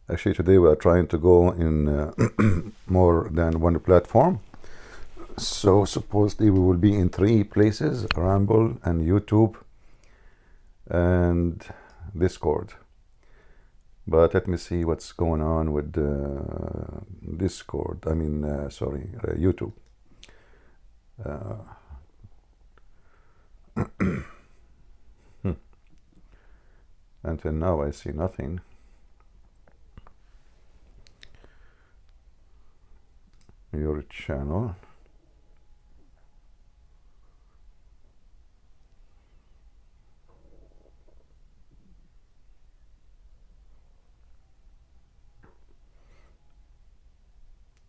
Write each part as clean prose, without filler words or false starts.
Actually, today we are trying to go in more than one platform. So supposedly we will be in 3 places: Rumble and YouTube and Discord. But let me see what's going on with Discord. I mean, YouTube. Until now, I see nothing. Your channel.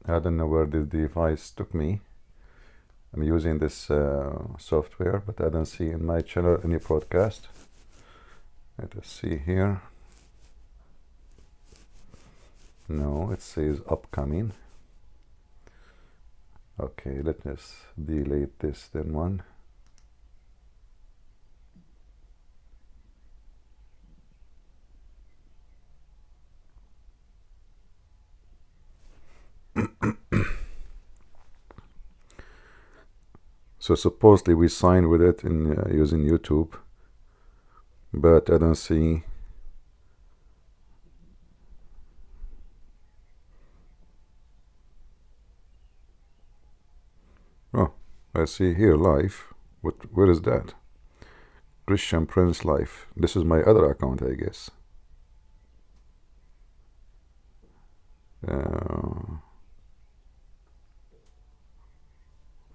I don't know where this device took me. I'm using this software, but I don't see in my channel any broadcast. Let us see here. No, it says upcoming. Okay, let us delete this then one. So supposedly we signed with it in using YouTube, but I don't see. Oh, I see here live. Where is that? Christian Prince Life. This is my other account, I guess.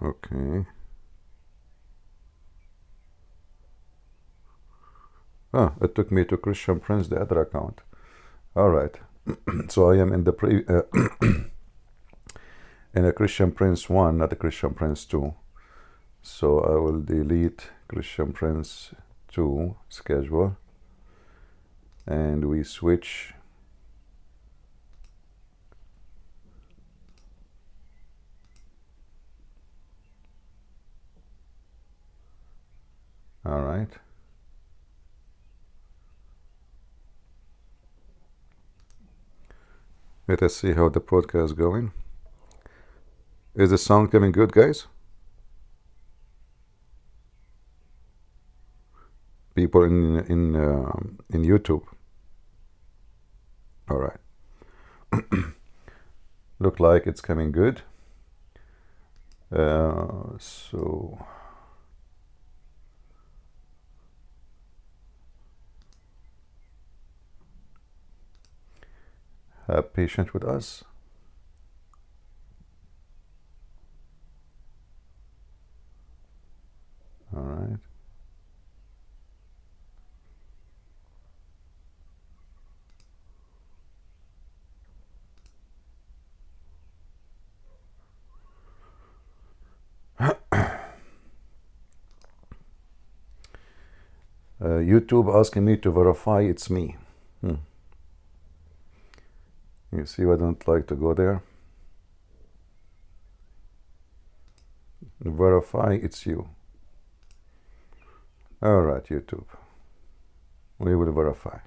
Okay. Ah, it took me to Christian Prince, the other account. All right. So I am in the in a Christian Prince 1, not a Christian Prince 2. So I will delete Christian Prince 2 schedule, and we switch. All right. Let us see how the podcast is going. Is the sound coming good, guys? People in YouTube. All right. Look like it's coming good. So have patience with us. All right. YouTube asking me to verify it's me. You see, I don't like to go there. Verify it's you. All right, YouTube. We will verify.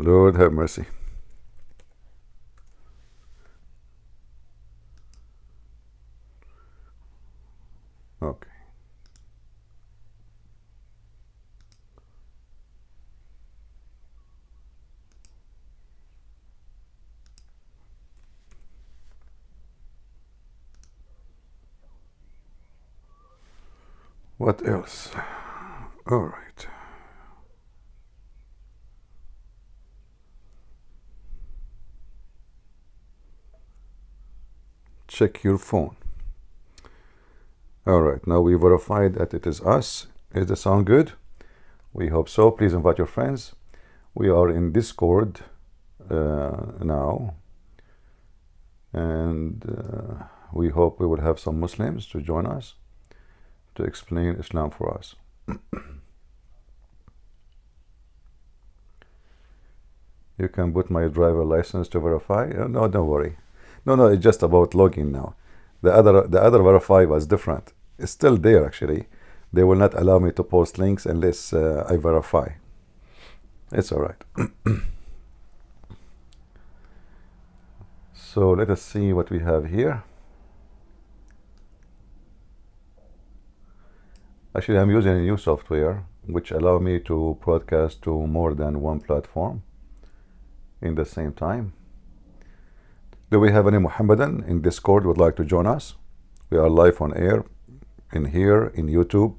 Lord have mercy. Okay. What else? All right. Check your phone. All right, now we verified that it is us. Is the sound good? We hope so. Please invite your friends. We are in Discord now. And we hope we will have some Muslims to join us to explain Islam for us. You can put my driver license to verify. No, don't worry. No, it's just about login now. The other verify was different. It's still there actually. They will not allow me to post links unless I verify. It's all right. So let us see what we have here. Actually, I'm using a new software which allow me to broadcast to more than one platform in the same time. Do we have any Mohammedan in Discord would like to join us? We are live on air, in here, in YouTube,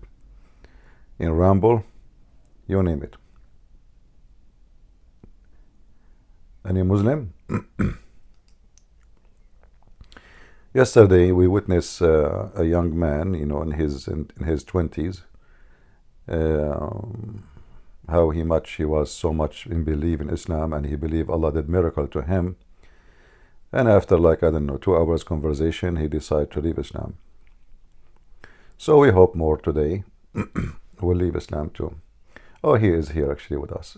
in Rumble, you name it. Any Muslim? Yesterday we witnessed a young man, in his 20s, how he was so much in belief in Islam, and he believed Allah did miracle to him. And after 2 hours conversation, he decided to leave Islam. So we hope more today will leave Islam too. Oh, he is here actually with us.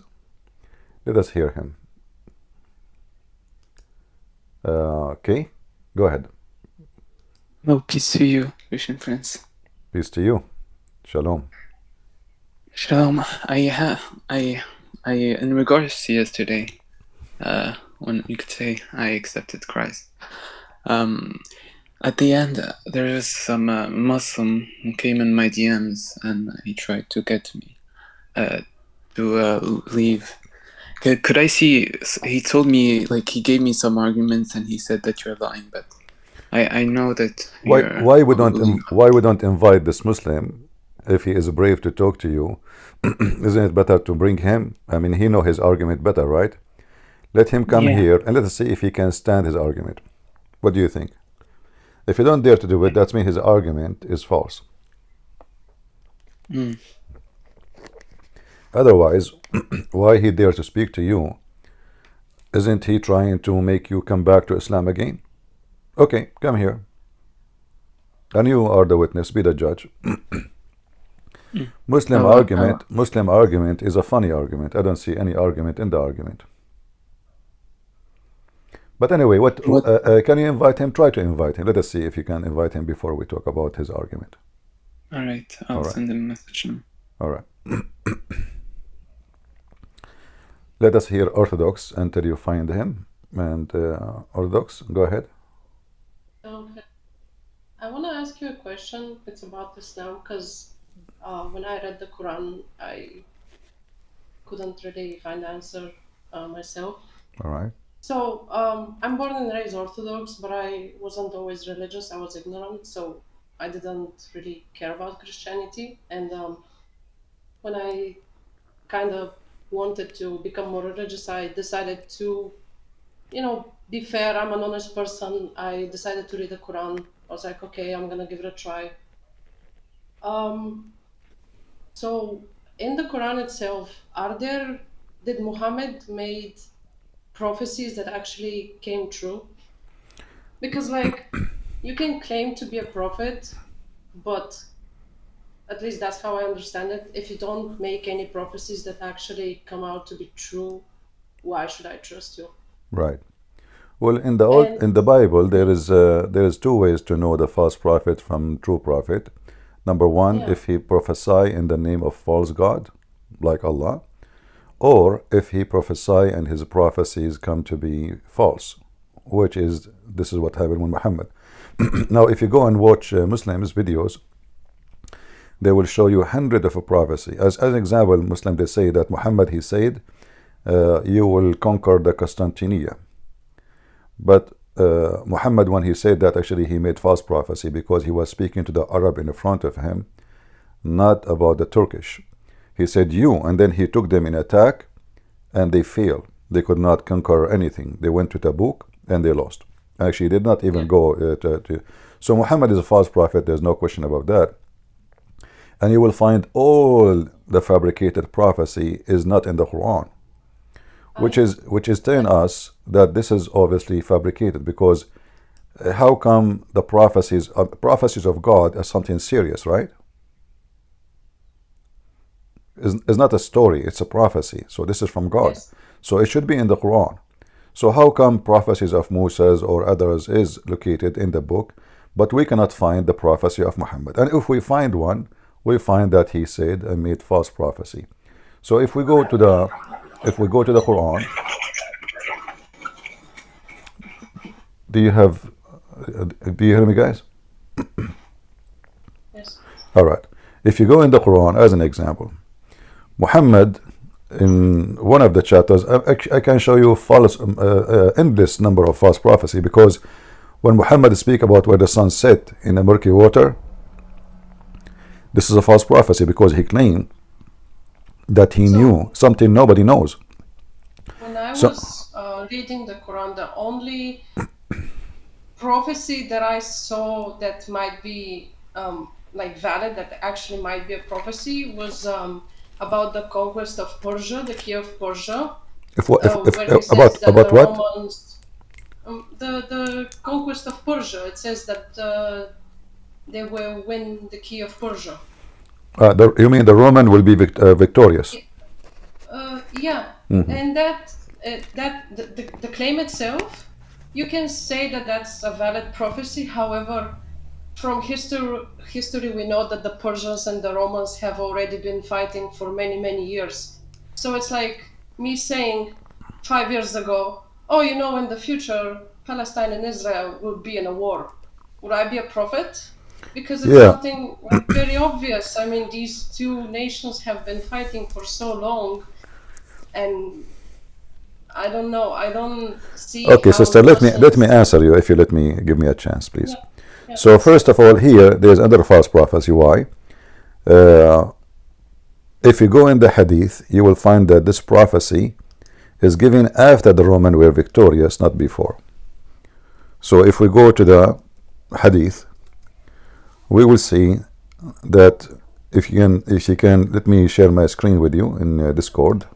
Let us hear him. Okay, go ahead. Oh, peace to you, Christian Prince. Peace to you. Shalom. Shalom. I in regards to yesterday, when you could say I accepted Christ. At the end, there was some Muslim who came in my DMs and he tried to get me to leave. Could I see? He told me, he gave me some arguments and he said that you're lying, but I know that why we don't invite this Muslim if he is brave to talk to you? Isn't it better to bring him? I mean, he know his argument better, right? Let him come here and let us see if he can stand his argument. What do you think? If you don't dare to do it, that means his argument is false. Otherwise, why he dare to speak to you? Isn't he trying to make you come back to Islam again? Okay, come here. And you are the witness, be the judge. Muslim argument is a funny argument. I don't see any argument in the argument. But anyway, can you invite him? Try to invite him. Let us see if you can invite him before we talk about his argument. All right, I'll send him a message now. All right. Let us hear Orthodox until you find him. And Orthodox, go ahead. Okay. I want to ask you a question. It's about Islam, because when I read the Quran, I couldn't really find the answer myself. All right. So I'm born and raised Orthodox, but I wasn't always religious. I was ignorant, so I didn't really care about Christianity. And when I kind of wanted to become more religious, I decided to, be fair. I'm an honest person. I decided to read the Quran. I was like, okay, I'm gonna give it a try. So in the Quran itself, did Muhammad made prophecies that actually came true? Because you can claim to be a prophet, but at least that's how I understand it. If you don't make any prophecies that actually come out to be true, why should I trust you? Right. Well, in the Bible, there is two ways to know the false prophet from true prophet. Number one, if he prophesy in the name of false god, like Allah, or if he prophesy and his prophecies come to be false, this is what happened with Muhammad. Now, if you go and watch Muslims videos, they will show you hundreds of prophecy. As an example, Muslim, they say that Muhammad, he said, you will conquer the Constantinia. But Muhammad, when he said that, actually he made false prophecy, because he was speaking to the Arab in front of him, not about the Turkish. He said you, and then he took them in attack, and they failed. They could not conquer anything. They went to Tabuk and they lost. Actually, did not even go to. So Muhammad is a false prophet. There's no question about that. And you will find all the fabricated prophecy is not in the Quran, which is telling us that this is obviously fabricated, because how come the prophecies of God are something serious, right? It's not a story, it's a prophecy. So this is from God. Yes. So it should be in the Quran. So how come prophecies of Moses or others is located in the book, but we cannot find the prophecy of Muhammad? And if we find one, we find that he said and made false prophecy. So if we go to the Quran, do you hear me, guys? Yes. All right. If you go in the Quran as an example, Muhammad, in one of the chapters, I can show you false, endless number of false prophecy, because when Muhammad speak about where the sun set in the murky water, this is a false prophecy, because he claimed that he knew something nobody knows. When I was reading the Quran, the only prophecy that I saw that might be like valid, that actually might be a prophecy, was about the conquest of Persia, the key of Persia, where he says that about the what? Romans, the conquest of Persia. It says that they will win the key of Persia. You mean the Roman will be victorious? Yeah, and that the claim itself, you can say that that's a valid prophecy. However, from history, we know that the Persians and the Romans have already been fighting for many years. So it's like me saying 5 years ago, oh, you know, in the future, Palestine and Israel will be in a war. Would I be a prophet? Because it's something like very obvious. I mean, these two nations have been fighting for so long, and I don't know. I don't see. Okay, how sister, let me Muslims... answer you, if you give me a chance, please. Yeah. Yeah, so first of all, here there's another false prophecy. Why? If you go in the Hadith, you will find that this prophecy is given after the Romans were victorious, not before. So if we go to the Hadith, we will see that if you can, let me share my screen with you in Discord,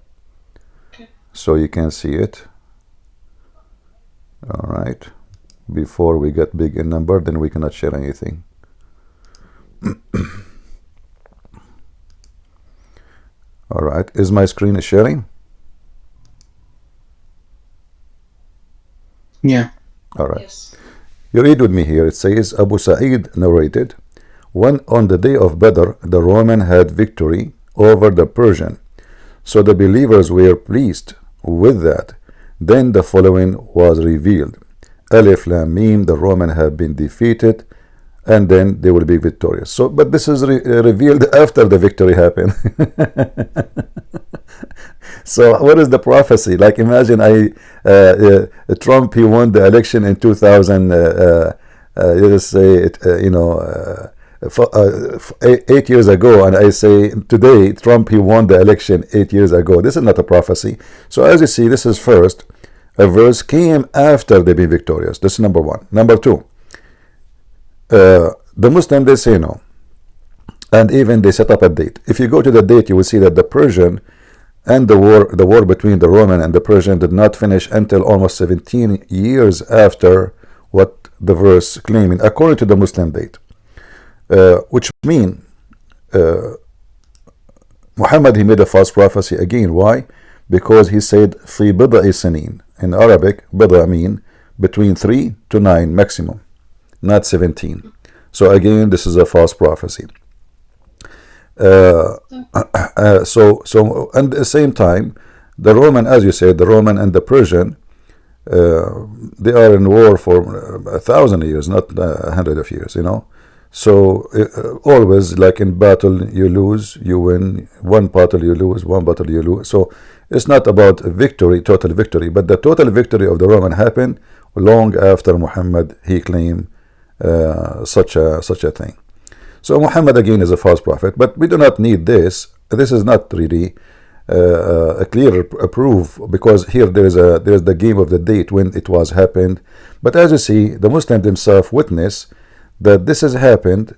so you can see it. All right. Before we get big in number, then we cannot share anything. All right. Is my screen sharing? Yeah. All right. Yes. You read with me here. It says, Abu Sa'id narrated, when on the day of Badr, the Roman had victory over the Persian. So the believers were pleased with that. Then the following was revealed. Alif Lam Mim, the Roman have been defeated, and then they will be victorious. So, but this is revealed after the victory happened. So what is the prophecy? Like, imagine Trump, he won the election in 2000, let's say, 8 years ago, and I say today, Trump, he won the election 8 years ago. This is not a prophecy. So as you see, this is first. A verse came after they be victorious. This is number one. Number two, the Muslim, they say no. And even they set up a date. If you go to the date, you will see that the Persian and the war between the Roman and the Persian did not finish until almost 17 years after what the verse claiming, according to the Muslim date. Which mean Muhammad, he made a false prophecy again. Why? Because he said fi bid'i sinin. In Arabic, bid'a mean between 3 to 9 maximum, not 17. So again, this is a false prophecy. So and at the same time, the Roman, as you said, the Roman and the Persian, they are in war for 1,000 years, not 100 of years, you know. So always, like in battle, you lose, you win. One battle you lose, one battle you lose. So it's not about victory, total victory, but the total victory of the Roman happened long after Muhammad, he claimed such a thing. So Muhammad again is a false prophet, but we do not need this. This is not really a clear proof, because here there is the game of the date when it was happened. But as you see, the Muslims themselves witness that this has happened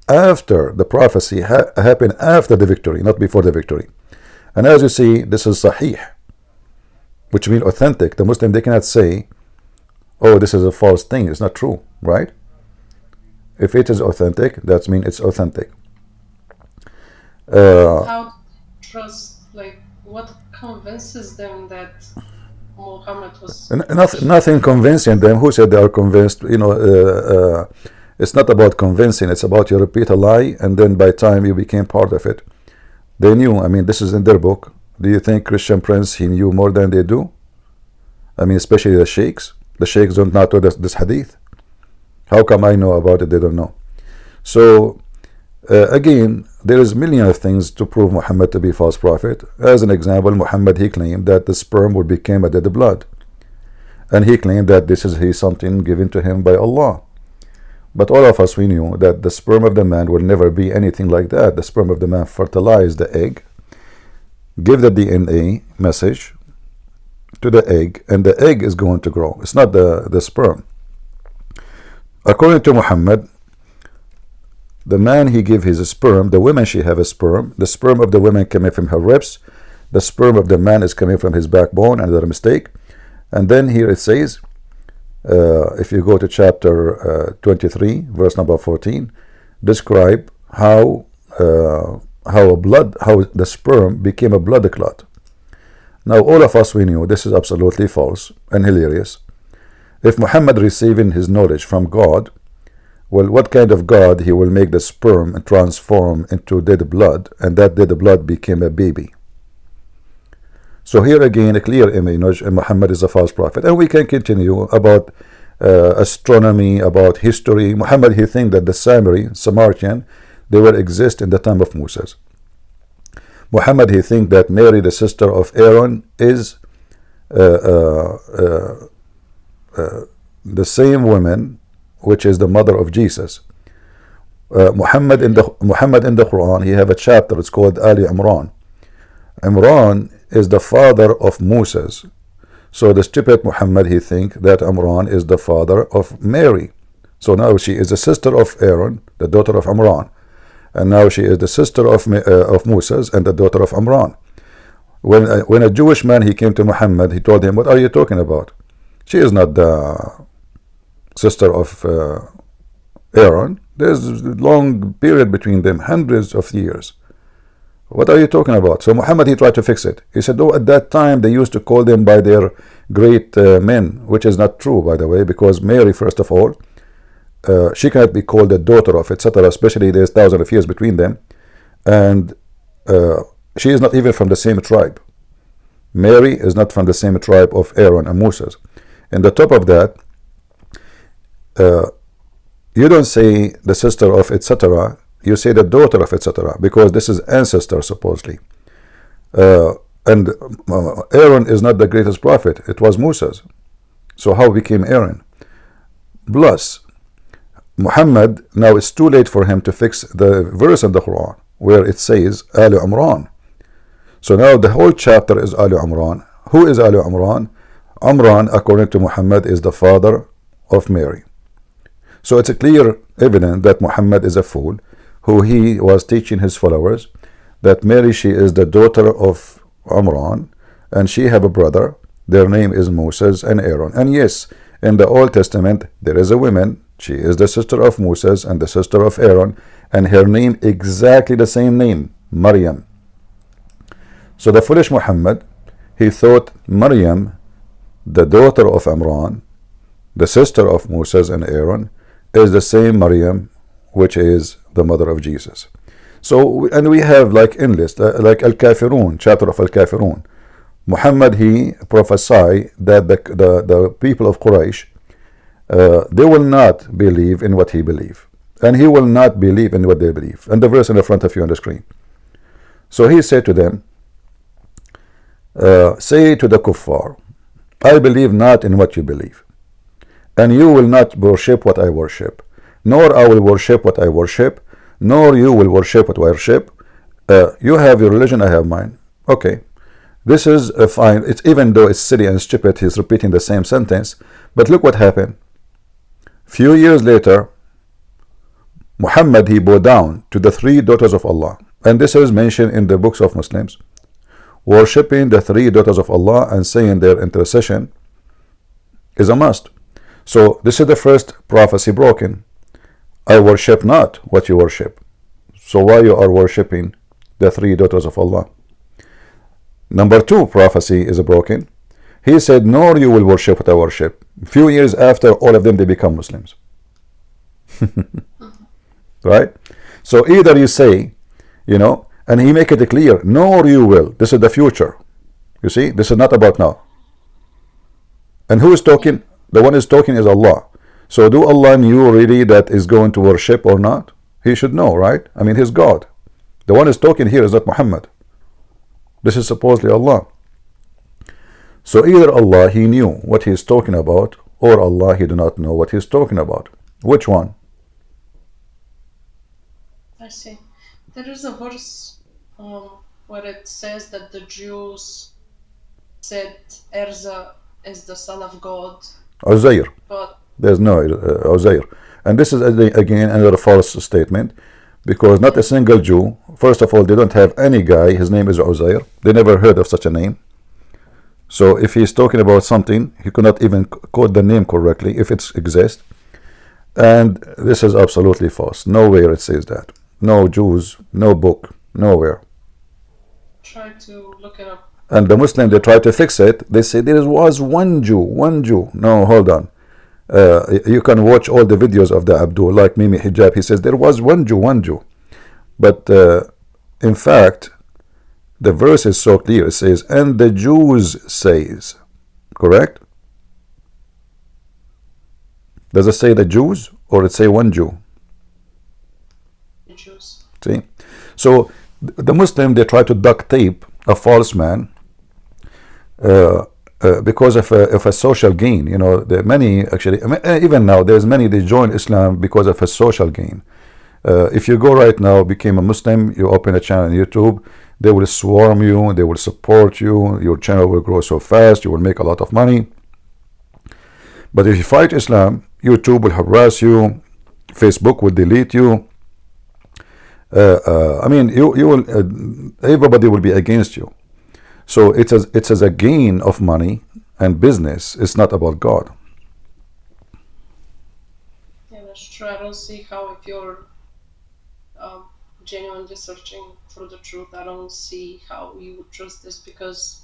after the prophecy happened after the victory, not before the victory. And as you see, this is sahih, which means authentic. The Muslim, they cannot say, oh, this is a false thing. It's not true. right? If it is authentic, that means it's authentic. How trust, like, what convinces them that Muhammad was Nothing convincing them. Who said they are convinced? It's not about convincing. It's about you repeat a lie, and then by time you became part of it. They knew. I mean, this is in their book. Do you think Christian Prince, he knew more than they do? I mean, especially the sheikhs. The sheikhs don't know this hadith. How come I know about it? They don't know. So again, there is millions of things to prove Muhammad to be false prophet. As an example, Muhammad, he claimed that the sperm would become a dead blood, and he claimed that this is something given to him by Allah. But all of us, we knew that the sperm of the man will never be anything like that. The sperm of the man fertilize the egg, give the DNA message to the egg, and the egg is going to grow. It's not the sperm. According to Muhammad, the man, he give his sperm, the woman, she have a sperm. The sperm of the woman coming from her ribs. The sperm of the man is coming from his backbone. Another mistake. And then here it says, if you go to chapter 23, verse number 14, describe how the sperm became a blood clot. Now, all of us, we knew this is absolutely false and hilarious. If Muhammad receiving his knowledge from God, well, what kind of God he will make the sperm transform into dead blood, and that dead blood became a baby? So here again, a clear image, and Muhammad is a false prophet. And we can continue about astronomy, about history. Muhammad, he think that the Samaritan, they will exist in the time of Moses. Muhammad, he think that Mary, the sister of Aaron, is the same woman which is the mother of Jesus. Muhammad in the Quran, he have a chapter, it's called Ali Imran. Imran is the father of Moses. So the stupid Muhammad, he think that Imran is the father of Mary. So now she is the sister of Aaron, the daughter of Imran, and now she is the sister of Moses and the daughter of Imran. When a Jewish man, he came to Muhammad, he told him, what are you talking about? She is not the sister of Aaron. There's a long period between them, hundreds of years. What are you talking about? So Muhammad, he tried to fix it. He said, oh, at that time they used to call them by their great men, which is not true, by the way, because Mary, first of all, she cannot be called the daughter of, etc., especially there's thousands of years between them, and she is not even from the same tribe. Mary is not from the same tribe of Aaron and Moses. And the top of that, you don't say the sister of, etc., you say the daughter of, etc., because this is ancestor, supposedly. And Aaron is not the greatest prophet, it was Moses. So how became Aaron? Plus, Muhammad, now it's too late for him to fix the verse in the Quran where it says Ali Imran. So now the whole chapter is Ali Imran. Who is Ali Imran? Imran, according to Muhammad, is the father of Mary. So it's a clear evidence that Muhammad is a fool, who he was teaching his followers that Mary, she is the daughter of Imran, and she have a brother. Their name is Moses and Aaron. And yes, in the Old Testament there is a woman. She is the sister of Moses and the sister of Aaron, and her name exactly the same name, Maryam. So the foolish Muhammad, he thought Maryam, the daughter of Imran, the sister of Moses and Aaron, is the same Maryam which is the mother of Jesus. So, and we have like endless, like Al-Kafirun, chapter of Al-Kafirun. Muhammad, he prophesied that the people of Quraysh, they will not believe in what he believe, and he will not believe in what they believe. And the verse in the front of you on the screen. So he said to them, say to the kuffar, I believe not in what you believe, and you will not worship what I worship, nor I will worship what I worship, nor you will worship what I worship. You have your religion, I have mine. Okay, this is fine. It's, even though it's silly and stupid, he's repeating the same sentence. But look what happened. Few years later, Muhammad, he bowed down to the three daughters of Allah, and this is mentioned in the books of Muslims, worshipping the three daughters of Allah and saying their intercession is a must. So this is the first prophecy broken. I worship not what you worship. So why you are worshipping the three daughters of Allah? Number two prophecy is broken. He said, nor you will worship what I worship. Few years after, all of them, they become Muslims. Right? So either you say, and he make it clear, nor you will. This is the future. You see, this is not about now. And who is talking? The one is talking is Allah. So do Allah knew really that is going to worship or not? He should know, right? I mean, he's God. The one is talking here is not Muhammad. This is supposedly Allah. So either Allah, he knew what he is talking about, or Allah, he do not know what he is talking about. Which one? I see. There is a verse where it says that the Jews said Erza is the son of God. Uzayr. But there's no Uzayr. And this is again another false statement, because not a single Jew, first of all, they don't have any guy, his name is Uzayr. They never heard of such a name. So if he's talking about something, he could not even quote the name correctly if it exists. And this is absolutely false. Nowhere it says that. No Jews, no book, nowhere. Try to look it up. And the Muslim, they try to fix it. They say there was one Jew. No, hold on. You can watch all the videos of the Abdul, like Mimi Hijab. He says there was one Jew. But in fact, the verse is so clear. It says, and the Jews says. Correct? Does it say the Jews or it say one Jew? The Jews. See? So the Muslim, they try to duct tape a false man because of a social gain. There are many, actually, even now, there's many, they join Islam because of a social gain. If you go right now, became a Muslim, you open a channel on YouTube, they will swarm you, they will support you, your channel will grow so fast, you will make a lot of money. But if you fight Islam, YouTube will harass you, Facebook will delete you. I mean, you will, everybody will be against you. So it's as a gain of money and business. It's not about God. Yeah, that's true. I don't see how, if you're genuinely searching for the truth, I don't see how you would trust this, because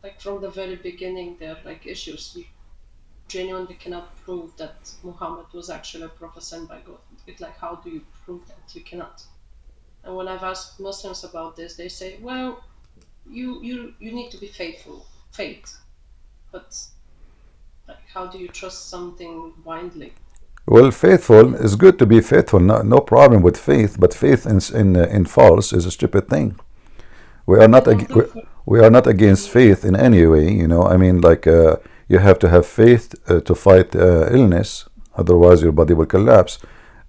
like from the very beginning there are like issues. You genuinely cannot prove that Muhammad was actually a prophet sent by God. It's like, how do you prove that? You cannot. And when I've asked Muslims about this, they say, well, you need to be faithful, faith. But like, how do you trust something blindly? Well, faithful is good to be faithful. No problem with faith, but faith in false is a stupid thing. We are not we are not against faith in any way. I mean, like you have to have faith to fight illness, otherwise your body will collapse.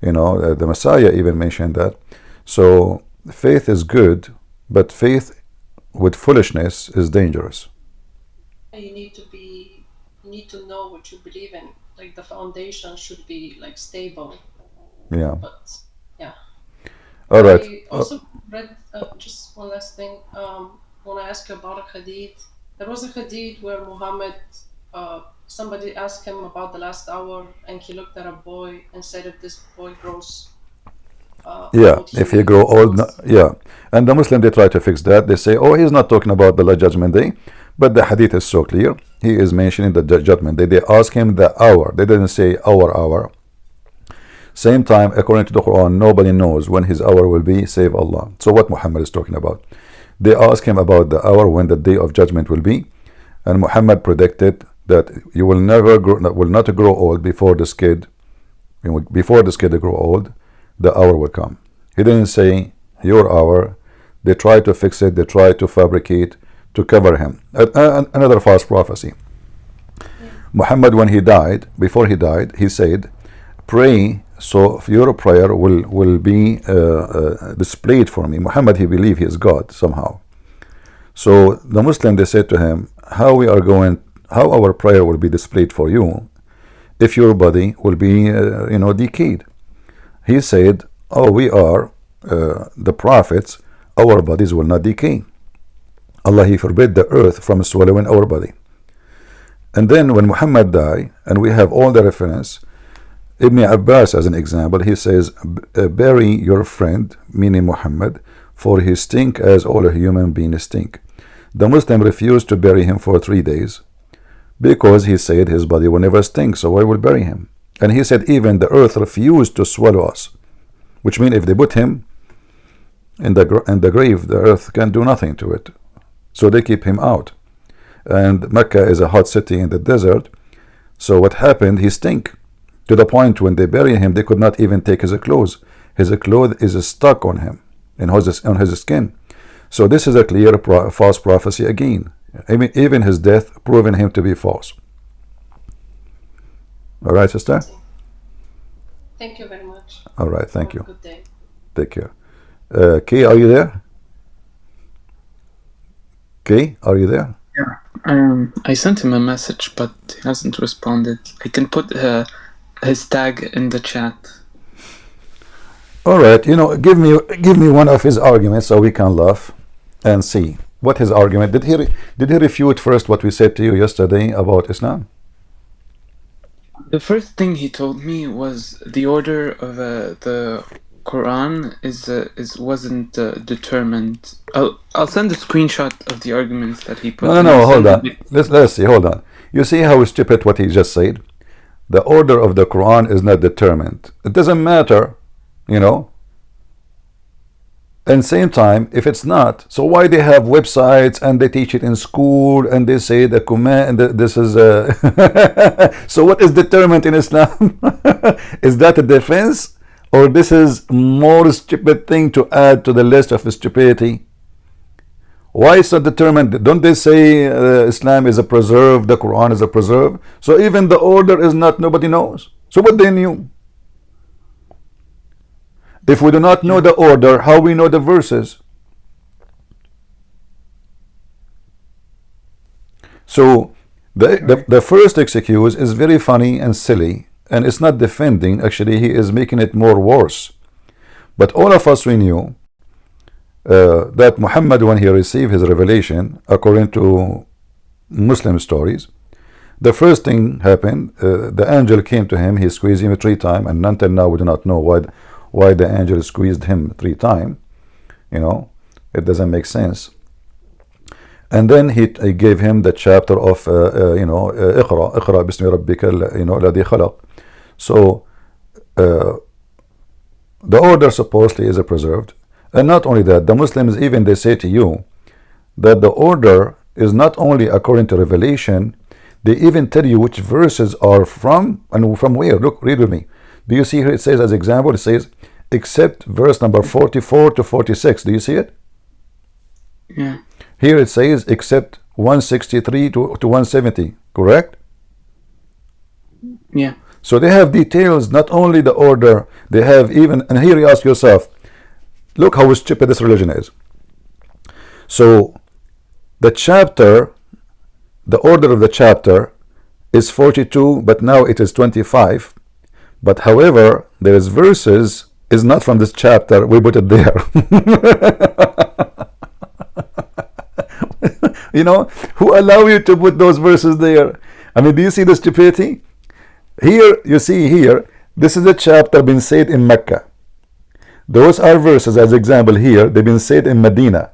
The Messiah even mentioned that. So faith is good, but faith with foolishness is dangerous. You need to know what you believe in. Like, the foundation should be like stable. Yeah. But yeah. All right. I also read just one last thing. When I asked you about a hadith, there was a hadith where Muhammad, somebody asked him about the last hour, and he looked at a boy and said, if this boy grows old, if he grow old, and the Muslim, they try to fix that. They say, oh, he's not talking about the judgment day, but the hadith is so clear. He is mentioning the judgment day. They ask him the hour. They didn't say our hour. Same time, according to the Quran, nobody knows when his hour will be save Allah. So what Muhammad is talking about? They ask him about the hour when the day of judgment will be, and Muhammad predicted that you will not grow old before this kid. Before this kid grow old, the hour will come. He didn't say your hour. They try to fix it. They try to fabricate to cover him. Another false prophecy. Muhammad, when he died, before he died, he said, pray so your prayer will be displayed for me. Muhammad, he believed he is God somehow. So the Muslim, they said to him, how our prayer will be displayed for you if your body will be decayed. He said, oh, we are the prophets, our bodies will not decay. Allah, he forbid the earth from swallowing our body. And then when Muhammad died, and we have all the reference, Ibn Abbas as an example, he says, bury your friend, meaning Muhammad, for he stink as all human beings stink. The Muslim refused to bury him for 3 days because he said his body will never stink, so I will bury him. And he said even the earth refused to swallow us, which means if they put him in the grave, the earth can do nothing to it, so they keep him out. And Mecca is a hot city in the desert, so what happened, he stink to the point when they bury him, they could not even take his clothes. His clothes is stuck on him, on his skin. So this is a clear false prophecy again. Even his death proven him to be false. All right, sister? Thank you very much. All right, thank Have you. a good day. Take care. Kay, are you there? Kay, are you there? Yeah. I sent him a message, but he hasn't responded. I can put his tag in the chat. All right, you know, give me one of his arguments so we can laugh and see what his argument. Did he refute first what we said to you yesterday about Islam? The first thing he told me was the order of the Quran wasn't determined. I'll send a screenshot of the arguments that he put. No, hold on. Let's see. Hold on. You see how stupid what he just said? The order of the Quran is not determined. It doesn't matter, you know. And same time, if it's not, so why they have websites and they teach it in school and they say the command, this is so what is determined in Islam? Is that a defense, or this is more stupid thing to add to the list of stupidity? Why is it determined? Don't they say Islam is a preserve, the Quran is a preserve? So even the order is not, nobody knows. So what they knew? If we do not know the order, how we know the verses? So the first excuse is very funny and silly, and it's not defending. Actually, he is making it more worse. But all of us, we knew that Muhammad, when he received his revelation, according to Muslim stories, the first thing happened, the angel came to him, he squeezed him 3 times, and until now we do not know why the angel squeezed him 3 times. You know, it doesn't make sense. And then he gave him the chapter of اقرأ باسم ربك الذي خلق. So the order supposedly is preserved. And not only that, the Muslims, even they say to you that the order is not only according to revelation, they even tell you which verses are from and from where. Look, read with me. Do you see here? It says, as example, it says, except verse number 44 to 46. Do you see it? Yeah. Here it says, except 163 to 170. Correct? Yeah. So they have details, not only the order, they have even, and here you ask yourself, look how stupid this religion is. So the chapter, the order of the chapter is 42, but now it is 25. But however, there is verses is not from this chapter, we put it there. You know, who allow you to put those verses there? I mean, do you see the stupidity? Here, you see here, this is a chapter been said in Mecca. Those are verses, as example here, they've been said in Medina.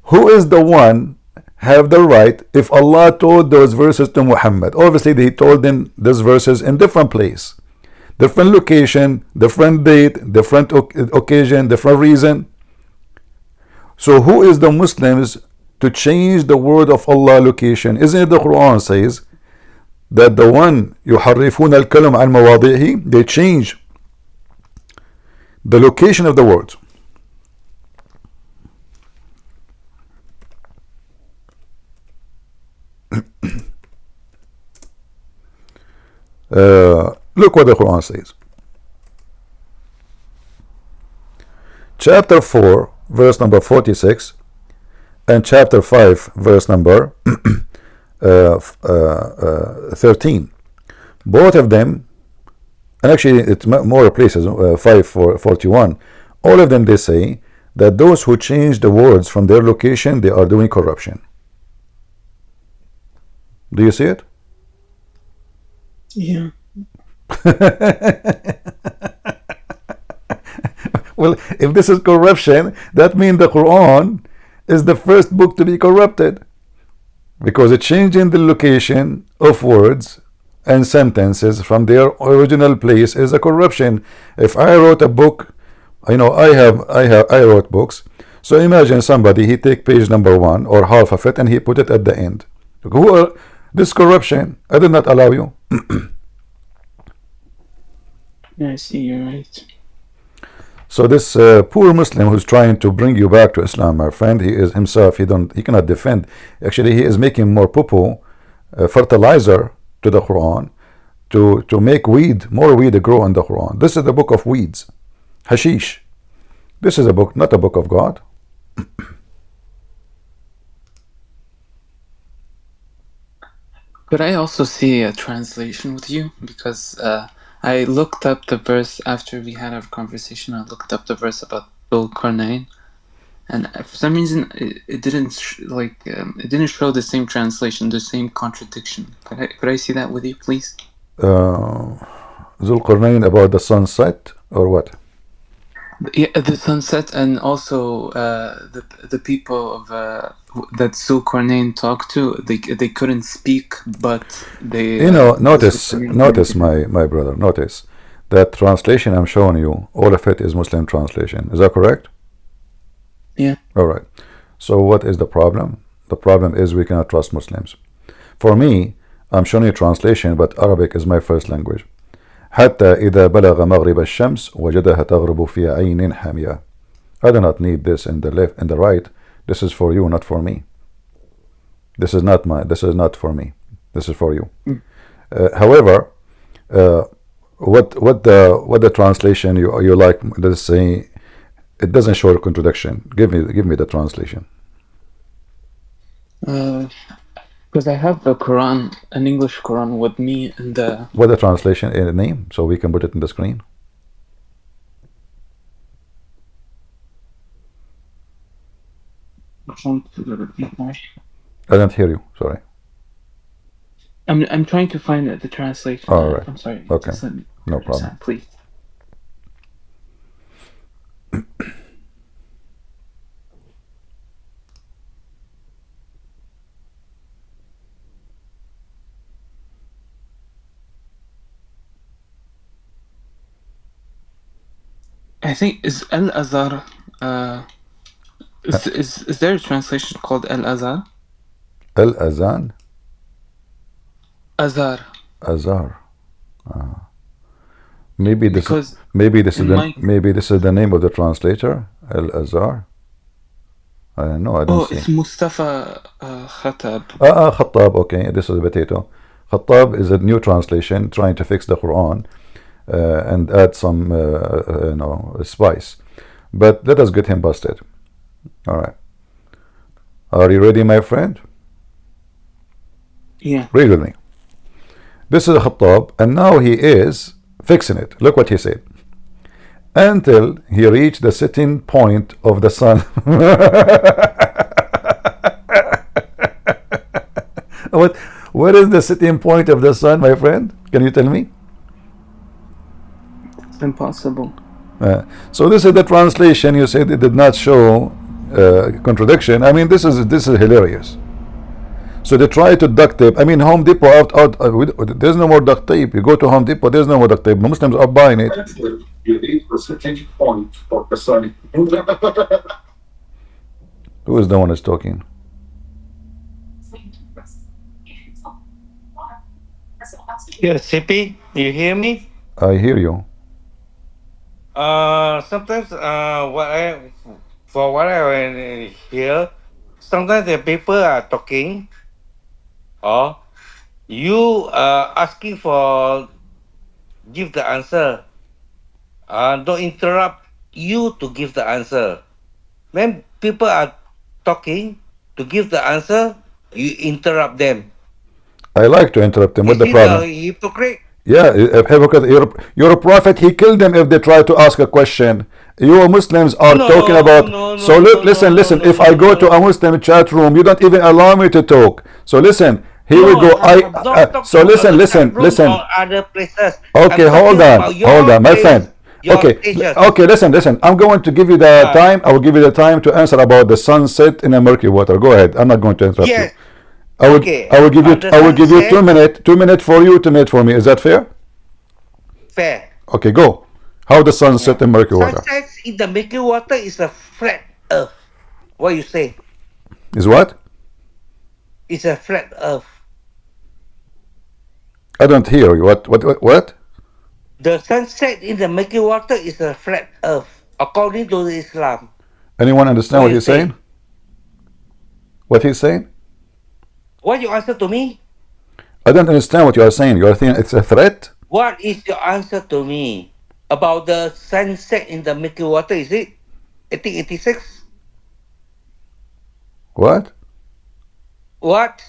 Who is the one have the right, if Allah told those verses to Muhammad? Obviously, he told them those verses in different place, different location, different date, different occasion, different reason. So who is the Muslims to change the word of Allah location? Isn't it the Quran says that the one يحرفون الكلم عن مواضعه, they change the location of the words. Look what the Quran says. Chapter 4 verse number 46 and chapter 5 verse number 13, both of them, and actually it's more places, 5:41, all of them, they say that those who change the words from their location, they are doing corruption. Do you see it? Yeah. Well, if this is corruption, that means the Quran is the first book to be corrupted, because it's changing the location of words and sentences from their original place is a corruption. If I wrote a book, I wrote books. So imagine somebody, he take page number 1 or half of it and he put it at the end. This corruption. I did not allow you. Yeah, I see, you're right. So this poor Muslim who's trying to bring you back to Islam, my friend, he is himself, he cannot defend. Actually, he is making more poo-poo, fertilizer to the Quran, to make more weed grow in the Quran. This is the book of weeds, hashish. This is a book, not a book of God. Could I also see a translation with you? Because I looked up the verse after we had our conversation. I looked up the verse about Dhul Qarnayn, and for some reason it didn't it didn't show the same translation, the same contradiction. Could I see that with you, please? Dhul Qarnayn about the sunset or what? Yeah, the sunset, and also the people of that Dhul Qarnayn talked to. They couldn't speak, but they. Notice, my brother. Notice that translation I'm showing you. All of it is Muslim translation. Is that correct? Yeah. All right. So what is the problem? The problem is we cannot trust Muslims. For me, I'm showing you translation, but Arabic is my first language. حتى إذا بلغ مغرب الشمس وجدها تغرب في عين حامية. I do not need this in the left and the right. This is for you, not for me. This is not for me. This is for you. However, what the translation you like? Let's say it doesn't show a contradiction. Give me the translation. Because I have the Quran, an English Quran with me, and the. What the translation in the name, so we can put it in the screen. I don't hear you. Sorry. I'm trying to find the translation. All right. I'm sorry. Okay. No problem. Please. I think is Al-Azhar. Is there a translation called Al-Azhar? Al-Azan? Azhar. Azhar. Maybe this is the name of the translator. Al-Azhar. I don't know. I don't see. It's Mustafa Khattab. Khattab. Okay, this is a potato. Khattab is a new translation trying to fix the Quran and add some spice. But let us get him busted. All right. Are you ready, my friend? Yeah. Read with me. This is Khattab, and now he is fixing it. Look what he said. Until he reached the setting point of the sun. What is the setting point of the sun, my friend? Can you tell me? It's impossible. So this is the translation. You said it did not show contradiction. I mean, this is hilarious. So they try to duct tape. I mean, Home Depot there's no more duct tape. You go to Home Depot, there's no more duct tape. The Muslims are buying it. You reach the setting point of the sun. Who is the one that's talking? Yeah, CP, you hear me? I hear you. Sometimes what I hear, sometimes the people are talking, or you asking for give the answer. Don't interrupt you to give the answer. When people are talking to give the answer, you interrupt them. I like to interrupt them. What's the problem? A hypocrite? Yeah, hypocrite. You're a prophet. He killed them if they try to ask a question. You Muslims are talking about. Listen. If I go to a Muslim chat room, you don't even allow me to talk. So listen. Here we No, go. I'm not talking So about listen, the listen, room listen. or other places. Okay, I'm hold talking on, about your hold on, my place, friend. your Okay, stations. okay, listen. I'm going to give you the Uh, time. I will give you the time to answer about the sunset in the murky water. Go ahead. I'm not going to interrupt you. yes. Okay. I will give you The I will give you sunset, 2 minutes. 2 minutes for you, 2 minutes for me. Is that fair? fair. Okay, go. How the sun set Yeah. in murky water? Sunset in the Milky Water is a flat Earth. What you say? Is what? It's a flat Earth. I don't hear you. What? The sunset in the Milky Water is a flat Earth, according to Islam. Anyone understand What what you he's say? saying? What he's saying? What you answer to me? I don't understand what you are saying. You are saying it's a threat? What is your answer to me about the sunset in the Milky Water? Is it 1886? What? What?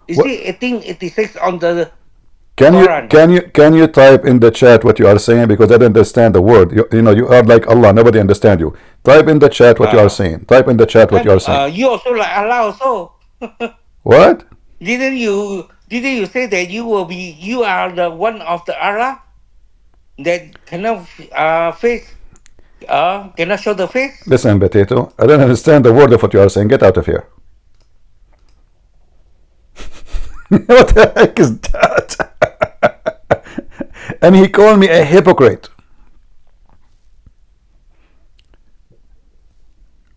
Is What? it 1886 on the Can you Quran? can you type in the chat what you are saying, because I don't understand the word. You know, you are like Allah. Nobody understand you. Type in the chat what you are saying. Type in the chat what you are saying. You also like Allah also. What? Didn't you say that you are the one of the Allah that cannot face cannot show the face? Listen, Potato. I don't understand the word of what you are saying. Get out of here. What the heck is that? And he called me a hypocrite.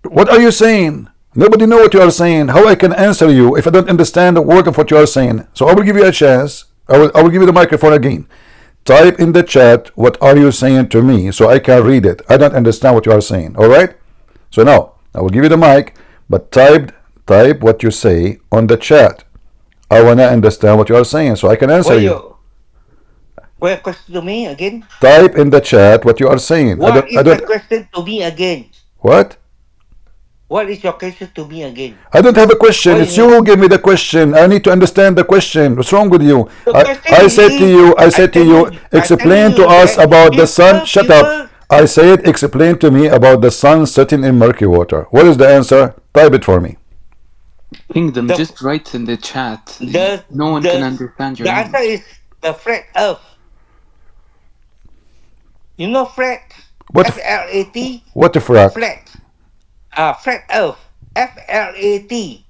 What are you saying? Nobody know what you are saying. How I can answer you if I don't understand a word of what you are saying? So I will give you a chance. I will give you the microphone again. Type in the chat what are you saying to me so I can read it. I don't understand what you are saying. All right? So now I will give you the mic, but type what you say on the chat. I wanna understand what you are saying so I can answer you. What question to me again? Type in the chat what you are saying. What is the question to me again? What? What is your question to me again? I don't have a question. What It's you you who gave me the question. I need to understand the question. What's wrong with you? I said to you, explain to us about the sun. Shut up. I said, explain to me about the sun setting in murky water. What is the answer? Type it for me. Ping them, just write in the chat. No one can understand your The answer is the flat Earth. You know flat? What? F-L-A-T? What the frack? Flat. Flat Earth. F-L-A-T.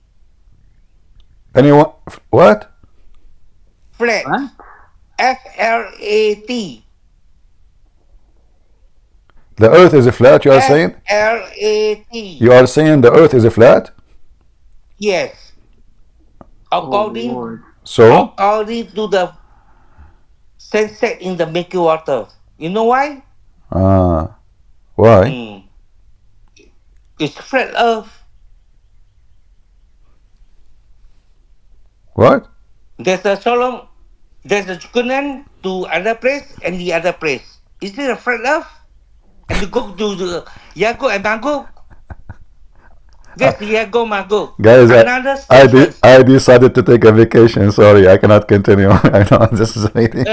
Anyone? What? Flat. What? F-L-A-T. The earth is a flat, you are saying? F-L-A-T. You are saying the earth is a flat? Yes. According to the sunset in the Milky Water. You know why? Why? It's flat Earth. What? There's a Quinn to other place and the other place. Is it a flat Earth? And you go to the Yago and Mago? That's Yago Mago. Guys, I decided to take a vacation. Sorry, I cannot continue. I know, this is amazing.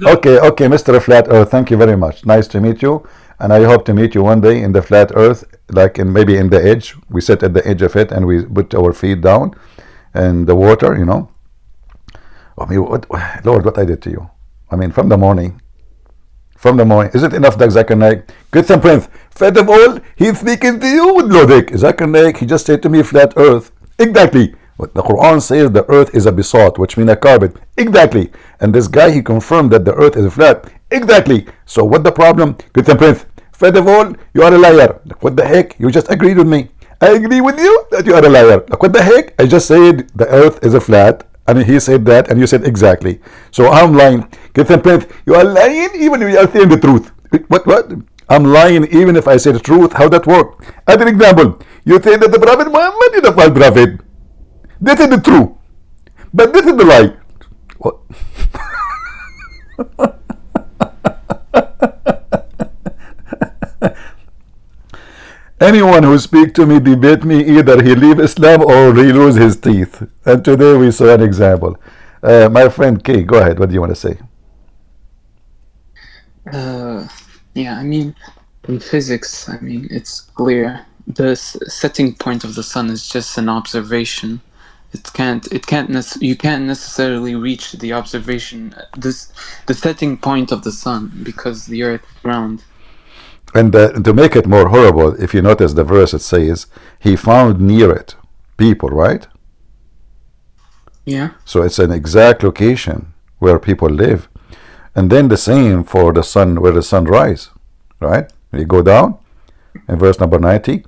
Okay, Mr. Flat Earth, thank you very much. Nice to meet you. And I hope to meet you one day in the flat earth, like maybe in the edge. We sit at the edge of it and we put our feet down in the water, you know. I mean, Lord, what I did to you. I mean, from the morning. Is it enough that Zakir Naik? Good some prince. First of all, he's speaking to you with logic. Zakir Naik, he just said to me flat earth. Exactly. What the Quran says, the earth is a bisat, which means a carpet. Exactly. And this guy, he confirmed that the earth is flat. Exactly. So what the problem? Good some prince. First of all, you are a liar. Like, what the heck? You just agreed with me. I agree with you that you are a liar. Like, what the heck? I just said the earth is a flat. And he said that, and you said exactly. So I'm lying. Get some prince. You are lying even if you are saying the truth. What? I'm lying even if I say the truth. How that work? As an example, you say that the Prophet Muhammad is a false prophet. This is the truth. But this is the lie. What? Anyone who speak to me, debate me, either he leave Islam or he lose his teeth. And today we saw an example. My friend K, go ahead. What do you want to say? Yeah, I mean, in physics, I mean, it's clear. The setting point of the sun is just an observation You can't necessarily reach the observation, the setting point of the sun, because the earth is round. And to make it more horrible, if you notice the verse, it says he found near it people, right? Yeah. So it's an exact location where people live. And then the same for the sun, where the sun rise, right? You go down in verse number 90,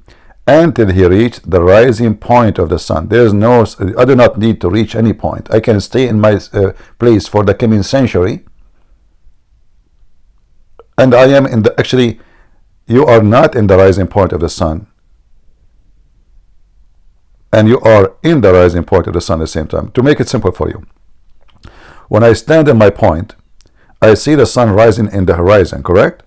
until he reached the rising point of the sun. There's no, I do not need to reach any point. I can stay in my place for the coming century, and I am in the, actually, you are not in the rising point of the sun, and you are in the rising point of the sun at the same time. To make it simple for you, when I stand in my point, I see the sun rising in the horizon, correct?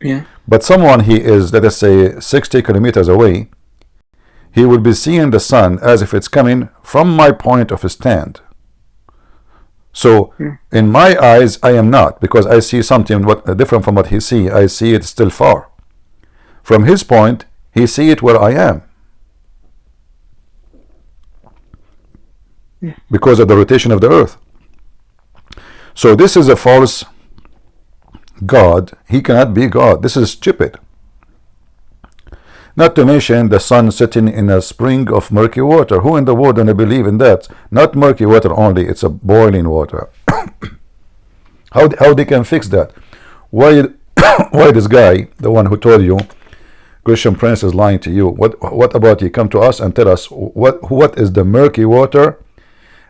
Yeah. But someone, he is, let us say, 60 kilometers away, he will be seeing the sun as if it's coming from my point of stand. So in my eyes, I am not, because I see something different from what he see. I see it still far. From his point, he see it where I am, because of the rotation of the earth. So this is a false God. He cannot be God. This is stupid. Not to mention the sun sitting in a spring of murky water. Who in the world don't believe in that? Not murky water only, it's a boiling water. How they can fix that? Why why this guy, the one who told you Christian Prince is lying to you? What about you come to us and tell us what is the murky water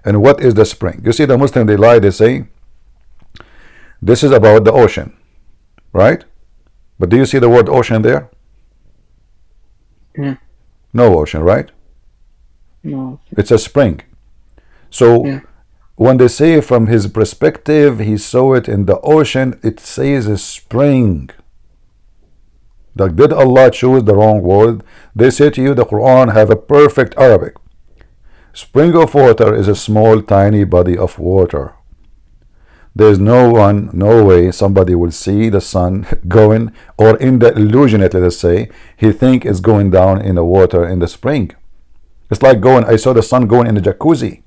and what is the spring? You see, the Muslim, they lie, they say this is about the ocean, right? But do you see the word ocean there? Yeah. No ocean, right? No. It's a spring. So when they say from his perspective, he saw it in the ocean, it says a spring. Like, did Allah choose the wrong word? They say to you the Quran have a perfect Arabic. Spring of water is a small tiny body of water. There's no way somebody will see the sun going, or in the illusion, let us say, he think it's going down in the water in the spring. It's like I saw the sun going in the jacuzzi.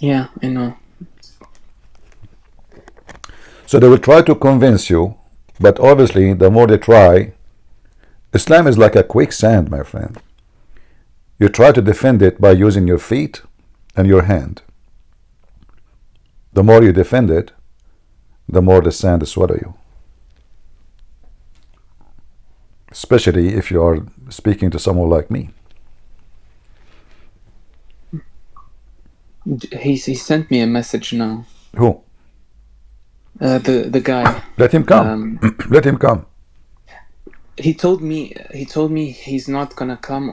Yeah, I know. So they will try to convince you, but obviously the more they try, Islam is like a quicksand, my friend. You try to defend it by using your feet and your hand. The more you defend it, the more the sand will swallow you. Especially if you are speaking to someone like me. He sent me a message now. Who? The guy. Let him come. Let him come. He told me he's not gonna come.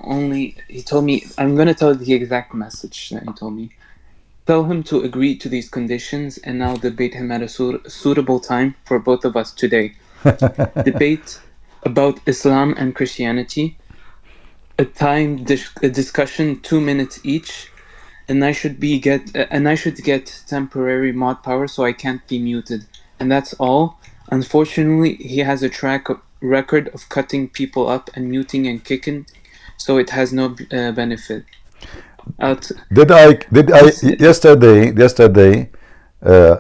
He told me, I'm gonna tell the exact message that he told me. Tell him to agree to these conditions, and I'll debate him at a suitable time for both of us today. Debate about Islam and Christianity. A discussion 2 minutes each, and I should get temporary mod power so I can't be muted, and that's all. Unfortunately, he has a record of cutting people up and muting and kicking, so it has no benefit. Did I yesterday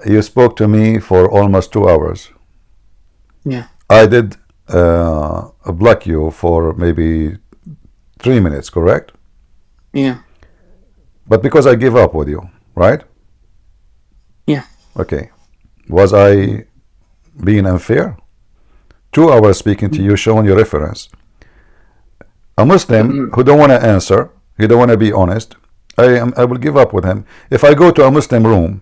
you spoke to me for almost 2 hours. Yeah. I did block you for maybe 3 minutes, correct? Yeah. But because I give up with you, right? Yeah. Okay. Was I being unfair? 2 hours speaking to you, showing your reference. A Muslim who don't want to answer, he don't want to be honest, I will give up with him. If I go to a Muslim room,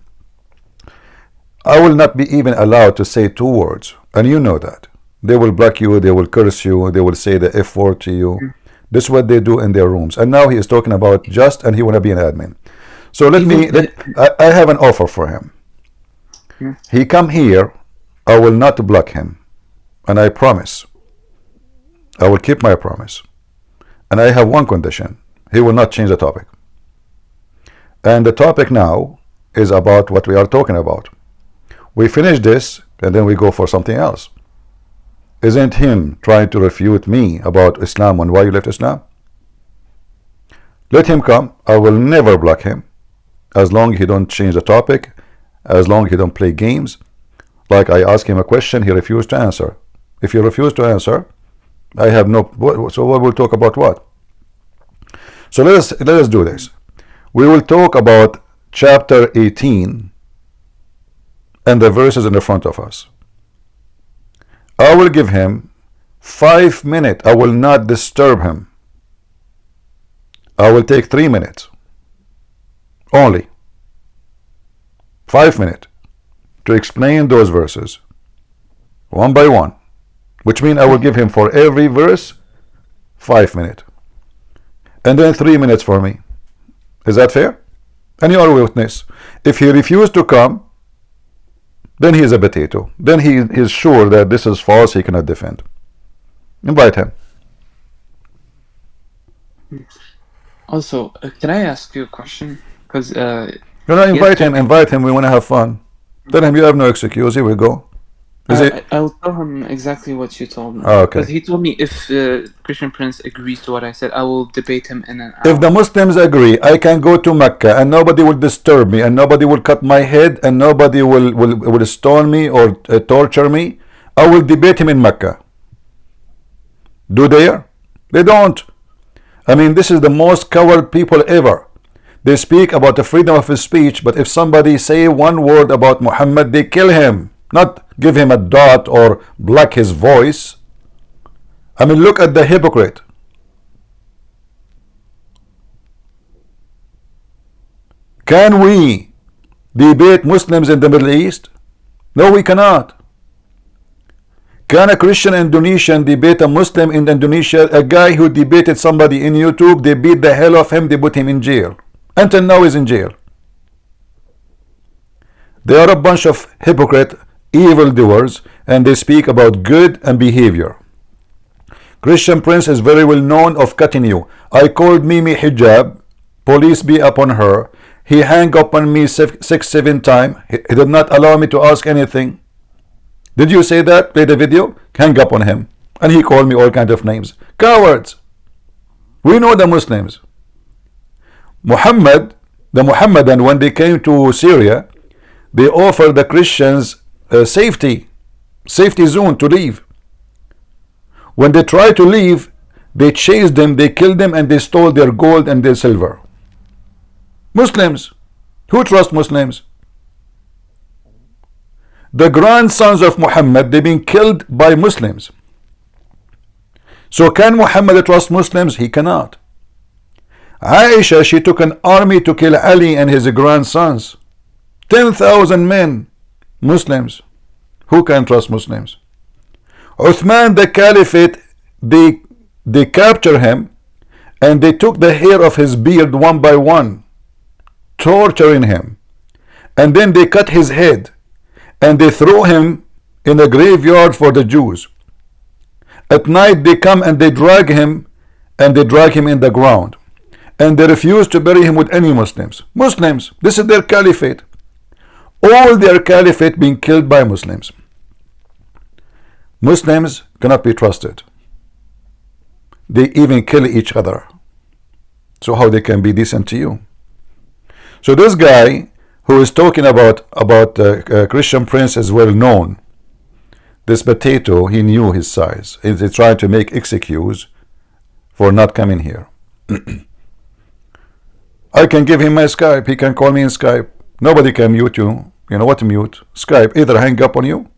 I will not be even allowed to say 2 words, and you know that. They will block you, they will curse you, they will say the F word to you. This is what they do in their rooms. And now he is talking about just, and he want to be an admin. So I have an offer for him. He come here, I will not block him, and I promise, I will keep my promise. And I have one condition: he will not change the topic. And the topic now is about what we are talking about. We finish this, and then we go for something else. Isn't him trying to refute me about Islam and why you left Islam? Let him come. I will never block him, as long as he don't change the topic, as long as he don't play games. Like I ask him a question, he refused to answer. If you refuse to answer, I have no. So what we'll talk about what? So let us do this. We will talk about chapter 18 and the verses in the front of us. I will give him 5 minutes. I will not disturb him. I will take 3 minutes only. 5 minutes to explain those verses one by one, which means I will give him for every verse 5 minutes, and then 3 minutes for me. Is that fair? And you are a witness. If he refused to come, then he is a potato. Then he is sure that this is false, he cannot defend. Invite him. Also, can I ask you a question? Because Invite him. We want to have fun. Tell him you have no excuse. Here we go. I'll tell him exactly what you told me. Okay. Because he told me if Christian Prince agrees to what I said, I will debate him in an hour. If the Muslims agree, I can go to Mecca and nobody will disturb me and nobody will cut my head and nobody will stone me or torture me. I will debate him in Mecca. Do they? They don't. I mean, this is the most coward people ever. They speak about the freedom of his speech, but if somebody say one word about Muhammad, they kill him, not give him a dot or block his voice. I mean, look at the hypocrite. Can we debate Muslims in the Middle East? No, we cannot. Can a Christian Indonesian debate a Muslim in Indonesia? A guy who debated somebody in YouTube, they beat the hell of him, they put him in jail. Until now he's in jail. They are a bunch of hypocrite evildoers, and they speak about good and behavior. Christian Prince is very well known of cutting you. I called Mimi Hijab, police be upon her. He hang up on me 6-7 times. He did not allow me to ask anything. Did you say that? Play the video. Hang up on him. And he called me all kinds of names. Cowards. We know the Muslims. Muhammad, the Muhammadan, when they came to Syria, they offered the Christians a safety zone to leave. When they tried to leave, they chased them, they killed them, and they stole their gold and their silver. Muslims. Who trust Muslims? The grandsons of Muhammad, they've been killed by Muslims. So can Muhammad trust Muslims? He cannot. Aisha, she took an army to kill Ali and his grandsons. 10,000 men, Muslims. Who can trust Muslims? Uthman, the Caliphate, they captured him and they took the hair of his beard one by one, torturing him. And then they cut his head and they throw him in a graveyard for the Jews. At night they come and they drag him in the ground. And they refuse to bury him with any Muslims. Muslims, this is their caliphate. All their caliphate being killed by Muslims. Muslims cannot be trusted. They even kill each other. So how they can be decent to you? So this guy who is talking about Christian Prince is well known. This potato, he knew his size. He's trying to make excuse for not coming here. I can give him my Skype. He can call me in Skype. Nobody can mute you. You know what to mute? Skype. Either hang up on you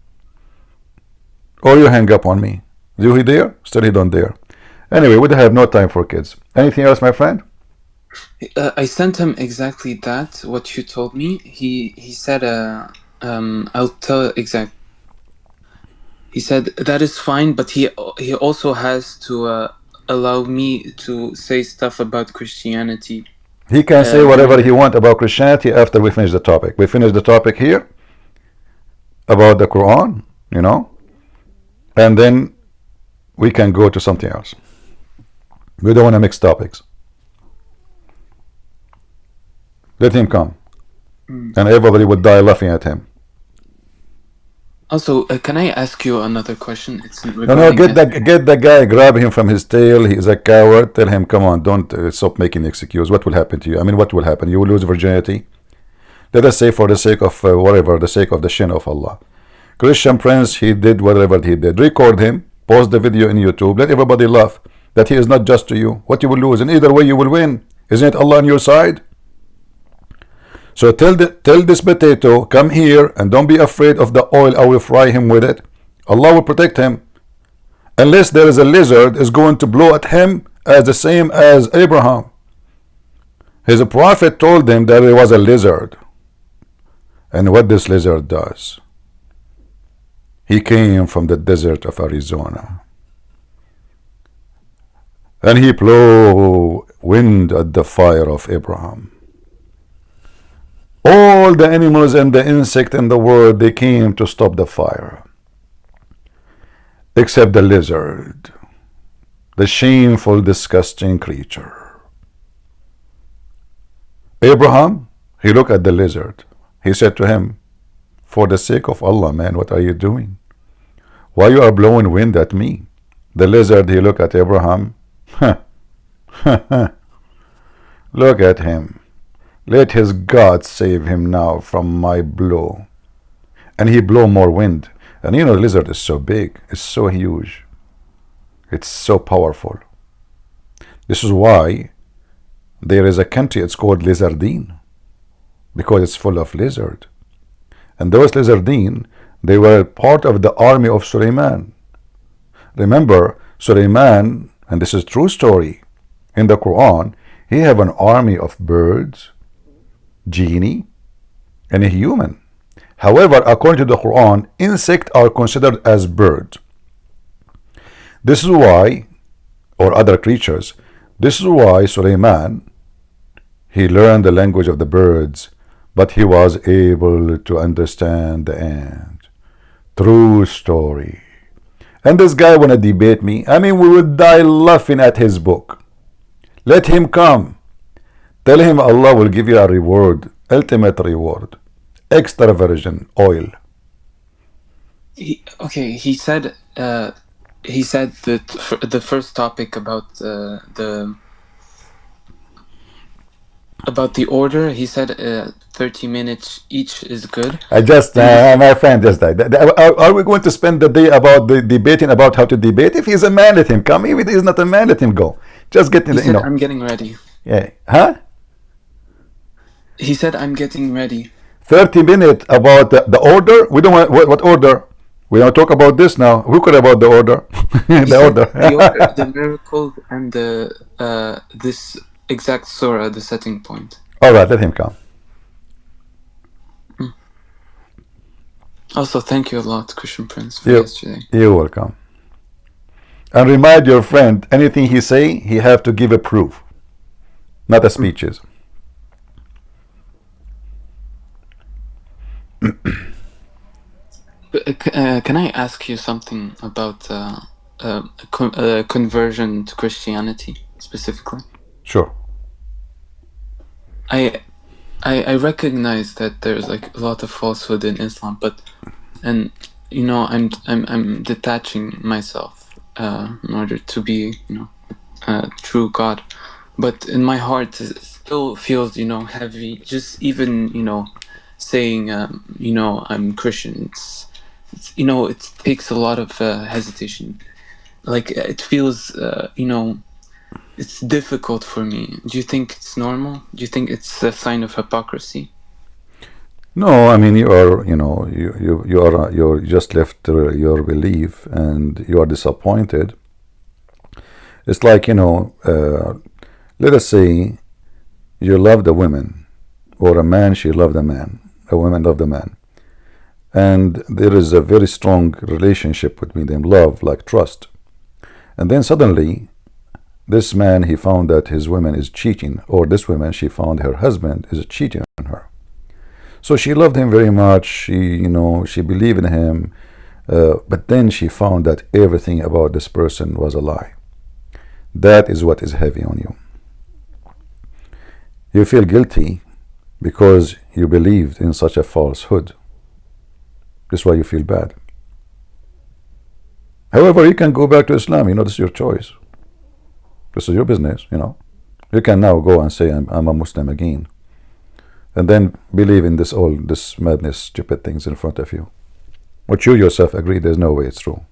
or you hang up on me. Do he dare? Still he don't dare. Anyway, we have no time for kids. Anything else, my friend? I sent him exactly that, what you told me. He said, I'll tell exact. He said that is fine, but he also has to allow me to say stuff about Christianity. He can say whatever he wants about Christianity after we finish the topic. We finish the topic here about the Quran, you know, and then we can go to something else. We don't want to mix topics. Let him come, and everybody would die laughing at him. Also, can I ask you another question? It's No, regarding get the guy, grab him from his tail. He's a coward. Tell him, come on, don't stop making excuse. What will happen to you? I mean, what will happen? You will lose virginity. Let us say, for the sake of whatever, the sake of the shin of Allah. Christian Prince, he did whatever he did. Record him, post the video in YouTube. Let everybody laugh that he is not just to you. What you will lose? And either way, you will win. Isn't it Allah on your side? So tell this potato, come here and don't be afraid of the oil. I will fry him with it. Allah will protect him. Unless there is a lizard is going to blow at him as the same as Abraham. His prophet told him that there was a lizard. And what this lizard does, he came from the desert of Arizona. And he blew wind at the fire of Abraham. All the animals and the insect in the world, they came to stop the fire. Except the lizard, the shameful, disgusting creature. Abraham, he looked at the lizard. He said to him, for the sake of Allah, man, what are you doing? Why you are blowing wind at me? The lizard, he looked at Abraham. Look at him. Let his God save him now from my blow. And he blew more wind. And you know, the lizard is so big. It's so huge. It's so powerful. This is why there is a country, it's called Lizardine. Because it's full of lizard. And those lizardine, they were part of the army of Suleiman. Remember, Suleiman, and this is true story, in the Quran, he have an army of birds, genie, and a human. However, according to the Quran, insects are considered as birds. This is why, or other creatures, this is why Suleiman, he learned the language of the birds, but he was able to understand the ant. True story. And this guy wanna debate me. I mean, we would die laughing at his book. Let him come. Tell him Allah will give you a reward, ultimate reward, extra virgin oil. He said that the first topic about the order. He said 30 minutes each is good. My friend just died. Are we going to spend the day about debating about how to debate? If he's a man, let him come. If he is not a man, let him go. Just get in He the, said, I'm getting ready. Yeah. Huh? He said, I'm getting ready. 30 minutes about the order. We don't want what order. We don't talk about this now. Who cares about the order? The order. The miracle and the this exact surah, the setting point. All right, let him come. Also, thank you a lot, Christian Prince, for yesterday. You're welcome. And remind your friend, anything he say, he have to give a proof, not a speeches. Can I ask you something about conversion to Christianity specifically? Sure. I recognize that there's like a lot of falsehood in Islam, and you know, I'm detaching myself in order to be, you know, true God, but in my heart it still feels, you know, heavy. Just even, you know, saying you know, I'm Christian. It's you know, it takes a lot of hesitation. Like it feels you know, it's difficult for me. Do you think it's normal? Do you think it's a sign of hypocrisy? No, I mean, you are, you know, you just left your belief and you are disappointed. It's like, you know, let us say you love the woman, or a man, she loved a man, a woman loved a man, and there is a very strong relationship between them, love, like trust, and then suddenly this man, he found that his woman is cheating, or this woman, she found her husband is cheating on her. So she loved him very much, she, you know, she believed in him, but then she found that everything about this person was a lie. That is what is heavy on you. You feel guilty because you believed in such a falsehood. That's why you feel bad. However, you can go back to Islam. This is your choice. This is your business. You can now go and say I'm a Muslim again, and then believe in this madness, stupid things in front of you, which you yourself agree there's no way it's true.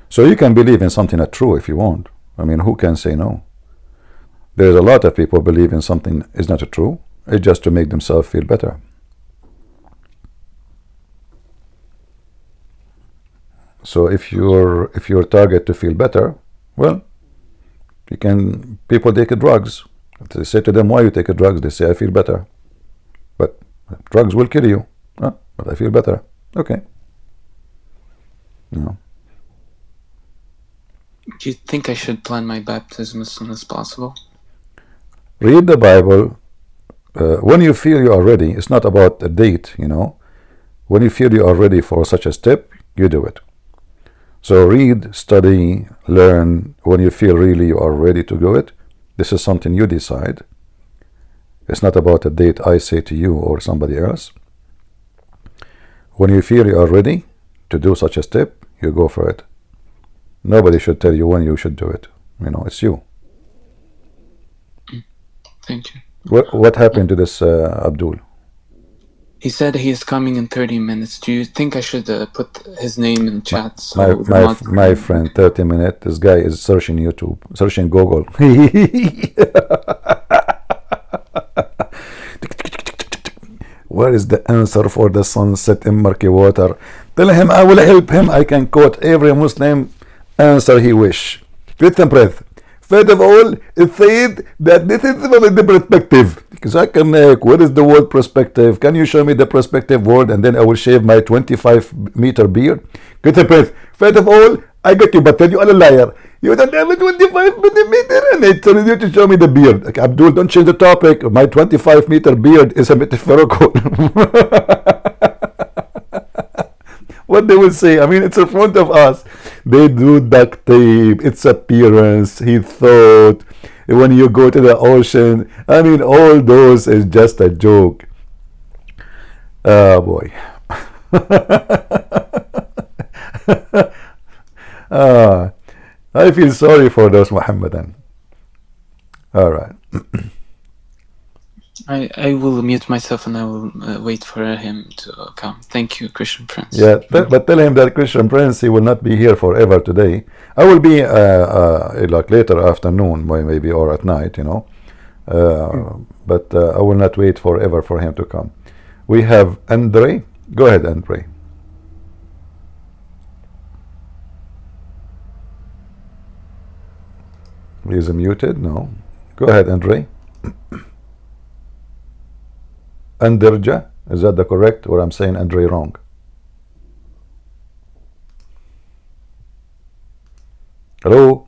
So you can believe in something that's true if you want. Who can say no? There's a lot of people believe in something is not true. It's just to make themselves feel better. So if your target to feel better, well, people take drugs. They say to them, why you take drugs? They say, I feel better. But drugs will kill you. But I feel better. Okay. Do you think I should plan my baptism as soon as possible? Read the Bible. When you feel you are ready, it's not about a date, When you feel you are ready for such a step, you do it. So read, study, learn. When you feel really you are ready to do it, this is something you decide. It's not about a date I say to you or somebody else. When you feel you are ready to do such a step, you go for it. Nobody should tell you when you should do it. It's you. Thank you. What happened to this Abdul? He said he is coming in 30 minutes. Do you think I should put his name in chat? My friend, 30 minutes. This guy is searching YouTube, searching Google. Where is the answer for the sunset in murky water? Tell him I will help him. I can quote every Muslim answer he wish. With them breath. First of all, it said that this is the perspective. Zakir, what is the word perspective? Can you show me the perspective word, and then I will shave my 25-meter beard? Get the breath. First of all, I got you, but then you are a liar. You don't have a 25-meter, and I told you to show me the beard. Okay, Abdul, don't change the topic. My 25-meter beard is a metaphorical. What they will say, it's in front of us. They do duct tape, its appearance, he thought, when you go to the ocean, all those is just a joke. Oh boy. I feel sorry for those Mohammedan. All right. I will mute myself and I will wait for him to come. Thank you, Christian Prince. Yeah, but tell him that Christian Prince, he will not be here forever today. I will be like later afternoon, maybe, or at night, but I will not wait forever for him to come. We have Andre. Go ahead, Andre. He is muted. No. Go ahead, Andre. Anderja, is that the correct, or I'm saying Andre wrong? Hello?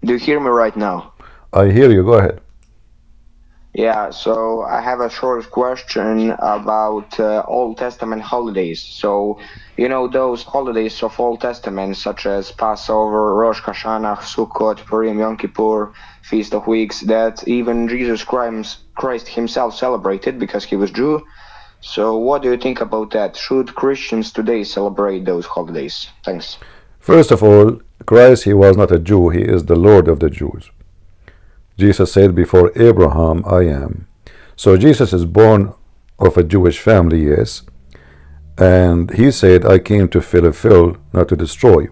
Do you hear me right now? I hear you, go ahead. Yeah, so I have a short question about Old Testament holidays. So, those holidays of Old Testament, such as Passover, Rosh Hashanah, Sukkot, Purim, Yom Kippur, Feast of Weeks, that even Jesus Christ himself celebrated because he was Jew. So what do you think about that? Should Christians today celebrate those holidays? Thanks. First of all, Christ, he was not a Jew. He is the Lord of the Jews. Jesus said, before Abraham, I am. So Jesus is born of a Jewish family, yes. And he said, I came to fulfill, not to destroy.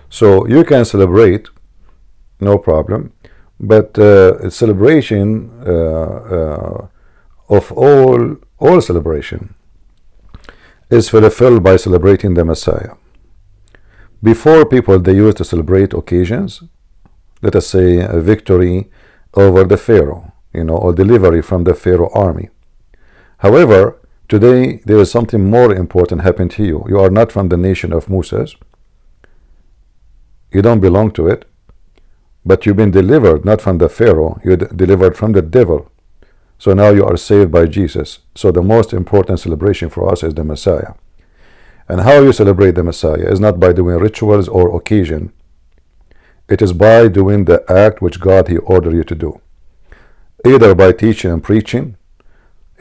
So you can celebrate, no problem. But celebration of all celebration is fulfilled by celebrating the Messiah. Before, people, they used to celebrate occasions, let us say a victory over the Pharaoh, or delivery from the Pharaoh army. However, today there is something more important happened to you. You are not from the nation of Moses. You don't belong to it. But you've been delivered not from the Pharaoh, you're delivered from the devil. So now you are saved by Jesus. So the most important celebration for us is the Messiah. And how you celebrate the Messiah is not by doing rituals or occasion. It is by doing the act which God he ordered you to do. Either by teaching and preaching,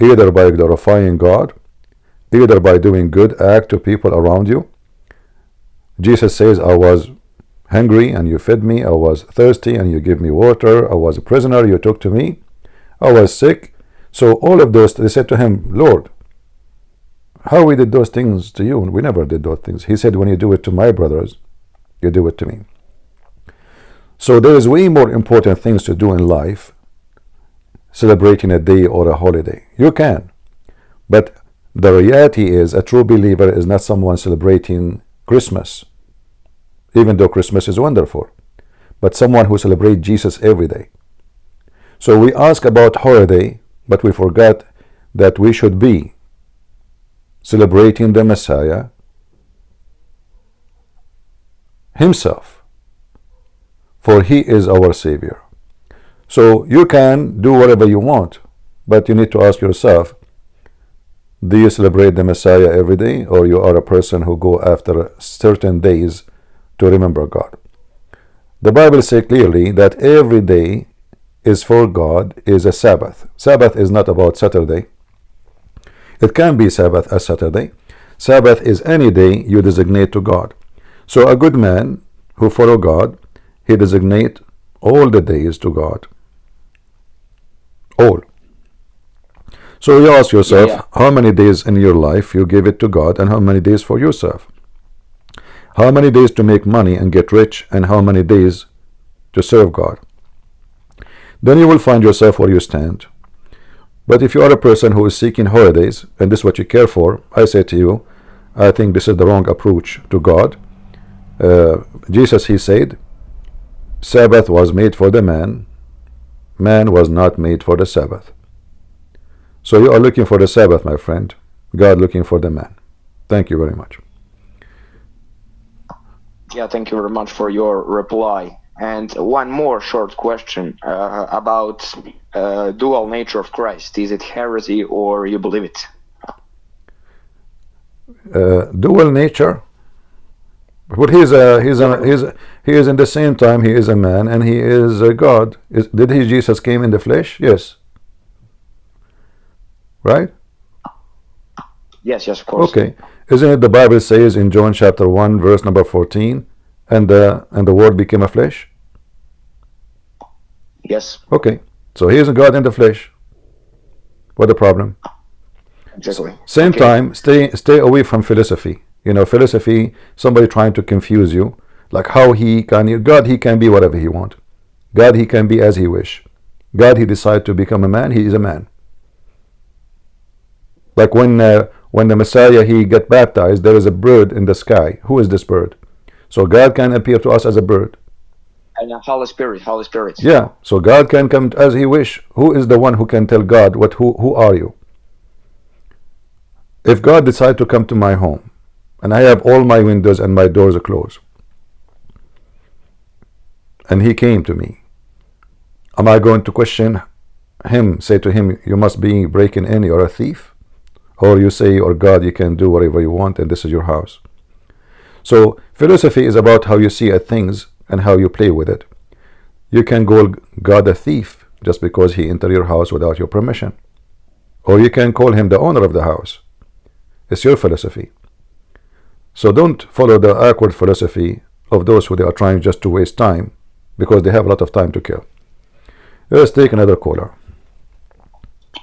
either by glorifying God, either by doing good act to people around you. Jesus says, I was hungry and you fed me, I was thirsty and you gave me water, I was a prisoner, you took to me, I was sick. So all of those, they said to him, Lord, how we did those things to you? And we never did those things. He said, when you do it to my brothers, you do it to me. So there is way more important things to do in life, celebrating a day or a holiday. You can, but the reality is a true believer is not someone celebrating Christmas, even though Christmas is wonderful, but someone who celebrates Jesus every day. So we ask about holiday, but we forgot that we should be celebrating the Messiah himself, for he is our Savior. So you can do whatever you want, but you need to ask yourself, do you celebrate the Messiah every day, or you are a person who go after certain days to remember God? The Bible says clearly that every day is for God is a Sabbath. Sabbath is not about Saturday. It can be Sabbath as Saturday. Sabbath is any day you designate to God. So a good man who follow God, he designate all the days to God. All. So you ask yourself, how many days in your life you give it to God, and how many days for yourself? How many days to make money and get rich, and how many days to serve God? Then you will find yourself where you stand. But if you are a person who is seeking holidays, and this is what you care for, I say to you, I think this is the wrong approach to God. Jesus, he said, Sabbath was made for the man, man was not made for the Sabbath. So you are looking for the Sabbath, my friend. God looking for the man. Thank you very much. Yeah, thank you very much for your reply. And one more short question about dual nature of Christ. Is it heresy or you believe it? Dual nature? But he is in the same time he is a man and he is a God. Did Jesus came in the flesh? Yes. Right? Yes, of course. Okay. Isn't it the Bible says in John chapter 1 verse number 14, and the word became a flesh? Yes. Okay. So he is a God in the flesh. What the problem? Exactly. Same time, stay away from philosophy. You know, philosophy, somebody trying to confuse you, like how he can, God, he can be whatever he want. God, he can be as he wish. God, he decide to become a man, he is a man. Like when the Messiah, he get baptized, there is a bird in the sky. Who is this bird? So God can appear to us as a bird. And Holy Spirit. Yeah, so God can come as he wish. Who is the one who can tell God who are you? If God decide to come to my home, and I have all my windows and my doors are closed, and he came to me, am I going to question him, say to him, you must be breaking in, you're a thief? Or you say, or God, you can do whatever you want and this is your house? So philosophy is about how you see at things and how you play with it. You can call God a thief just because he entered your house without your permission, or you can call him the owner of the house. It's your philosophy. So don't follow the awkward philosophy of those who they are trying just to waste time, because they have a lot of time to kill. Let's take another caller.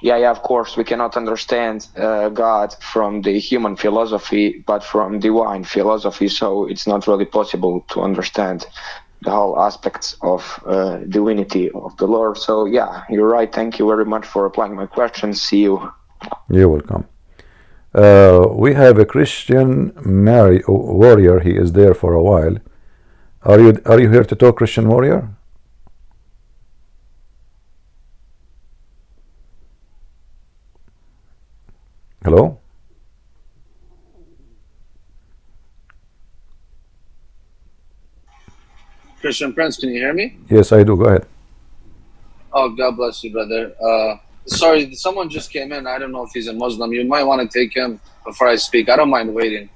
Yeah, of course. We cannot understand God from the human philosophy, but from divine philosophy. So it's not really possible to understand the whole aspects of divinity of the Lord. So yeah, you're right. Thank you very much for replying my questions. See you. You're welcome. We have a Christian warrior. He is there for a while. Are you here to talk, Christian warrior? Hello? Christian Prince, can you hear me? Yes, I do. Go ahead. Oh, God bless you, brother. Sorry, someone just came in. I don't know if he's a Muslim. You might want to take him before I speak. I don't mind waiting.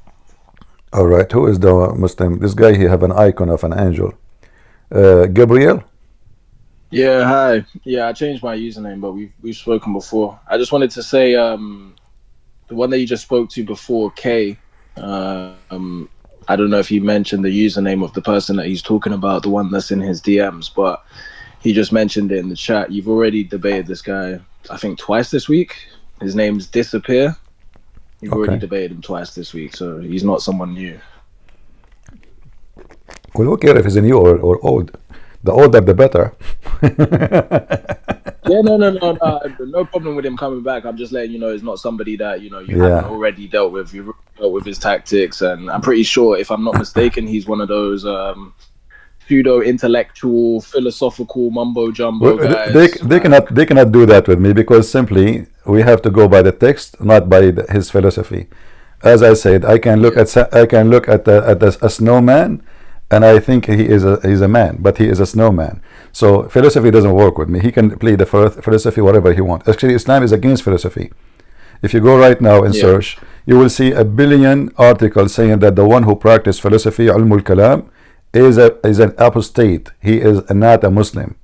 All right. Who is the Muslim? This guy, he have an icon of an angel. Gabriel? Yeah, hi. Yeah, I changed my username, but we've spoken before. I just wanted to say the one that you just spoke to before, K. I don't know if he mentioned the username of the person that he's talking about, the one that's in his DMs, but he just mentioned it in the chat. You've already debated this guy, I think, twice this week. His name's Disappear. You've already debated him twice this week, so he's not someone new. Well, who cares if he's new or old? The older, the better. Yeah, no problem with him coming back. I'm just letting you know it's not somebody that you haven't already dealt with. You've dealt with his tactics, and I'm pretty sure, if I'm not mistaken, he's one of those pseudo intellectual, philosophical mumbo jumbo guys. They cannot do that with me, because simply we have to go by the text, not by his philosophy. As I said, I can look at a snowman, and I think he's a man, but he is a snowman. So philosophy doesn't work with me. He can play the philosophy whatever he wants. Actually, Islam is against philosophy. If you go right now and search, you will see a billion articles saying that the one who practices philosophy, Ilmu al-Kalam, is an apostate. He is not a Muslim.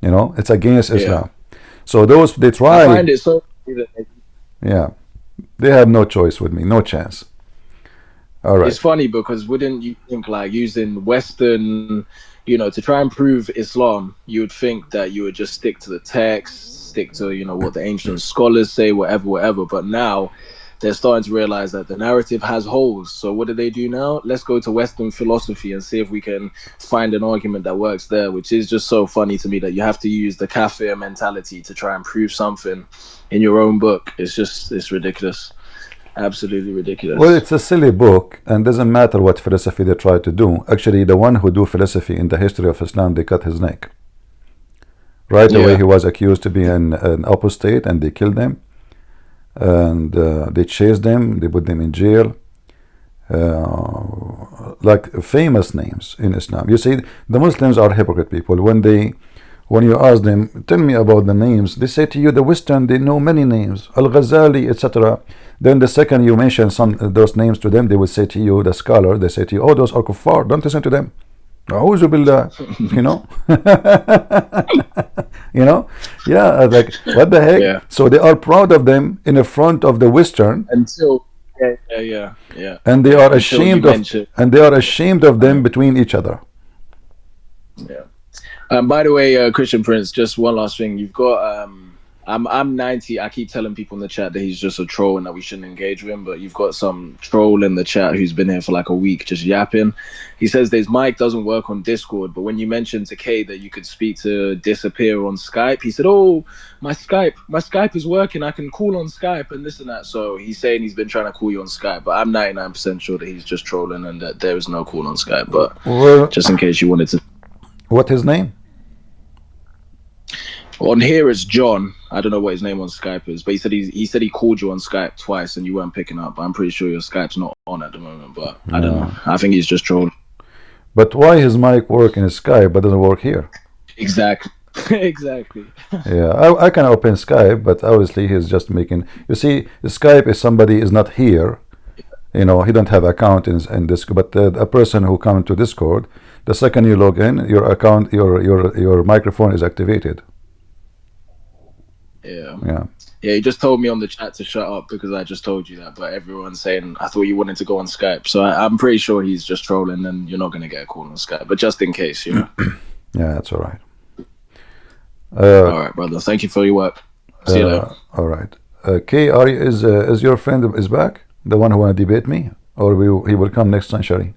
It's against Islam. So those, they try. I find it so. Yeah, they have no choice with me, no chance. All right. It's funny because wouldn't you think, like, using Western, to try and prove Islam, you would think that you would just stick to the text, stick to, what the ancient scholars say, whatever. But now they're starting to realize that the narrative has holes. So what do they do now? Let's go to Western philosophy and see if we can find an argument that works there, which is just so funny to me that you have to use the kafir mentality to try and prove something in your own book. It's ridiculous. Absolutely ridiculous. Well, it's a silly book, and doesn't matter what philosophy they try to do. Actually, the one who do philosophy in the history of Islam, they cut his neck. Right away, he was accused to be an apostate, and they killed him. And they chased them, they put them in jail. Like famous names in Islam. You see, the Muslims are hypocrite people. When you ask them, tell me about the names, they say to you, the Western, they know many names, Al-Ghazali, etc. Then the second you mention those names to them, they will say to you, the scholar, they say to you, oh, those are kuffar, don't listen to them. A'udhu billah, yeah, like, what the heck? Yeah. So they are proud of them in the front of the Western. Until, yeah. And they are ashamed of them between each other. Yeah. By the way, Christian Prince, just one last thing. You've got, I'm 90. I keep telling people in the chat that he's just a troll and that we shouldn't engage with him. But you've got some troll in the chat who's been here for like a week just yapping. He says his mic doesn't work on Discord. But when you mentioned to Kay that you could speak to Disappear on Skype, he said, oh, my Skype is working. I can call on Skype and this and that. So he's saying he's been trying to call you on Skype. But I'm 99% sure that he's just trolling and that there is no call on Skype. But just in case you wanted to. What's his name? On here it's John. I don't know what his name on Skype is, but he said he called you on Skype twice and you weren't picking up. I'm pretty sure your Skype's not on at the moment, but I don't know. I think he's just trolling. But why his mic work in Skype but doesn't work here? Exactly. Exactly. Yeah, I can open Skype, but obviously he's just making. You see, Skype is somebody is not here. He don't have account in this. But a person who comes to Discord, the second you log in, your account, your microphone is activated. Yeah, he just told me on the chat to shut up because I just told you that, but everyone's saying I thought you wanted to go on Skype, so I'm pretty sure he's just trolling and you're not going to get a call on Skype, but just in case, Yeah, that's all right. All right, brother, thank you for your work. See you later. All right. Kay, is your friend is back, the one who want to debate me, or he will come next century?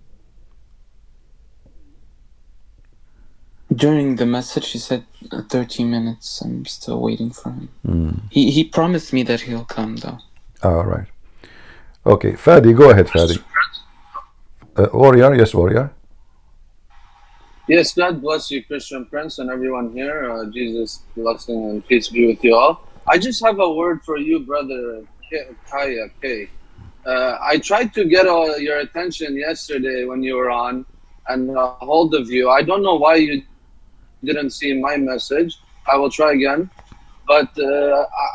During the message, he said 30 minutes. I'm still waiting for him. He promised me that he'll come, though. All right. Okay, Fadi, go ahead, Fadi. Warrior, yes, Warrior. Yes, God bless you, Christian Prince, and everyone here. Jesus blessing and peace be with you all. I just have a word for you, brother Kaya K. I tried to get your attention yesterday when you were on and hold of you. I don't know why you didn't see my message. I will try again. But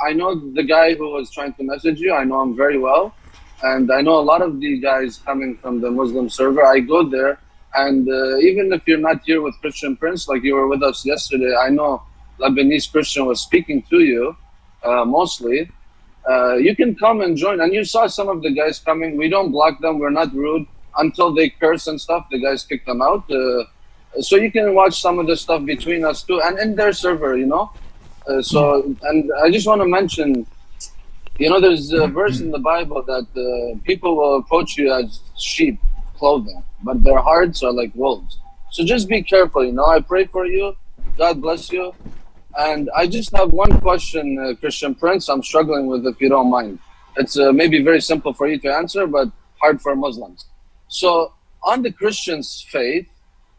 I know the guy who was trying to message you. I know him very well. And I know a lot of the guys coming from the Muslim server. I go there. And even if you're not here with Christian Prince, like you were with us yesterday, I know Lebanese Christian was speaking to you, mostly. You can come and join. And you saw some of the guys coming. We don't block them. We're not rude until they curse and stuff. The guys kick them out. So you can watch some of the stuff between us too, and in their server, you know. And I just want to mention, you know, there's a verse in the Bible that people will approach you as sheep clothing, but their hearts are like wolves. So just be careful, you know. I pray for you. God bless you. And I just have one question, Christian Prince, I'm struggling with, if you don't mind. It's maybe very simple for you to answer, but hard for Muslims. So on the Christian's faith,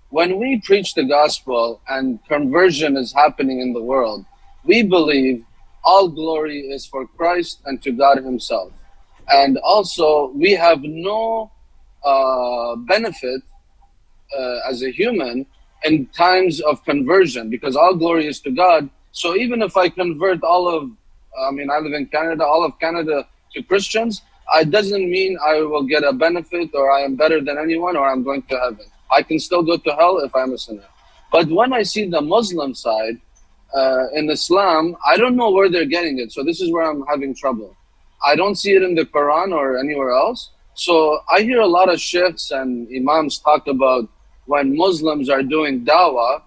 when we preach the gospel and conversion is happening in the world, we believe all glory is for Christ and to God himself. And also we have no benefit as a human in times of conversion, because all glory is to God. So even if I convert I live in Canada, all of Canada to Christians, it doesn't mean I will get a benefit or I am better than anyone or I'm going to heaven. I can still go to hell if I'm a sinner. But when I see the Muslim side in Islam, I don't know where they're getting it. So this is where I'm having trouble. I don't see it in the Quran or anywhere else. So I hear a lot of sheikhs and imams talk about when Muslims are doing dawah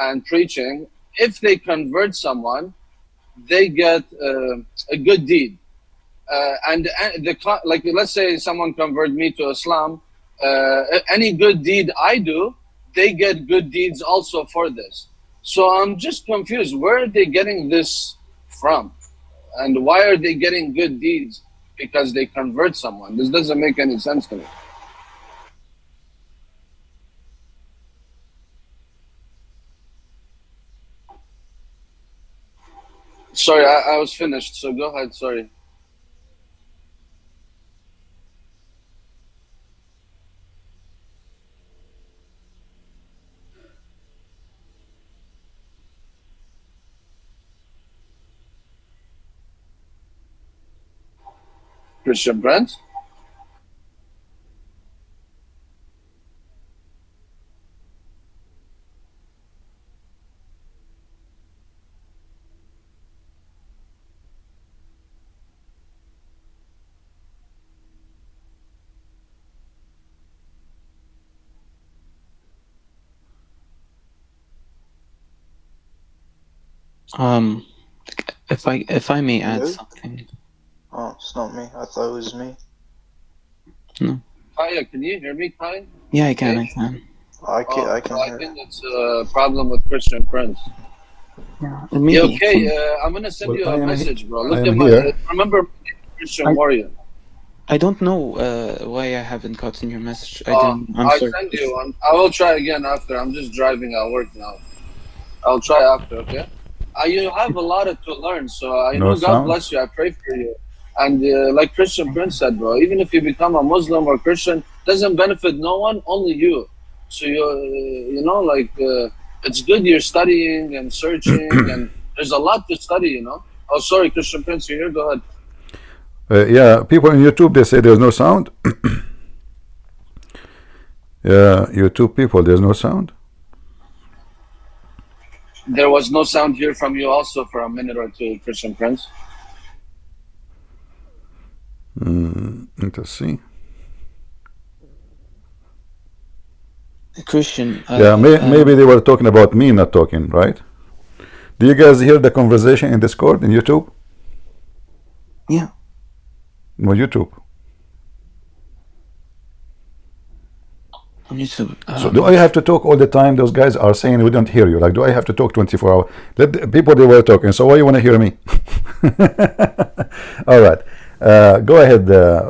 and preaching, if they convert someone, they get a good deed. Like let's say someone convert me to Islam, any good deed I do, they get good deeds also for this. So I'm just confused. Where are they getting this from? And why are they getting good deeds because they convert someone? This doesn't make any sense to me. Sorry, I was finished, so go ahead, sorry. Christian Brent? If I may add Hello? something. Oh, it's not me. I thought it was me. No. Kaya, can you hear me, Kaya? Yeah, I can. I can I hear. think it's a problem with Christian Prince. Yeah. Yeah, okay, I'm gonna send you a message, bro. Look at my remember Christian Warrior. I don't know why I haven't gotten your message. I'm I'll sorry. send you one. I will try again after. I'm just driving at work now. I'll try after, okay? You have a lot to learn, so I know God bless you. I pray for you. And like Christian Prince said, bro, even if you become a Muslim or Christian, doesn't benefit no one, only you. So you know, like it's good you're studying and searching, and there's a lot to study, you know. Oh, sorry, Christian Prince, you're here. Go ahead. Yeah, people on YouTube, they say there's no sound. Yeah, YouTube people, there's no sound. There was no sound here from you also for a minute or two, Christian Prince. Let's see. Christian. Yeah, maybe they were talking about me not talking, right? Do you guys hear the conversation in Discord, in YouTube? Yeah. No, YouTube. On YouTube. So do I have to talk all the time? Those guys are saying we don't hear you. Like, do I have to talk 24 hours? Let the people, they were talking. So why you want to hear me? All right. Go ahead.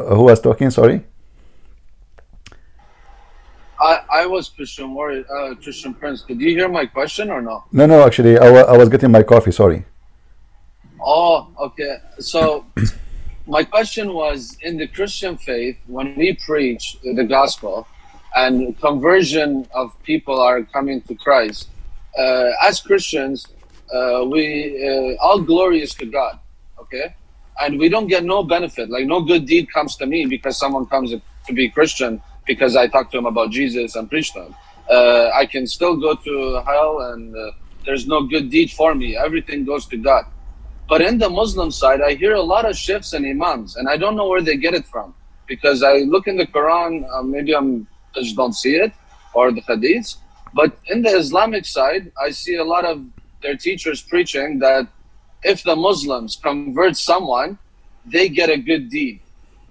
Who was talking? Sorry. I was Christian Warrior, Christian Prince. Did you hear my question or no? No, actually, I was getting my coffee. Sorry. Oh, okay. So my question was, in the Christian faith, when we preach the gospel and conversion of people are coming to Christ, as Christians, we all glory is to God, okay? And we don't get no benefit, like no good deed comes to me because someone comes to be Christian because I talk to him about Jesus and preach to him. I can still go to hell and there's no good deed for me. Everything goes to God. But in the Muslim side, I hear a lot of sheikhs and imams, and I don't know where they get it from. Because I look in the Quran, maybe I just don't see it, or the hadiths. But in the Islamic side, I see a lot of their teachers preaching that if the Muslims convert someone, they get a good deed.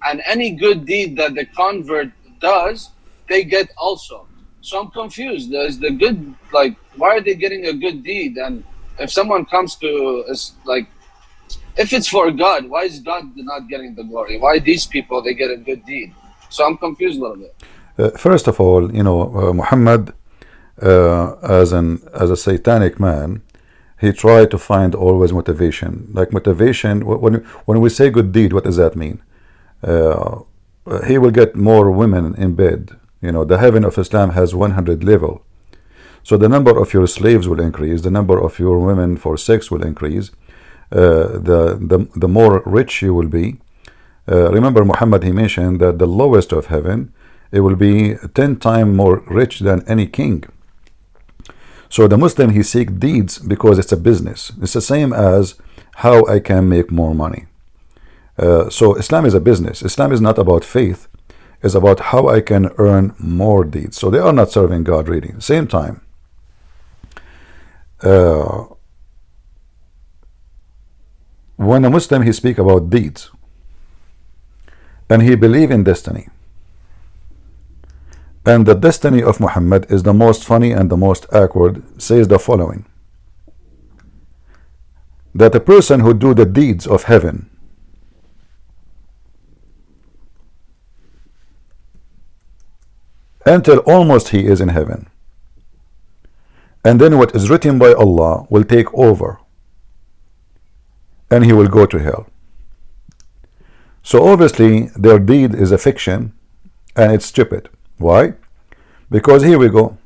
And any good deed that the convert does, they get also. So I'm confused. There's the good, like, why are they getting a good deed? And if someone comes to, like, if it's for God, why is God not getting the glory? Why these people, they get a good deed? So I'm confused a little bit. First of all, you know, Muhammad, as a satanic man, he tried to find always motivation. Like motivation, when we say good deed, what does that mean? He will get more women in bed. You know, the heaven of Islam has 100 level. So the number of your slaves will increase. The number of your women for sex will increase. The more rich you will be. Remember, Muhammad, he mentioned that the lowest of heaven, it will be 10 times more rich than any king. So the Muslim, he seek deeds because it's a business. It's the same as how I can make more money. So Islam is a business. Islam is not about faith. It's about how I can earn more deeds. So they are not serving God really. Same time, when a Muslim, he speak about deeds and he believe in destiny, and the destiny of Muhammad is the most funny and the most awkward, says the following: that a person who do the deeds of heaven until almost he is in heaven, and then what is written by Allah will take over and he will go to hell. So obviously their deed is a fiction and it's stupid. Why? Because here we go.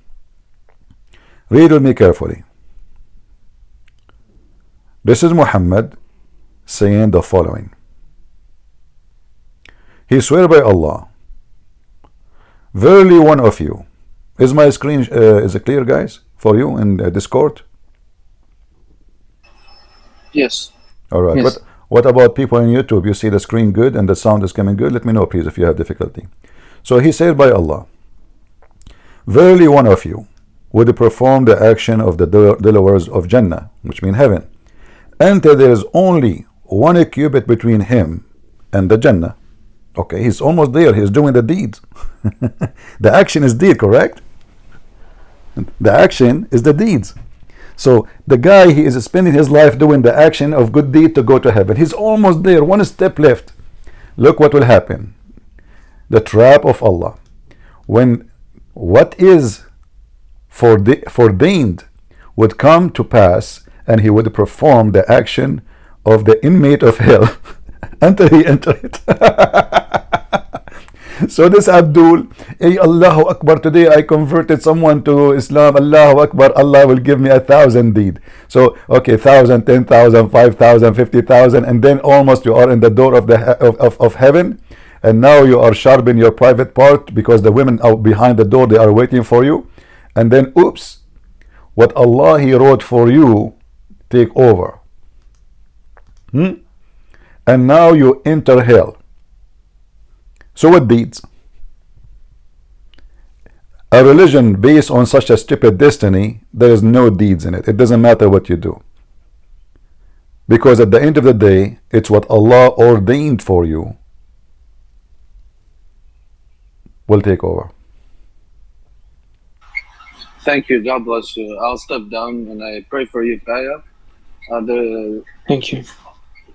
Read with me carefully. This is Muhammad saying the following. He swear by Allah, verily one of you. Is my screen is it clear, guys, for you in Discord? Yes. All right. Yes. What about people in YouTube? You see the screen good and the sound is coming good? Let me know, please, if you have difficulty. So he said by Allah, verily one of you would perform the action of the dwellers of Jannah, which means heaven, until there is only 1 cubit between him and the Jannah. Okay, he's almost there. He's doing the deeds. The action is deed, correct? The action is the deeds. So the guy, he is spending his life doing the action of good deed to go to heaven. He's almost there, 1 step left. Look what will happen. The trap of Allah. When what is foreordained would come to pass, and he would perform the action of the inmate of hell until he entered it. So this Abdul, hey, Allahu Akbar, today I converted someone to Islam, Allahu Akbar, Allah will give me 1,000 deed. So okay, 1,000, 10,000, 5,000, 50,000, and then almost you are in the door of the of heaven, and now you are sharpening your private part because the women out behind the door, they are waiting for you, and then oops, what Allah he wrote for you take over. And now you enter hell. So what deeds? A religion based on such a stupid destiny, there is no deeds in it. It doesn't matter what you do. Because at the end of the day, it's what Allah ordained for you will take over. Thank you. God bless you. I'll step down and I pray for you, Kaya. Thank you.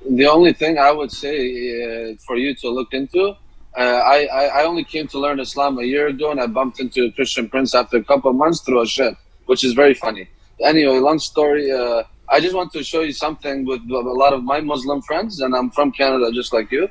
The only thing I would say for you to look into, I only came to learn Islam a year ago, and I bumped into a Christian prince after a couple of months through a sheikh, which is very funny. Anyway, long story. I just want to show you something with a lot of my Muslim friends, and I'm from Canada just like you.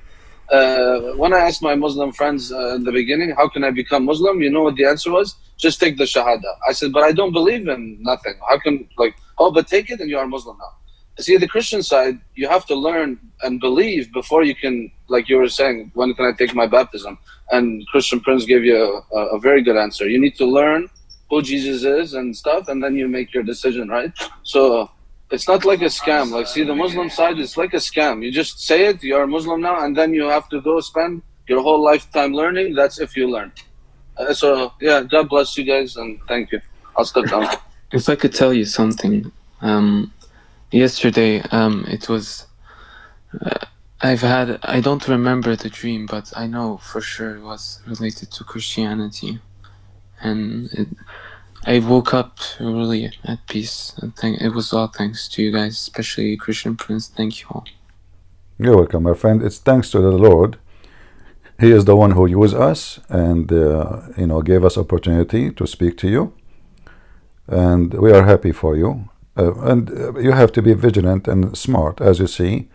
When I asked my Muslim friends in the beginning, how can I become Muslim? You know what the answer was? Just take the Shahada. I said, but I don't believe in nothing. How can, like, oh, but take it and you are Muslim now. See, the Christian side, you have to learn and believe before you can, like you were saying, when can I take my baptism? And Christian Prince gave you a very good answer. You need to learn who Jesus is and stuff, and then you make your decision, right? So It's not like a scam. Like, see, the Muslim side is like a scam. You just say it, you're a Muslim now, and then you have to go spend your whole lifetime learning. That's if you learn. So, yeah, God bless you guys, and thank you. I'll step down. If I could tell you something, yesterday, it was, I don't remember the dream, but I know for sure it was related to Christianity. And I woke up really at peace. I think it was all thanks to you guys, especially Christian Prince. Thank you all. You're welcome, my friend. It's thanks to the Lord. He is the one who used us and gave us opportunity to speak to you, and we are happy for you. And you have to be vigilant and smart. As you see,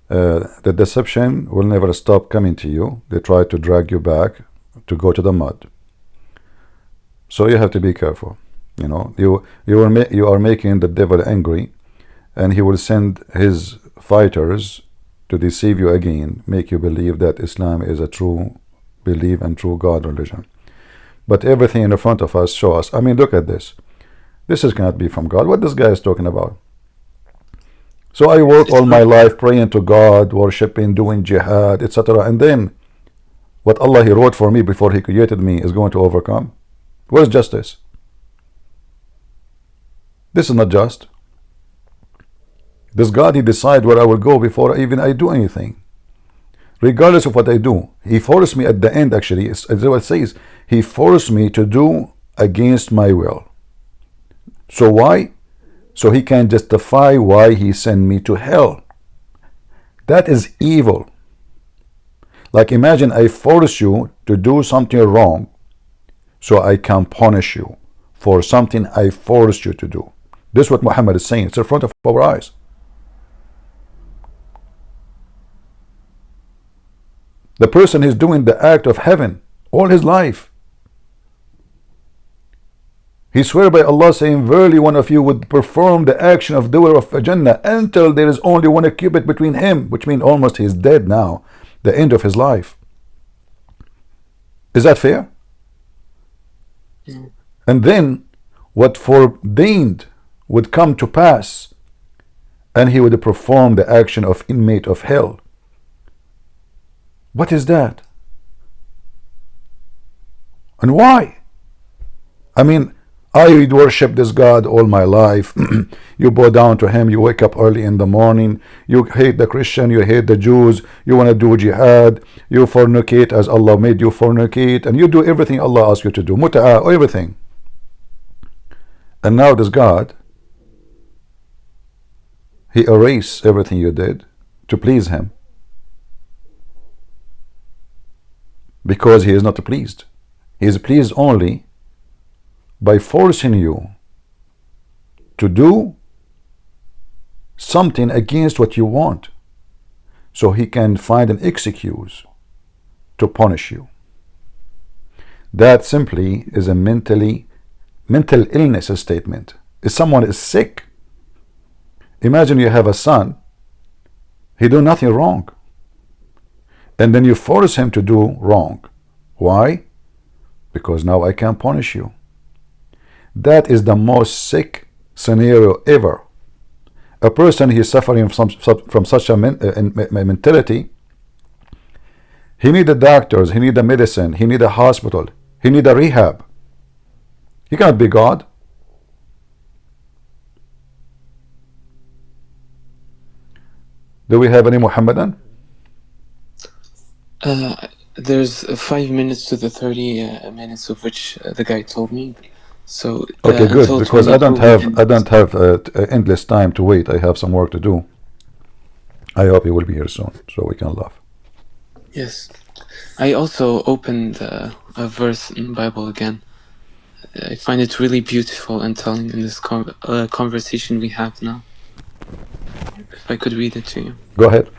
the deception will never stop coming to you. They try to drag you back to go to the mud. So you have to be careful. You are making the devil angry, and he will send his fighters to deceive you again, make you believe that Islam is a true belief and true God religion. But everything in the front of us show us. I mean, look at this. This cannot be from God. What this guy is talking about? So I work all my life praying to God, worshiping, doing jihad, etc. And then what Allah He wrote for me before He created me is going to overcome. Where's justice? This is not just. This God, He decide where I will go before even I do anything. Regardless of what I do. He forced me at the end, actually, as what it says, He forced me to do against my will. So why? So He can justify why He sent me to hell. That is evil. Like, imagine I force you to do something wrong so I can punish you for something I forced you to do. This is what Muhammad is saying. It's in front of our eyes. The person is doing the act of heaven all his life. He swear by Allah, saying, verily one of you would perform the action of doer of Jannah until there is only one cubit between him, which means almost he's dead now, the end of his life. Is that fair? And then what forbade would come to pass, and he would perform the action of inmate of hell. What is that? And why? I mean, I worship this God all my life. You bow down to Him. You wake up early in the morning. You hate the Christian. You hate the Jews. You want to do jihad. You fornicate as Allah made you fornicate. And you do everything Allah asks you to do. Muta'ah, everything. And now this God, He erased everything you did to please Him. Because He is not pleased. He is pleased only by forcing you to do something against what you want, so He can find an excuse to punish you. That simply is a mental illness statement. If someone is sick, imagine you have a son, he do nothing wrong, and then you force him to do wrong. Why? Because now I can punish you. That is the most sick scenario ever. A person he is suffering from such a mentality. He need the doctors, he need the medicine, he need a hospital, he need a rehab. He cannot be God. Do we have any Muhammadan? There's 5 minutes to the 30 minutes of which the guy told me. So okay, good, because I don't have endless time to wait. I have some work to do. I hope he will be here soon, so we can laugh. Yes, I also opened a verse in the Bible again. I find it really beautiful and telling in this conversation we have now. If I could read it to you. Go ahead.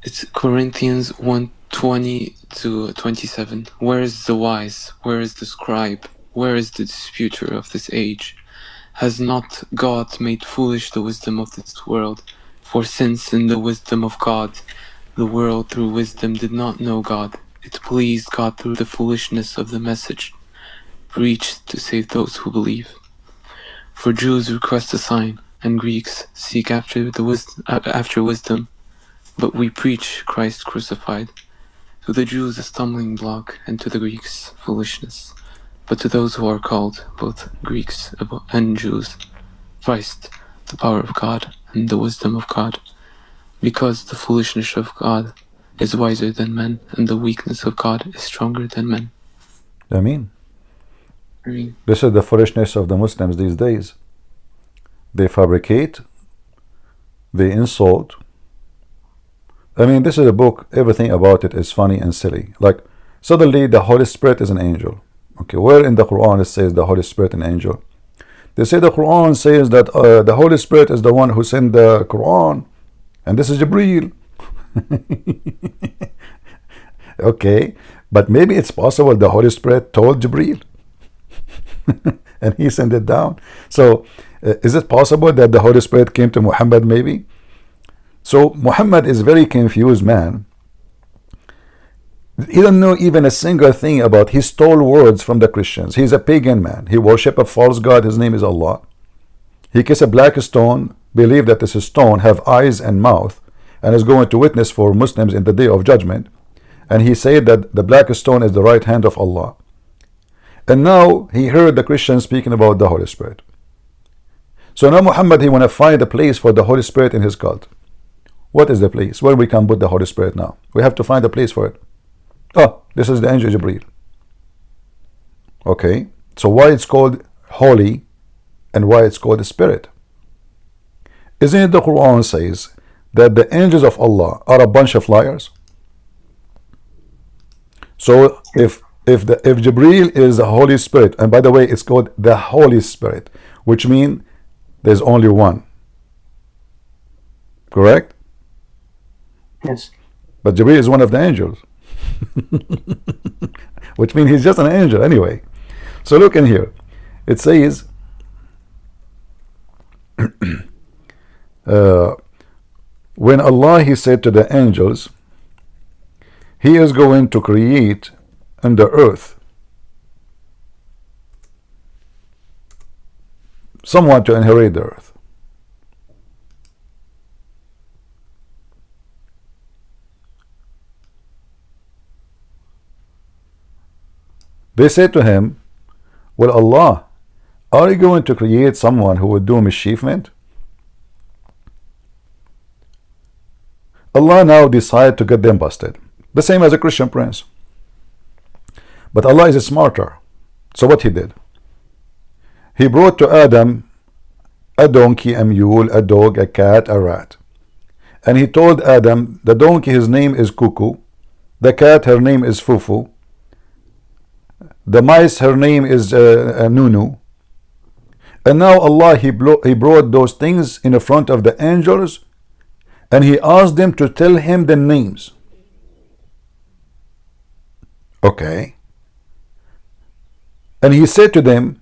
It's Corinthians 1:20 to 27. Where is the wise? Where is the scribe? Where is the disputer of this age? Has not God made foolish the wisdom of this world? For since in the wisdom of God, the world through wisdom did not know God, it pleased God through the foolishness of the message preached to save those who believe. For Jews request a sign, and Greeks seek after wisdom, but we preach Christ crucified. To the Jews a stumbling block, and to the Greeks foolishness. But to those who are called, both Greeks and Jews, Christ, the power of God, and the wisdom of God. Because the foolishness of God is wiser than men, and the weakness of God is stronger than men. I mean, this is the foolishness of the Muslims these days. They fabricate, they insult. I mean, this is a book, everything about it is funny and silly. Like, suddenly the Holy Spirit is an angel. Okay, where in the Quran it says the Holy Spirit an angel? They say the Quran says that the Holy Spirit is the one who sent the Quran, and this is Jibreel. Okay, but maybe it's possible the Holy Spirit told Jibreel and he sent it down. So is it possible that the Holy Spirit came to Muhammad maybe? So Muhammad is a very confused man. He don't know even a single thing about. He stole words from the Christians. He's a pagan man. He worship a false god. His name is Allah. He kiss a black stone, believe that this stone have eyes and mouth, and is going to witness for Muslims in the day of judgment. And he said that the black stone is the right hand of Allah. And now he heard the Christians speaking about the Holy Spirit. So now Muhammad, he want to find a place for the Holy Spirit in his cult. What is the place where we can put the Holy Spirit now? We have to find a place for it. Oh, this is the angel Jibreel. Okay, so why it's called holy and why it's called the Spirit? Isn't it the Quran says that the angels of Allah are a bunch of liars? So if Jibreel is the Holy Spirit, and by the way it's called the Holy Spirit, which means there's only one, correct? Yes. But Jibreel is one of the angels. Which means he's just an angel anyway. So look in here, it says when Allah, he said to the angels, he is going to create in the earth someone to inherit the earth. They said to him, well, Allah, are you going to create someone who would do mischievement? Allah now decided to get them busted, the same as a Christian prince. But Allah is smarter. So what he did, he brought to Adam a donkey, a mule, a dog, a cat, a rat, and he told Adam, the donkey, his name is Cuckoo, the cat, her name is Fufu, the mice, her name is Nunu. And now Allah, he brought those things in front of the angels, and he asked them to tell him the names. Okay. And he said to them,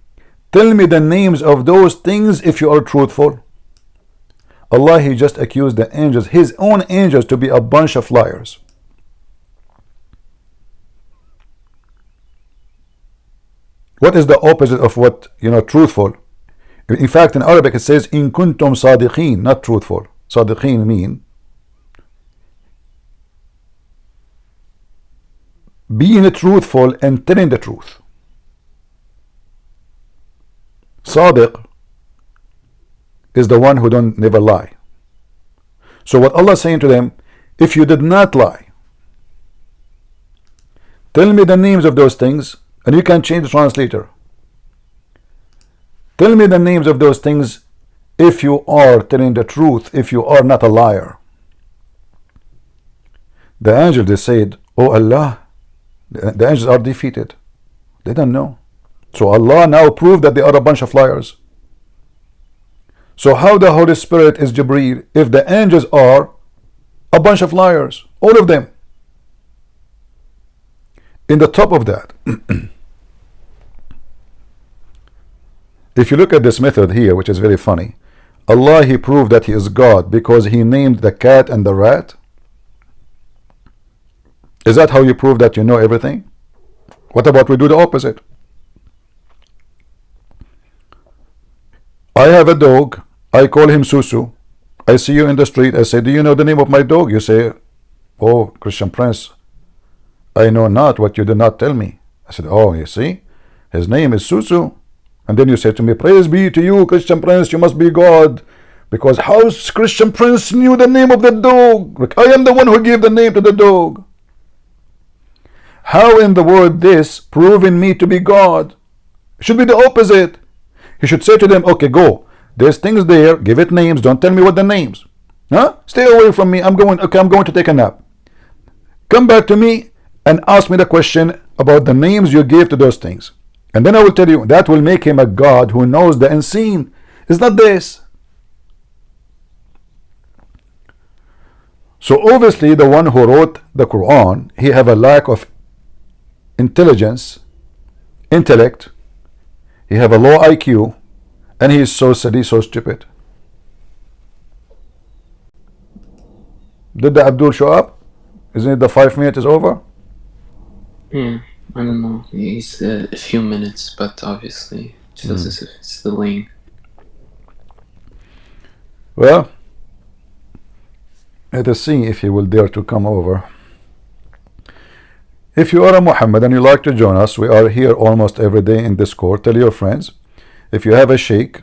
tell me the names of those things if you are truthful. Allah, he just accused the angels, his own angels, to be a bunch of liars. What is the opposite of what, truthful? In fact, in Arabic it says in kuntum sadiqeen, not truthful. Sadiqeen mean being truthful and telling the truth. Sadiq is the one who don't never lie. So what Allah is saying to them, if you did not lie, tell me the names of those things. And you can change the translator. Tell me the names of those things if you are telling the truth, if you are not a liar. The angels, they said, oh Allah, the angels are defeated. They don't know. So Allah now proved that they are a bunch of liars. So how the Holy Spirit is Jibreel if the angels are a bunch of liars, all of them? In the top of that, if you look at this method here, which is very funny, Allah, he proved that he is God because he named the cat and the rat. Is that how you prove that you know everything? What about we do the opposite? I have a dog. I call him Susu. I see you in the street. I say, do you know the name of my dog? You say, oh, Christian Prince, I know not what you did not tell me. I said, oh, you see, his name is Susu. And then you say to me, praise be to you, Christian Prince, you must be God. Because how Christian Prince knew the name of the dog? Like, I am the one who gave the name to the dog. How in the world this proving me to be God? It should be the opposite. He should say to them, okay, go. There's things there, give it names, don't tell me what the names. Huh? Stay away from me. I'm going to take a nap. Come back to me and ask me the question about the names you gave to those things. And then I will tell you, that will make him a God who knows the unseen. It's not this. So obviously the one who wrote the Quran, he have a lack of intelligence, intellect, he have a low IQ, and he is so silly, so stupid. Did the Abdul show up? Isn't it the 5 minutes is over? Yeah, I don't know. He's a few minutes, but obviously it feels as if it's delaying. Well, let us see if he will dare to come over. If you are a Mohammed and you like to join us, we are here almost every day in Discord. Tell your friends. If you have a sheikh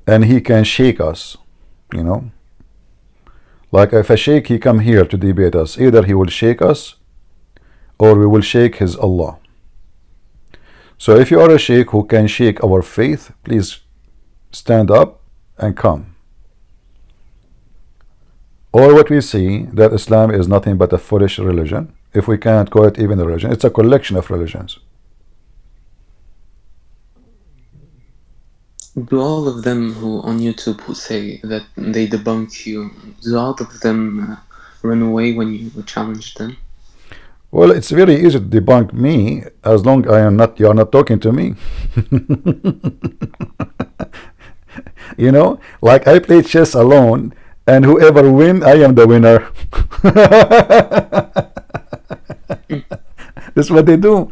and he can shake us, you know, like if a sheikh he come here to debate us, either he will shake us or we will shake his Allah. So if you are a sheikh who can shake our faith, please stand up and come. Or what we see, that Islam is nothing but a foolish religion. If we can't call it even a religion, it's a collection of religions. Do all of them who on YouTube who say that they debunk you, do all of them run away when you challenge them? Well, it's very easy to debunk me as long as you are not talking to me. You know, like I play chess alone, and whoever win, I am the winner. That's what they do.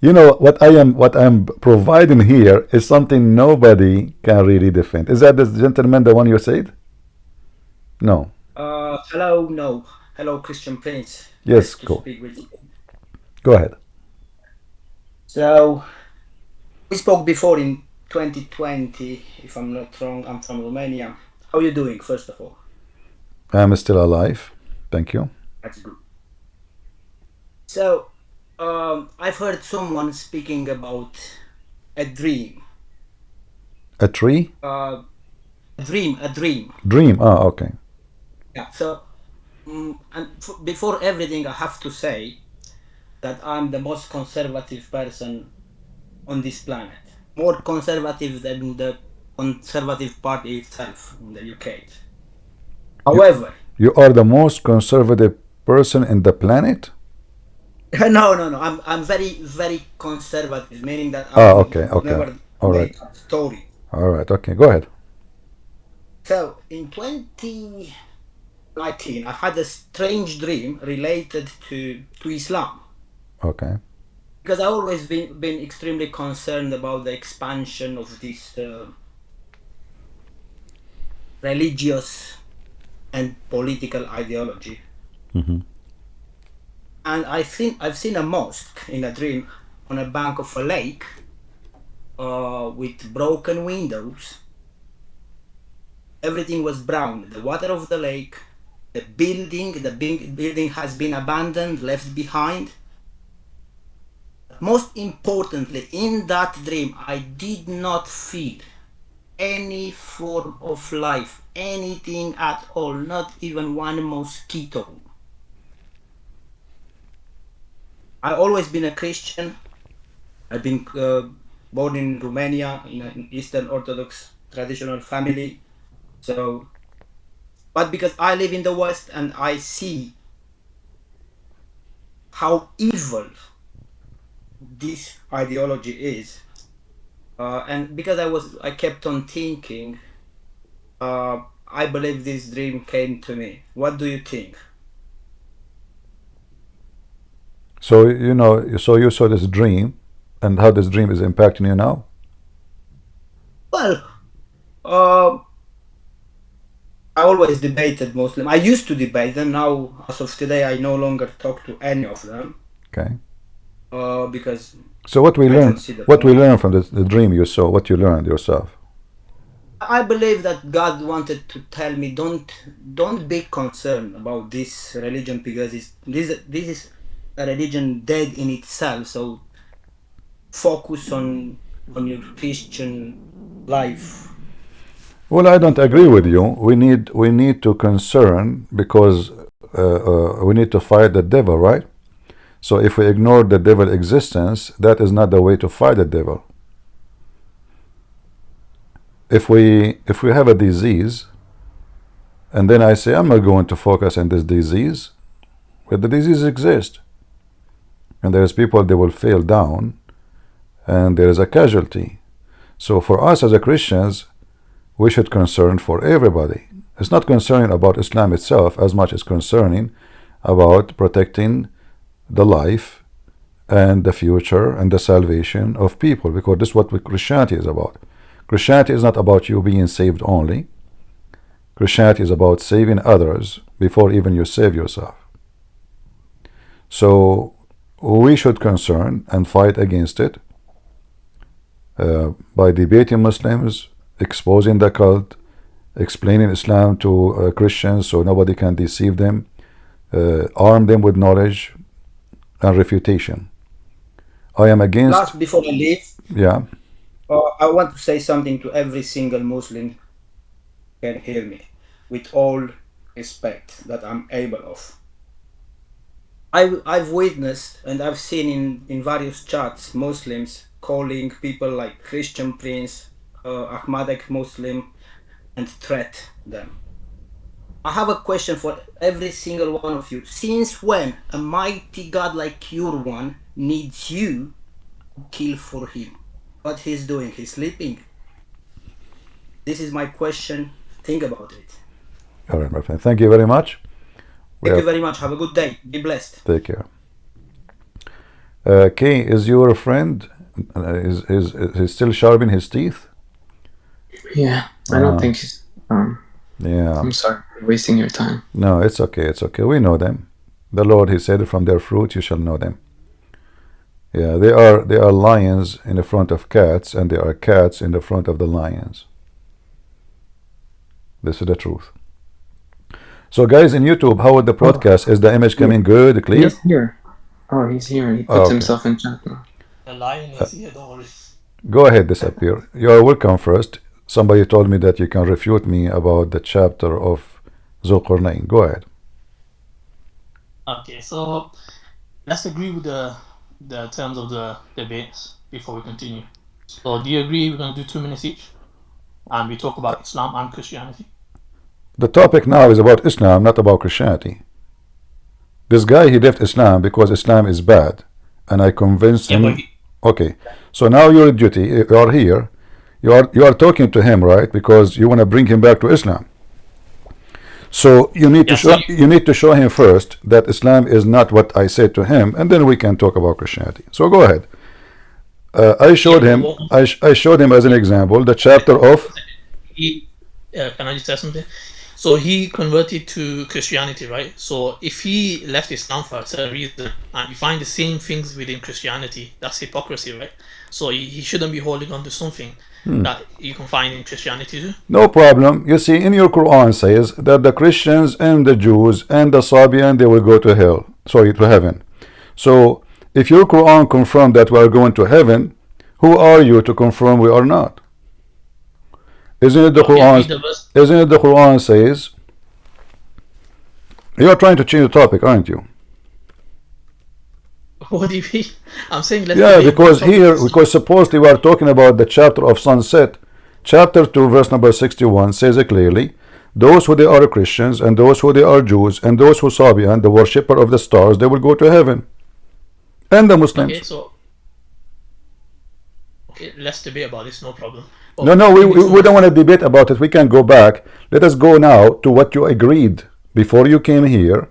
You know what I'm providing here is something nobody can really defend. Is that the gentleman, the one you said? No. Hello, no. Hello, Christian Prince. Yes, nice cool. Speak with you. Go ahead. So, we spoke before in 2020, if I'm not wrong. I'm from Romania. How are you doing, first of all? I'm still alive. Thank you. That's good. So, I've heard someone speaking about a dream. A tree? A dream. Dream. Ah, okay. Yeah. So, before everything, I have to say that I'm the most conservative person on this planet. More conservative than the Conservative Party itself in the UK. However, you are the most conservative person in the planet? No. I'm very conservative, meaning that okay. Never All right. Story. All right. Okay. Go ahead. So in 2019, I had a strange dream related to Islam. Okay. Because I've always been extremely concerned about the expansion of this religious and political ideology. Mm-hmm. And I've seen a mosque in a dream on a bank of a lake with broken windows. Everything was brown. The water of the lake, the building has been abandoned, left behind. Most importantly, in that dream, I did not feel any form of life, anything at all, not even one mosquito. I've always been a Christian. I've been born in Romania in an Eastern Orthodox traditional family. So, but because I live in the West and I see how evil this ideology is, and because I kept on thinking, I believe this dream came to me. What do you think? So you saw this dream, and how this dream is impacting you now? Well, uh, I always debated Muslim. I used to debate them. Now, as of today, I no longer talk to any of them. Okay. Because so what we I learn, don't see the what we point. learn from the dream you saw, what you learned yourself. I believe that God wanted to tell me, don't be concerned about this religion, because this is a religion dead in itself. So focus on your Christian life. Well, I don't agree with you. We need to concern, because we need to fight the devil, right? So if we ignore the devil existence, that is not the way to fight the devil. If we have a disease, and then I say I'm not going to focus on this disease, but the disease exists, and there's people that will fall down, and there is a casualty. So for us as a Christians, we should concern for everybody. It's not concerning about Islam itself as much as concerning about protecting the life and the future and the salvation of people, because this is what Christianity is about. Christianity is not about you being saved only. Christianity is about saving others before even you save yourself. So we should concern and fight against it by debating Muslims, exposing the cult, explaining Islam to Christians so nobody can deceive them, arm them with knowledge and refutation. I am against... Last, before I leave, yeah. I want to say something to every single Muslim who can hear me, with all respect that I'm able of. I've witnessed and I've seen in various chats Muslims calling people like Christian Prince, Ahmadic Muslim, and threat them. I have a question for every single one of you. Since when a mighty God like your one needs you to kill for him? What he's doing? He's sleeping. This is my question. Think about it. All right, my friend. Thank you very much. Thank you very much. Have a good day. Be blessed. Take care. Kay, is your friend is still sharpening his teeth? Yeah, I don't think he's. Yeah. I'm sorry for wasting your time. No, it's okay. It's okay. We know them. The Lord, He said, from their fruit you shall know them. Yeah, they are lions in the front of cats, and they are cats in the front of the lions. This is the truth. So, guys, in YouTube, how would the broadcast? Is the image coming good, clear? He's here. Oh, he's here. He puts himself in chat now. The lion is here, don't worry. Go ahead, disappear. You are welcome first. Somebody told me that you can refute me about the chapter of Zulqarnain. Go ahead. Okay, so let's agree with the terms of the debates before we continue. So, do you agree we're going to do 2 minutes each? And we talk about Islam and Christianity? The topic now is about Islam, not about Christianity. This guy, he left Islam because Islam is bad. And I convinced him. Okay, so now your duty, you are here. You are talking to him, right? Because you want to bring him back to Islam. So you need to show him first that Islam is not what I said to him, and then we can talk about Christianity. So go ahead. I showed him. I showed him as an example the chapter of. Can I just say something? So he converted to Christianity, right? So if he left Islam for a certain reason, and you find the same things within Christianity, that's hypocrisy, right? So he shouldn't be holding on to something that you can find in Christianity too. No problem. You see, in your Quran says that the Christians and the Jews and the Sabian, they will go to hell. Sorry, to heaven. So if your Quran confirms that we are going to heaven, who are you to confirm we are not? Isn't it the Quran? Isn't it the Quran says? You are trying to change the topic, aren't you? What do you mean? I'm saying because supposedly we are talking about the chapter of sunset. Chapter 2, verse number 61 says it clearly. Those who they are Christians and those who they are Jews and those who Sabian, the worshipper of the stars, they will go to heaven. And the Muslims. Okay, so let's debate about this, no problem. No, we don't want to debate about it. We can go back. Let us go now to what you agreed before you came here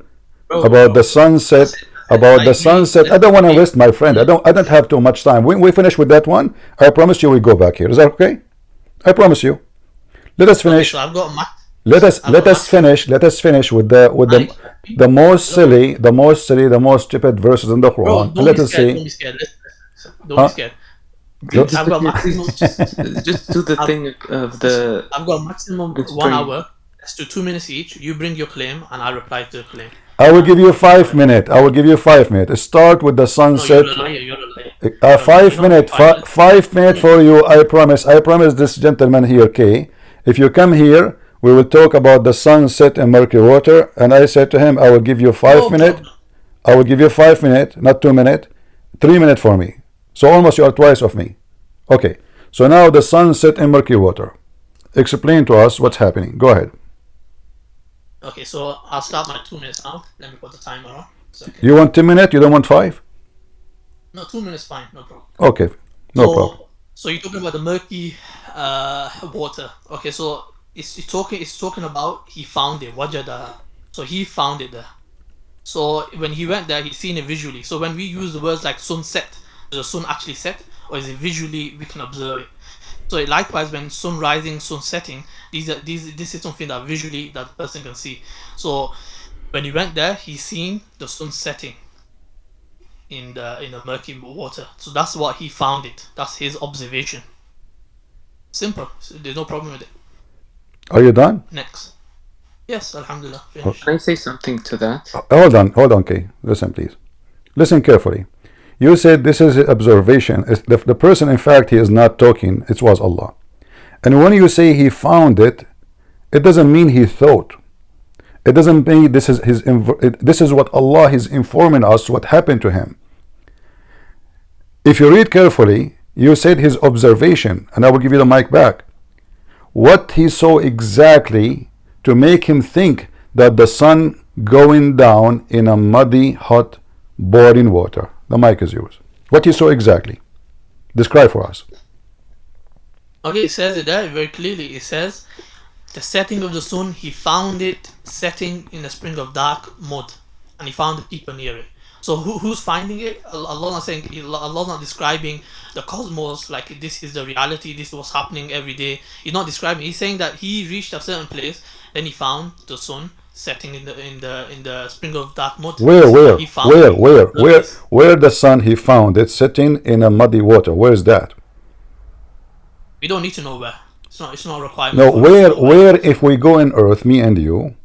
about the sunset. About the sunset. I don't want to waste my friend. I don't have too much time. When we finish with that one, I promise you we go back here. Is that okay? I promise you. Let us Okay, finish. so I've got Let us I've got finish. Let us finish with the Nike. the most silly, the most stupid verses in the Bro, Quran. And don't let be us scared. see. Don't be scared. Listen. Don't Huh? be scared. Look, I've got Zakir, maximum. please just do the thing of the I've got maximum the 1 string. hour. Let's do 2 minutes each. You bring your claim, and I reply to the claim. I will give you 5 minutes. I will give you 5 minutes. Start with the No, sunset. you're a liar. You're a liar. 5 minutes. 5 minutes for you. I promise. I promise this gentleman here, K. If you come here, we will talk about the sunset and murky water. And I said to him, I will give you 5 minutes. I will give you 5 minutes, not 2 minutes. 3 minutes for me. So almost you are twice of me. Okay. So now the sunset and murky water. Explain to us what's happening. Go ahead. Okay, so I'll start my 2 minutes now. Let me put the timer on. You want 10 minutes? You don't want 5? No, 2 minutes fine. No problem. Okay. No problem. So you're talking about the murky water. Okay, so it's talking about he found it. Wajada. So he found it there. So when he went there, he seen it visually. So when we use the words like sunset, does the sun actually set, or is it visually we can observe it? So likewise, when sun rising, sun setting, this is something that visually that person can see. So when he went there, he seen the sun setting in the murky water. So that's what he found it. That's his observation. Simple. So there's no problem with it. Are you done? Next. Yes, Alhamdulillah. Finished. Can I say something to that? Hold on, Kay. Listen, please. Listen carefully. You said this is observation. The person, in fact, he is not talking. It was Allah. And when you say he found it, it doesn't mean he thought. It doesn't mean this is this is what Allah is informing us what happened to him. If you read carefully, you said his observation, and I will give you the mic back. What he saw exactly to make him think that the sun going down in a muddy, hot, boiling water. The mic is yours. What he saw exactly. Describe for us. Okay, it says it there very clearly. It says the setting of the sun, he found it setting in a spring of dark mud, and he found the people near it. So who's finding it? Allah not saying, Allah's not describing the cosmos like this is the reality, this is what's happening every day. He's not describing. He's saying that he reached a certain place, then he found the sun setting in the spring of dark mud. Where the sun he found it sitting in a muddy water? Where is that? We don't need to know where. It's not a requirement. No, where if we go in earth, me and you,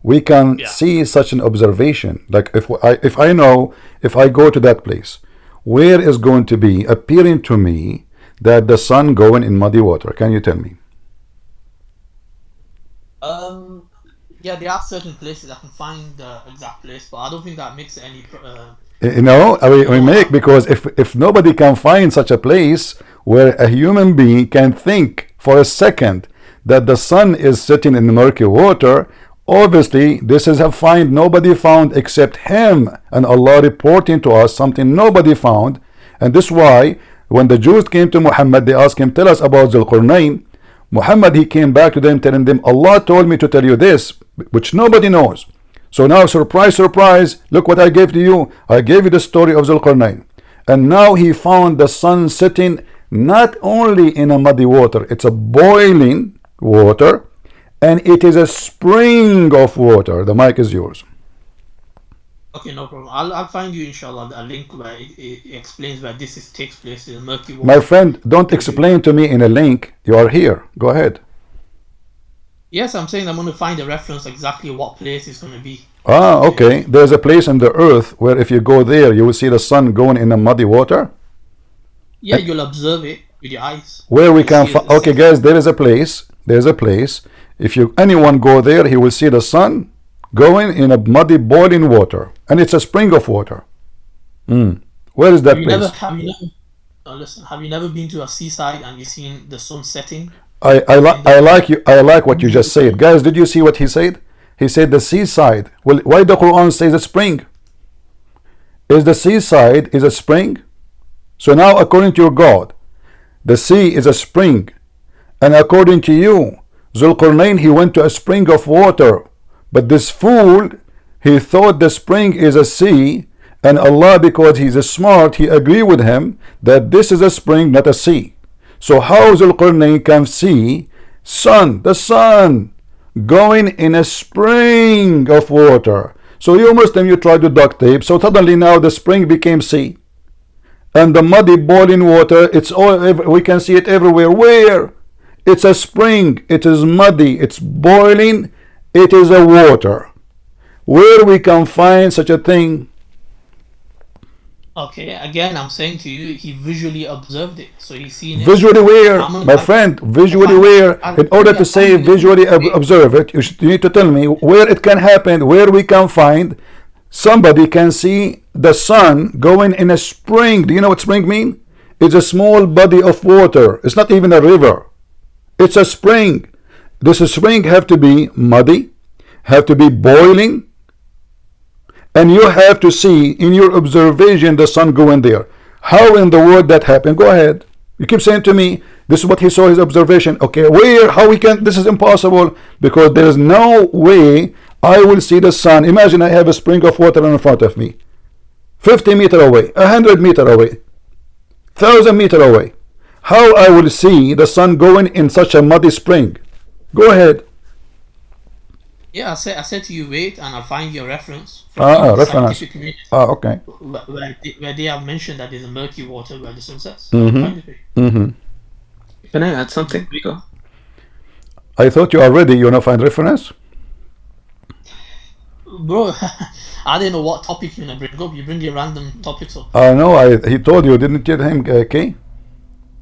we can see such an observation. Like if I know, if I go to that place, where is going to be appearing to me that the sun going in muddy water? Can you tell me? Yeah, there are certain places I can find the exact place, but I don't think that makes any. We make, because if nobody can find such a place where a human being can think for a second that the sun is sitting in the murky water, obviously this is a find nobody found except him, and Allah reporting to us something nobody found. And this is why when the Jews came to Muhammad, they asked him, tell us about Zulqarnain. Muhammad, he came back to them telling them, Allah told me to tell you this, which nobody knows. So now, surprise, surprise, look what I gave to you. I gave you the story of Zulqarnain. And now he found the sun sitting not only in a muddy water, it's a boiling water, and it is a spring of water. The mic is yours. Okay, no problem. I'll find you, inshallah, a link where it explains where takes place in murky water. My friend, don't explain to me in a link. You are here. Go ahead. Yes, I'm saying I'm going to find a reference exactly what place it's going to be. Ah, okay. There's a place on the earth where if you go there, you will see the sun going in the muddy water. Yeah, you'll observe it with your eyes. Where we can find. Okay, guys, there is a place. There's a place. If anyone go there, he will see the sun going in a muddy boiling water, and it's a spring of water. Where is that place? Listen, have you never been to a seaside and you seen the sun setting? I like what you just said, guys. Did you see what he said? He said the seaside. Well, why the Quran says a spring? Is the seaside is a spring? So now, according to your God, the sea is a spring, and according to you, Zulqarnain, he went to a spring of water. But this fool, he thought the spring is a sea, and Allah, because he's smart, he agreed with him that this is a spring, not a sea. So how Zulqarnain can see the sun going in a spring of water? So you Muslim, you try to duct tape, so suddenly now the spring became sea, and the muddy boiling water, it's all, we can see it everywhere. Where? It's a spring, it is muddy, it's boiling, it is a water. Where we can find such a thing? Okay, again, I'm saying to you, he visually observed it, so he's seen it. Visually where, my friend? Visually where? In order to say visually observe it, you need to tell me where it can happen, where we can find somebody can see the sun going in a spring. Do you know what spring mean? It's a small body of water. It's not even a river. It's a spring. This spring have to be muddy, have to be boiling, and you have to see in your observation the sun going there. How in the world that happened? Go ahead. You keep saying to me, this is what he saw, his observation. Okay, where? How we can? This is impossible, because there is no way I will see the sun. Imagine I have a spring of water in front of me, 50 meters away, 100 meters away, 1,000 meters away. How I will see the sun going in such a muddy spring? Go ahead. Yeah, I said to you, wait, and I'll find your reference. Reference. Okay. Where they have mentioned that there's a murky water where the sun sets. Can I add something? Go. I thought you already, you want to find reference? Bro, I didn't know what topic you're going to bring up. You bring your random topics up. No, he told you, didn't you, him, Kay?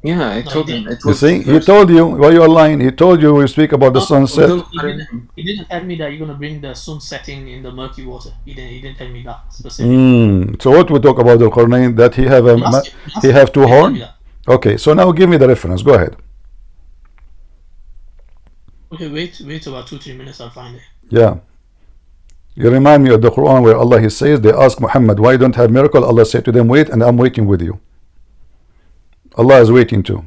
Yeah, I told him. You see, he told you. Why you are lying? He told you we speak about the sunset. He didn't tell me that you're gonna bring the sun setting in the murky water. He didn't tell me that specifically. So what we talk about the Qur'an, that he have he have two horns. Okay, so now give me the reference. Go ahead. Okay, wait about 2-3 minutes. I'll find it. Yeah. You remind me of the Quran where Allah, he says, they ask Muhammad, why don't have miracle? Allah said to them, wait, and I'm waiting with you. Allah is waiting too.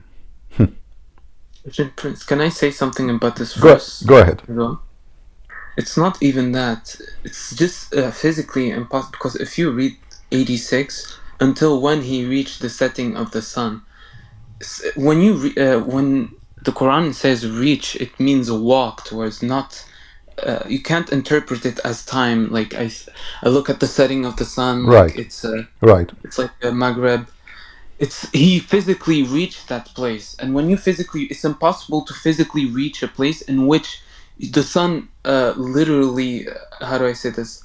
Prince, can I say something about this verse? Go ahead. It's not even that. It's just physically impossible, because if you read 86, until when he reached the setting of the sun, when when the Quran says reach, it means walk towards, not you can't interpret it as time. Like I look at the setting of the sun, right? Like it's right. It's like Maghreb. He physically reached that place, and when it's impossible to physically reach a place in which the sun literally, how do I say this?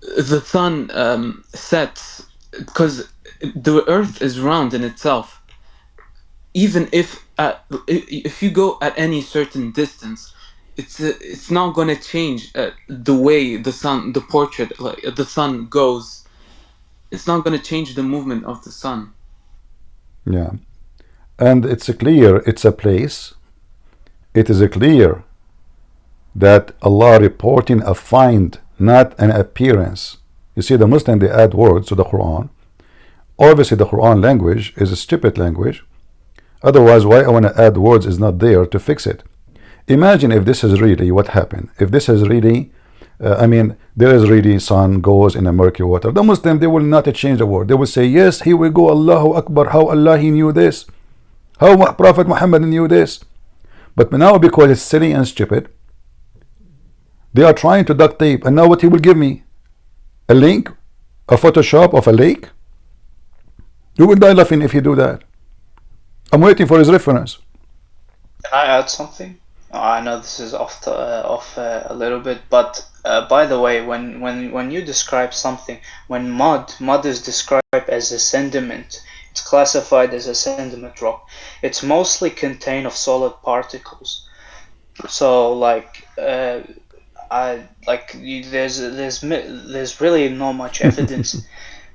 The sun sets, because the earth is round in itself. Even if you go at any certain distance, it's not going to change the way the portrait, like the sun goes. It's not going to change the movement of the sun. Yeah. And it's clear, it's a place. It is clear that Allah reporting a find, not an appearance. You see, the Muslim, they add words to the Quran. Obviously, the Quran language is a stupid language. Otherwise, why I want to add words is not there to fix it. Imagine if this is really what happened. If this is really there is really sun goes in a murky water. The Muslim, they will not change the word. They will say, yes, here we go, Allahu Akbar. How Allah, he knew this. How Prophet Muhammad knew this. But now, because it's silly and stupid, they are trying to duct tape. And now what he will give me? A link? A Photoshop of a lake? You will die laughing if you do that. I'm waiting for his reference. Can I add something? I know this is off a little bit, but by the way, when you describe something, when mud is described as a sediment, it's classified as a sediment rock. It's mostly contained of solid particles. So there's really not much evidence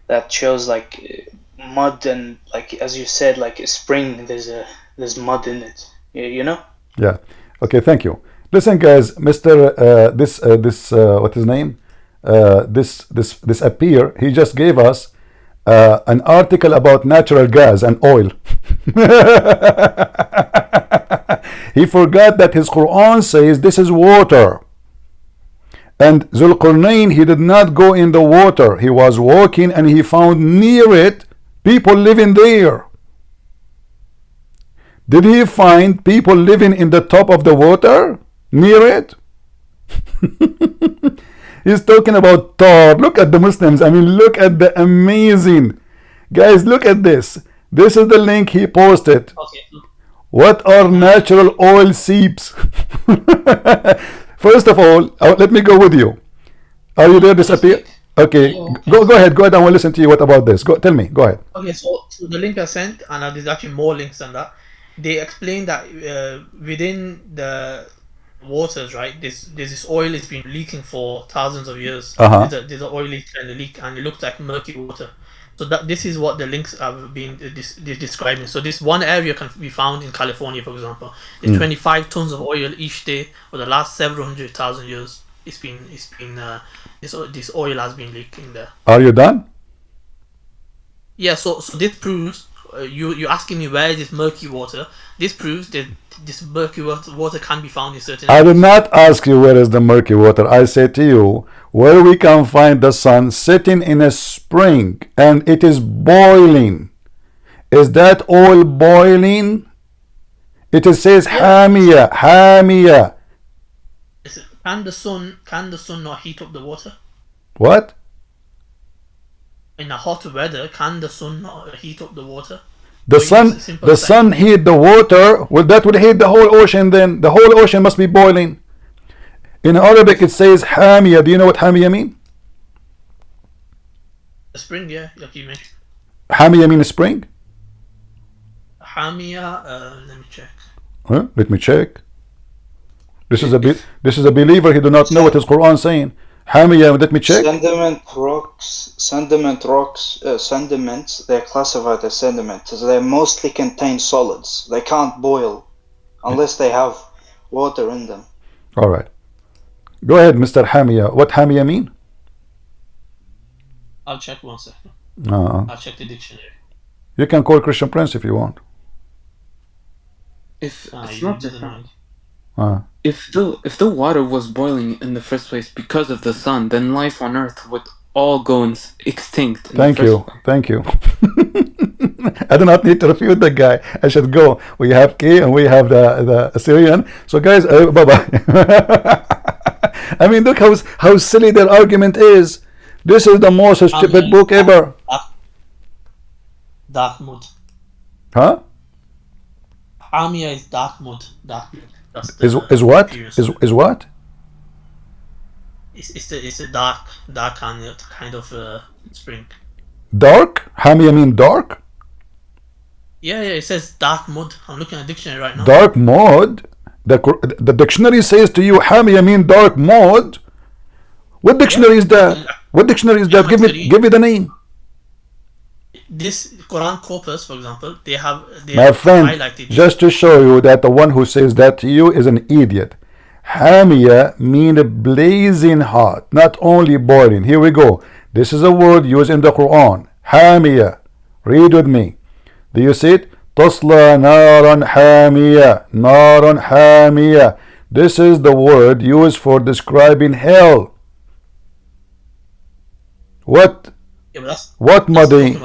that shows like mud and, like as you said, like a spring, there's mud in it. You know? Yeah. Okay, thank you. Listen, guys, Mr. What's his name? This appear. He just gave us an article about natural gas and oil. He forgot that his Quran says this is water. And Zulqarnain, he did not go in the water. He was walking and he found near it people living there. Did he find people living in the top of the water? Near it? He's talking about Tar. Look at the Muslims. I mean, look at the amazing. Guys, look at this. This is the link he posted. Okay. What are natural oil seeps? First of all, let me go with you. Are you there? Disappear? Okay, go ahead. Go ahead. I will listen to you. What about this? Tell me. Go ahead. Okay, so the link I sent, and there's actually more links than that. They explain that within the waters, right? There's this oil has been leaking for thousands of years. There's an oily kind of leak, and it looks like murky water. So this is what the links have been describing. So this one area can be found in California, for example. There's 25 tons of oil each day for the last several 100,000 years. This oil has been leaking there. Are you done? Yeah. So this proves you're asking me where is this murky water. This proves that this murky water can be found in certain I areas. did not ask you where is the murky water. I said to you where we can find the sun sitting in a spring and it is boiling. Is that oil boiling? It says Hamia, Hamia. Can the sun not heat up the water? What? In a hot weather, can the sun not heat up the water? The sun heat the water. Well, that would heat the whole ocean then. The whole ocean must be boiling. In Arabic it says Hamia. Do you know what Hamia mean? The spring, yeah, like you mentioned. Hamia mean spring? Hamia, let me check. Huh? Let me check. This is a believer. He do not know what his Quran saying. Hamia, let me check. Sediments, they're classified as sediments. They mostly contain solids. They can't boil unless they have water in them. All right. Go ahead, Mr. Hamia. What Hamia mean? I'll check 1 second. I'll check the dictionary. You can call Christian Prince if you want. If the water was boiling in the first place because of the sun, then life on Earth would all go extinct. Thank you. I do not need to refute the guy. I should go. We have K and we have the Assyrian. So guys, bye bye. I mean, look how silly their argument is. This is the most stupid book ever. Dark mud. Huh? Hamia is dark mud. Is what? Is what? It's a dark kind of spring. Dark? Hamia mean dark? Yeah, it says dark mud. I'm looking at the dictionary right now. Dark mud? The dictionary says to you Hamia mean dark mud? What dictionary is that? What dictionary is that? Give me the name. This Quran corpus, for example, they have my friend, highlighted just to show you that the one who says that to you is an idiot. Hamia mean blazing hot, not only boiling. Here we go. This is a word used in the Quran. Hamia. Read with me. Do you see it? Tasla naran hamia. Naran hamia. This is the word used for describing hell. What? Yeah, what, Muddy?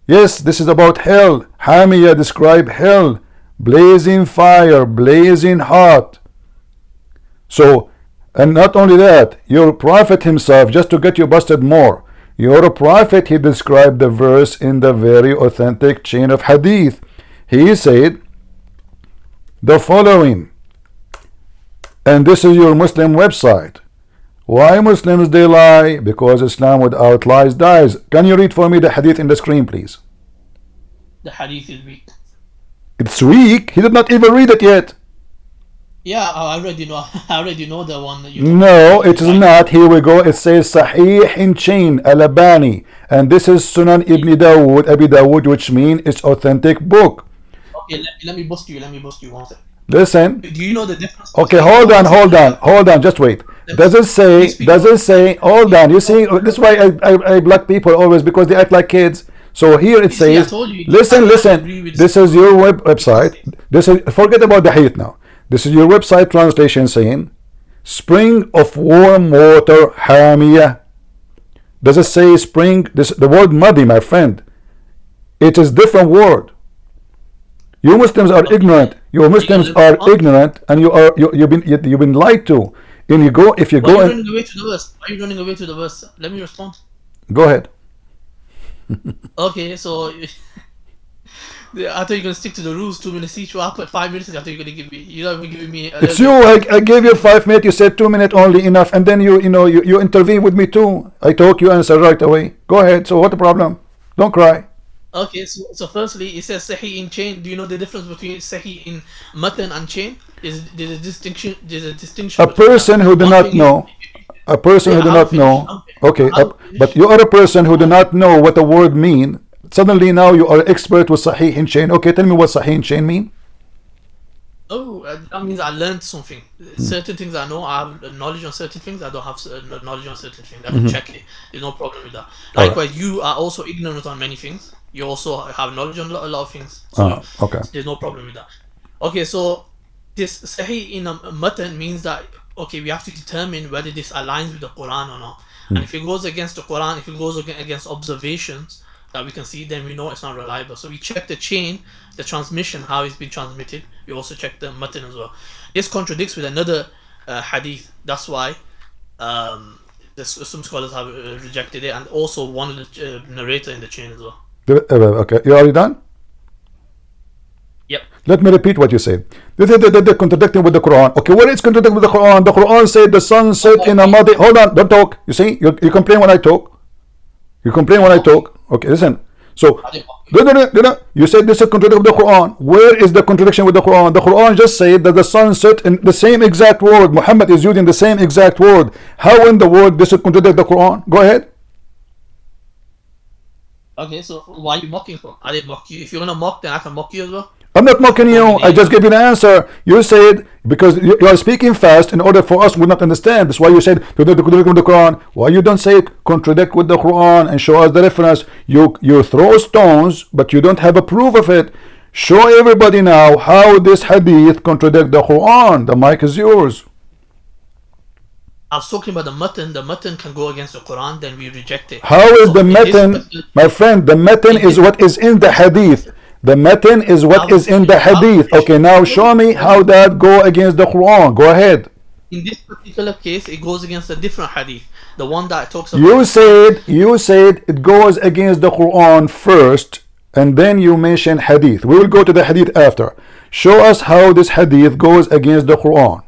Yes, this is about hell. Hamia describe hell. Blazing fire, blazing hot. So, and not only that, your prophet himself, just to get you busted more, your prophet, he described the verse in the very authentic chain of hadith. He said the following, and this is your Muslim website. Why Muslims they lie? Because Islam without lies dies. Can you read for me the hadith in the screen, please? The hadith is weak. It's weak? He did not even read it yet. Yeah, I already know. I already know the one that you. No, it is not. Here we go. It says Sahih in chain Al-Albani, and this is Sunan Ibn Dawood, Abi Dawood, which means it's authentic book. Okay, let me bust you. One second. Listen. Do you know the difference? Okay, hold on. Just wait. Does it say? Hold on. You see, this is why I block people always, because they act like kids. So here it says, listen. This is your website. Forget about the hadith now. This is your website translation saying, spring of warm water, Hamia. Does it say spring? The word muddy, my friend. It is different word. You Muslims are Okay. ignorant. You Muslims Let me are respond. ignorant, and you've been lied to. And you go if you Why are go you and running away to the verse? Why are you running away to the verse? Let me respond. go ahead. Okay, so I thought you're gonna stick to the rules. 2 minutes each. Well, I put 5 minutes. I thought you're gonna give me. You're not even giving me a It's little you. bit. I gave you 5 minutes. You said 2 minutes only enough, and then you intervene with me too. I talk, you answer right away. Go ahead. So what the problem? Don't cry. Okay, so firstly, it says Sahih in chain. Do you know the difference between Sahih in matan and chain? There's a distinction. There's a distinction A between that. person who do One not thing is, know. A person who yeah, do I'll not finish. know. I'll finish. Okay, I'll but finish. you are a person who do not know what the word mean. Suddenly now you are expert with Sahih in chain. Okay, tell me what Sahih in chain mean. Oh, that means I learned something. Certain things I know, I have knowledge on certain things. I don't have knowledge on certain things. I can check it. There's no problem with that. All right. Likewise, you are also ignorant on many things. You also have knowledge on a lot of things. So Okay. there's no problem with that. Okay, so this Sahih in a matan means that, okay, we have to determine whether this aligns with the Quran or not. And if it goes against the Quran, if it goes against observations that we can see, then we know it's not reliable. So we check the chain, the transmission, how it's been transmitted. We also check the matan as well. This contradicts with another hadith. That's why some scholars have rejected it, and also one of the narrator in the chain as well. Okay, you already done? Yep. Let me repeat what you said. They're contradicting with the Quran. Okay, what is contradicting with the Quran? The Quran said the sun set in a muddy. Hold on, don't talk. You see, you complain when I talk. You complain when I talk. Okay, listen. So, you said this is contradiction with the Quran. Where is the contradiction with the Quran? The Quran just said that the sun set in the same exact word. Muhammad is using the same exact word. How in the world this is contradict the Quran? Go ahead. Okay, so why are you mocking for? I didn't mock you. If you want to mock, then I can mock you as well. I'm not mocking you. I just gave you the answer. You said because you are speaking fast in order for us to not understand. That's why you said contradict with the Quran. Why you don't say contradict with the Quran and show us the reference? You throw stones, but you don't have a proof of it. Show everybody now how this hadith contradict the Quran. The mic is yours. I was talking about the matan. The matan can go against the Quran, then we reject it. How is So the in this matan, particular- my friend? The matan is what is in the hadith. The matan is what is in the hadith. Okay, now show me how that go against the Quran. Go ahead. In this particular case, it goes against a different hadith. The one that talks about. You said it goes against the Quran first, and then you mention hadith. We will go to the hadith after. Show us how this hadith goes against the Quran.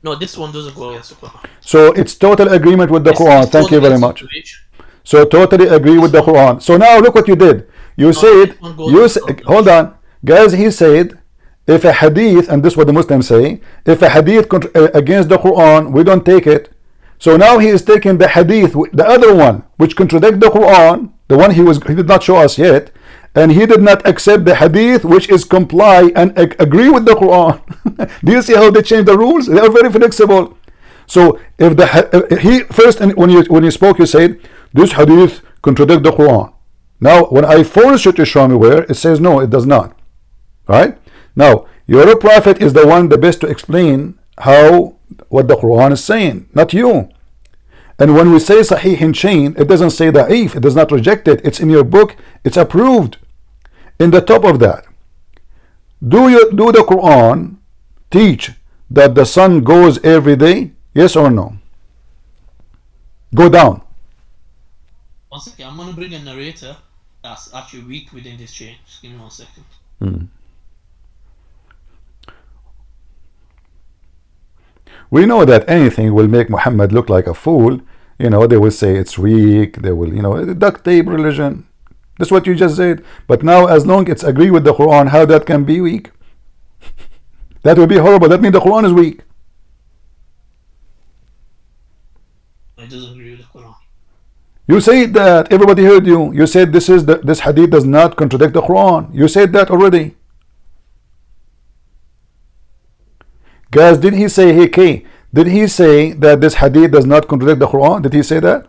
No, this one doesn't go against the Quran. So it's total agreement with the Quran. It's Thank you total very much. situation. So totally agree with the Quran. So now look what you did. You said, hold on, guys. He said, if a hadith, and this is what the Muslims say, if a hadith against the Quran, we don't take it. So now he is taking the hadith, the other one, which contradict the Quran, the one he did not show us yet, and he did not accept the hadith, which is comply and agree with the Quran. Do you see how they change the rules? They are very flexible. So if he first, and when you spoke, you said this hadith contradict the Quran. Now, when I force you to show me where, it says no, it does not. Right? Now, your prophet is the one the best to explain what the Quran is saying, not you. And when we say Sahih in chain, it doesn't say da'if, it does not reject it. It's in your book, it's approved. In the top of that, do the Quran teach that the sun goes every day? Yes or no? Go down. One second, I'm gonna bring a narrator that's actually weak within this chain. Just give me 1 second. We know that anything will make Muhammad look like a fool. They will say it's weak. They will, duct tape religion. That's what you just said. But now, as long as it's agree with the Quran, how that can be weak? That would be horrible. That means the Quran is weak. It doesn't agree with the Quran. You said that. Everybody heard you. You said this hadith does not contradict the Quran. You said that already. Guys, did he say, hey, K, did he say that this hadith does not contradict the Quran? Did he say that?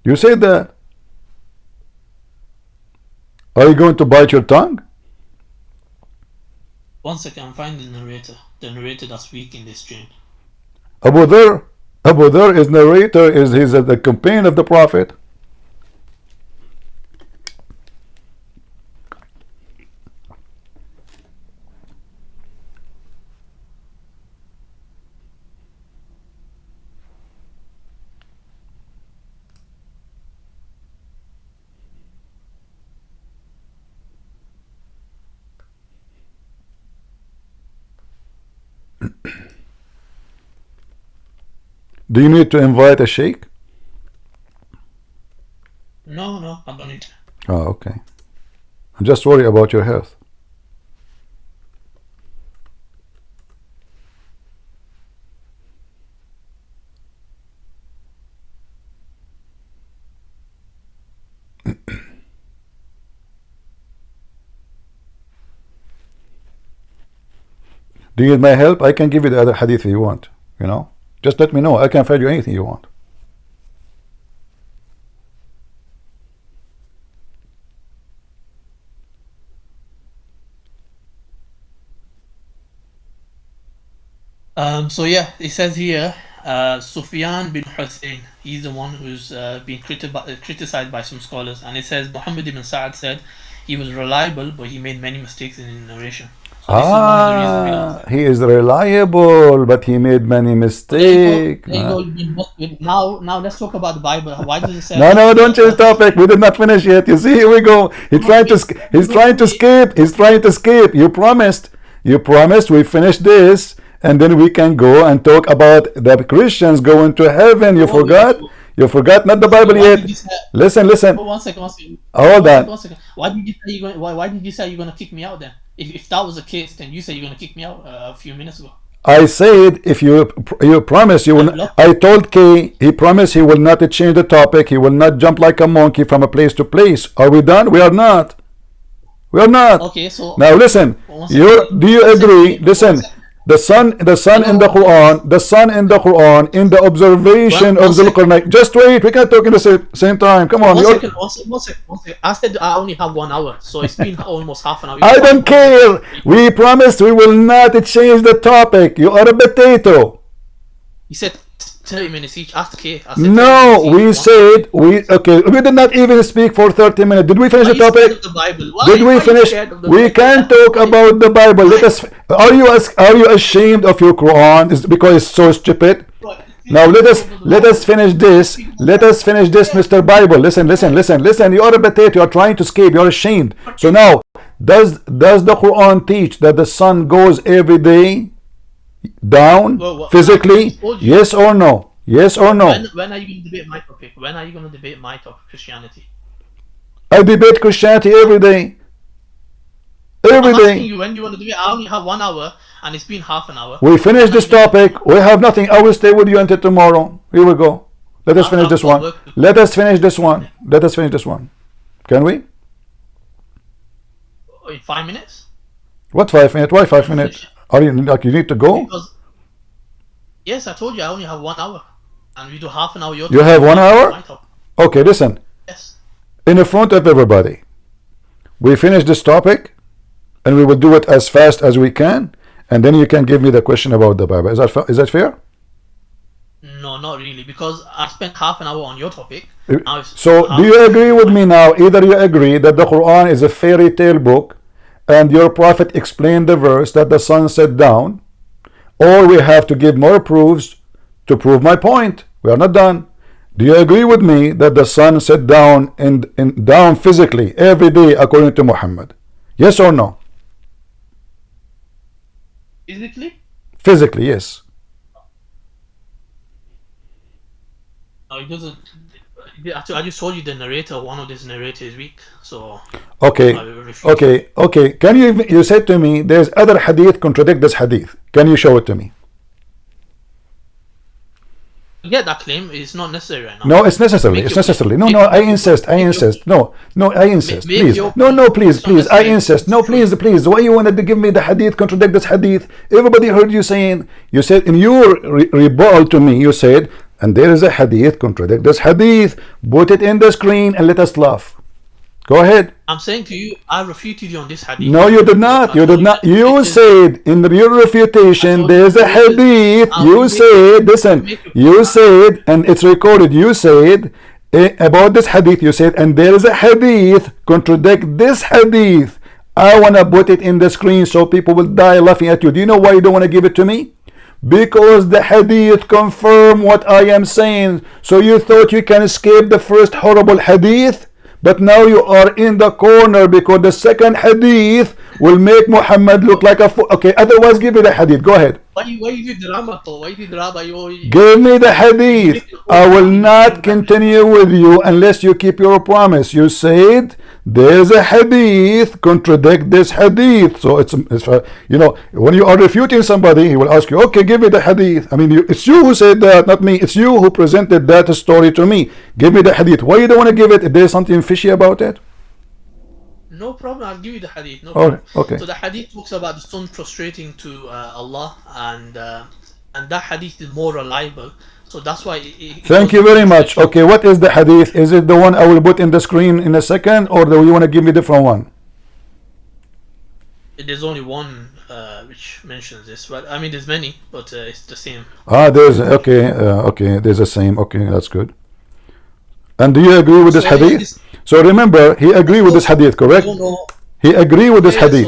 You said that. Are you going to bite your tongue? 1 second, I'm finding the narrator. The narrator that's weak in this chain. Abu Dhar, Abu Dhar is narrator, he's the companion of the Prophet. Do you need to invite a sheikh? No, I don't need to. Oh, okay. I'm just worried about your health. Do you need my help? I can give you the other hadith if you want, you know. Just let me know. I can find you anything you want. So yeah, it says here, Sufyan bin Hussein, he's the one who's been criticized by some scholars, and it says Muhammad ibn Sa'ad said he was reliable, but he made many mistakes in his narration. So this is one of the reasons we don't. He is reliable, but he made many mistakes. Now let's talk about the Bible. Why does it say? No, don't change topic. We did not finish yet. You see, here we go. He's trying to escape. He's trying to escape. You promised. We finish this, and then we can go and talk about the Christians going to heaven. You forgot? You forgot not the Bible yet. Listen. One second. Hold on. One second. Why did you say you're gonna kick me out then? If that was the case, then you said you're gonna kick me out a few minutes ago. I said if you promise you will. I told K he promised he will not change the topic. He will not jump like a monkey from a place to place. Are we done? We are not. We are not. Okay, so now listen. Do you agree? Listen. The sun in the Quran, in the observation of Zulqarnain. Just wait, we can't talk in the same time. Come on. One second. I said I only have 1 hour, so it's been almost half an hour. I don't care. We promised we will not change the topic. You are a potato. You said 30 minutes each. Ask K. No, we said we did not even speak for 30 minutes. Did we finish the topic? Did we finish? We can talk about the Bible. Let us. Are you ashamed of your Quran? Is because it's so stupid? Now let us finish this. Let us finish this, Mr. Bible. Listen. You are a potato. You are trying to escape. You are ashamed. So now, does the Quran teach that the sun goes every day down physically? Yes or no? Yes or no? When are you going to debate my topic? When are you going to debate my topic, Christianity? I debate Christianity every day. Every day. You when you want to debate? I only have 1 hour, and it's been half an hour. We finish this topic. We have nothing. I will stay with you until tomorrow. Here we go. Let us finish this one. Let us finish this one. Can we? In 5 minutes? What 5 minutes? Why 5 minutes? Are you like you need to go? Because, yes, I told you I only have 1 hour, and we do half an hour. You have 1 hour? Okay, listen. Yes. In the front of everybody, we finish this topic, and we will do it as fast as we can, and then you can give me the question about the Bible. Is that fair? No, not really, because I spent half an hour on your topic. So, do you agree with me now? Either you agree that the Quran is a fairy tale book, and your prophet explained the verse that the sun set down, or we have to give more proofs to prove my point. We are not done. Do you agree with me that the sun set down down physically every day according to Muhammad? Yes or no? Physically, yes. No, it doesn't. I just told you the narrator. One of these narrators is weak. So okay. Can you said to me there's other hadith contradict this hadith? Can you show it to me? Yeah, that claim is not necessary right now. No, it's necessary. It's necessary. No, I insist. No, I insist. Please. No, please. I insist. No, please. Why you wanted to give me the hadith contradict this hadith? Everybody heard you saying. You said in your rebuttal to me. You said, and there is a hadith contradict this hadith. Put it in the screen and let us laugh. Go ahead. I'm saying to you, I refuted you on this hadith. No, you did not. You did not. You said in your refutation there's a hadith. You said, listen, you said, and it's recorded, you said about this hadith, you said, and there is a hadith contradict this hadith. I want to put it in the screen so people will die laughing at you. Do you know why you don't want to give it to me? Because the hadith confirm what I am saying. So you thought you can escape the first horrible hadith, but now you are in the corner because the second hadith will make Muhammad look like a fool. Okay, otherwise give me the hadith. Go ahead. Why you did drama though? Why you did drama? Give me the hadith. I will not continue with you unless you keep your promise. You said there's a hadith contradict this hadith. So it's you know, when you are refuting somebody, he will ask you, okay, give me the hadith. I mean, it's you who said that, not me. It's you who presented that story to me. Give me the hadith. Why you don't want to give it? If there's something fishy about it? No problem, I'll give you the hadith. No problem. Okay. So the hadith talks about the son prostrating to Allah, and that hadith is more reliable. So that's why. Thank you very much. Okay, what is the hadith? Is it the one I will put in the screen in a second, or do you want to give me a different one? There's only one which mentions this, but I mean there's many, but it's the same. There's okay. There's the same. Okay, that's good. And do you agree with this hadith? So remember, he agreed with this hadith, correct? He agreed with this hadith.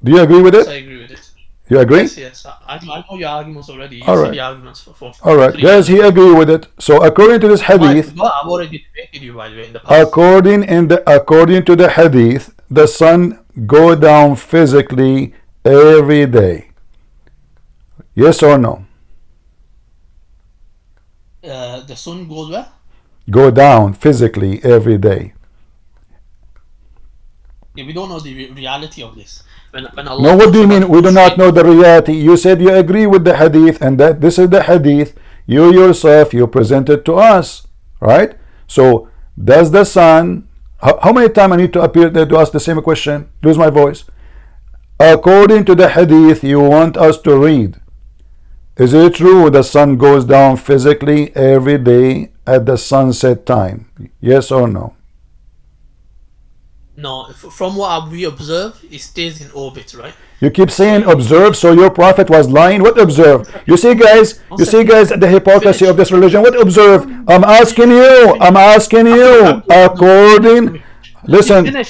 Do you agree with it? I agree with it. You agree? Yes. I know your arguments already. All right. The arguments for all right. Does he agree with it? So according to this hadith, I've already debated you, by the way, in the past. According to the hadith, the sun go down physically every day. Yes or no? The sun goes where? Go down physically every day. Yeah, we don't know the reality of this. When Allah no, what do you mean we do not know the reality? You said you agree with the hadith, and that this is the hadith you yourself you presented to us, right? So does the sun, how many times I need to appear there to ask the same question? Lose my voice. According to the hadith you want us to read, is it true the sun goes down physically every day at the sunset time? Yes or no? No, from what we observe, it stays in orbit, right? You keep saying observe, so your prophet was lying. What observe? You see guys, the hypocrisy of this religion. What observe? I'm asking you according, listen,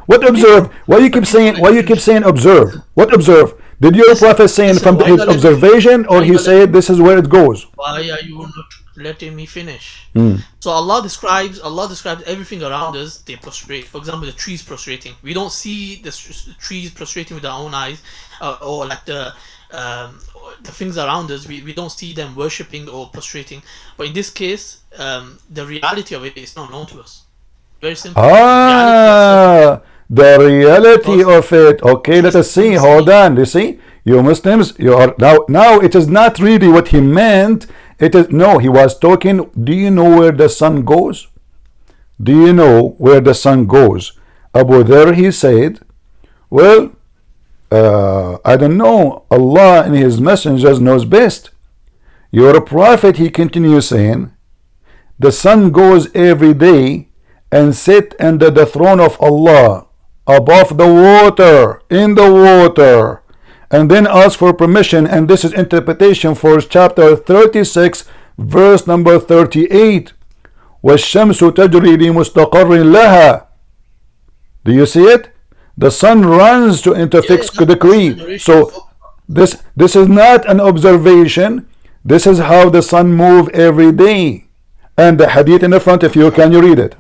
what observe? Why you keep saying observe? What observe? Did your prophet say from his observation, or he said this is where it goes? Why are you not letting me finish? So Allah describes everything around us. They prostrate. For example, the trees prostrating. We don't see the trees prostrating with our own eyes, or like the things around us. We don't see them worshipping or prostrating. But in this case, the reality of it is not known to us. Very simple. The reality of it. Okay, let us see. Hold on. You see, you Muslims, you are now. It is not really what he meant. It is no. He was talking. Do you know where the sun goes? Do you know where the sun goes? Abu Dharr, he said, well, I don't know. Allah and His messengers knows best. Your prophet, he continues saying, the sun goes every day and sit under the throne of Allah, above the water, in the water, and then ask for permission. And this is interpretation for chapter 36, verse number 38. وَالشَّمْسُ تَجْرِي لِمُسْتَقَرٍ لَهَا. Do you see it? The sun runs to interfix decree. So this is not an observation. This is how the sun moves every day. And the hadith in the front, if you can, you read it.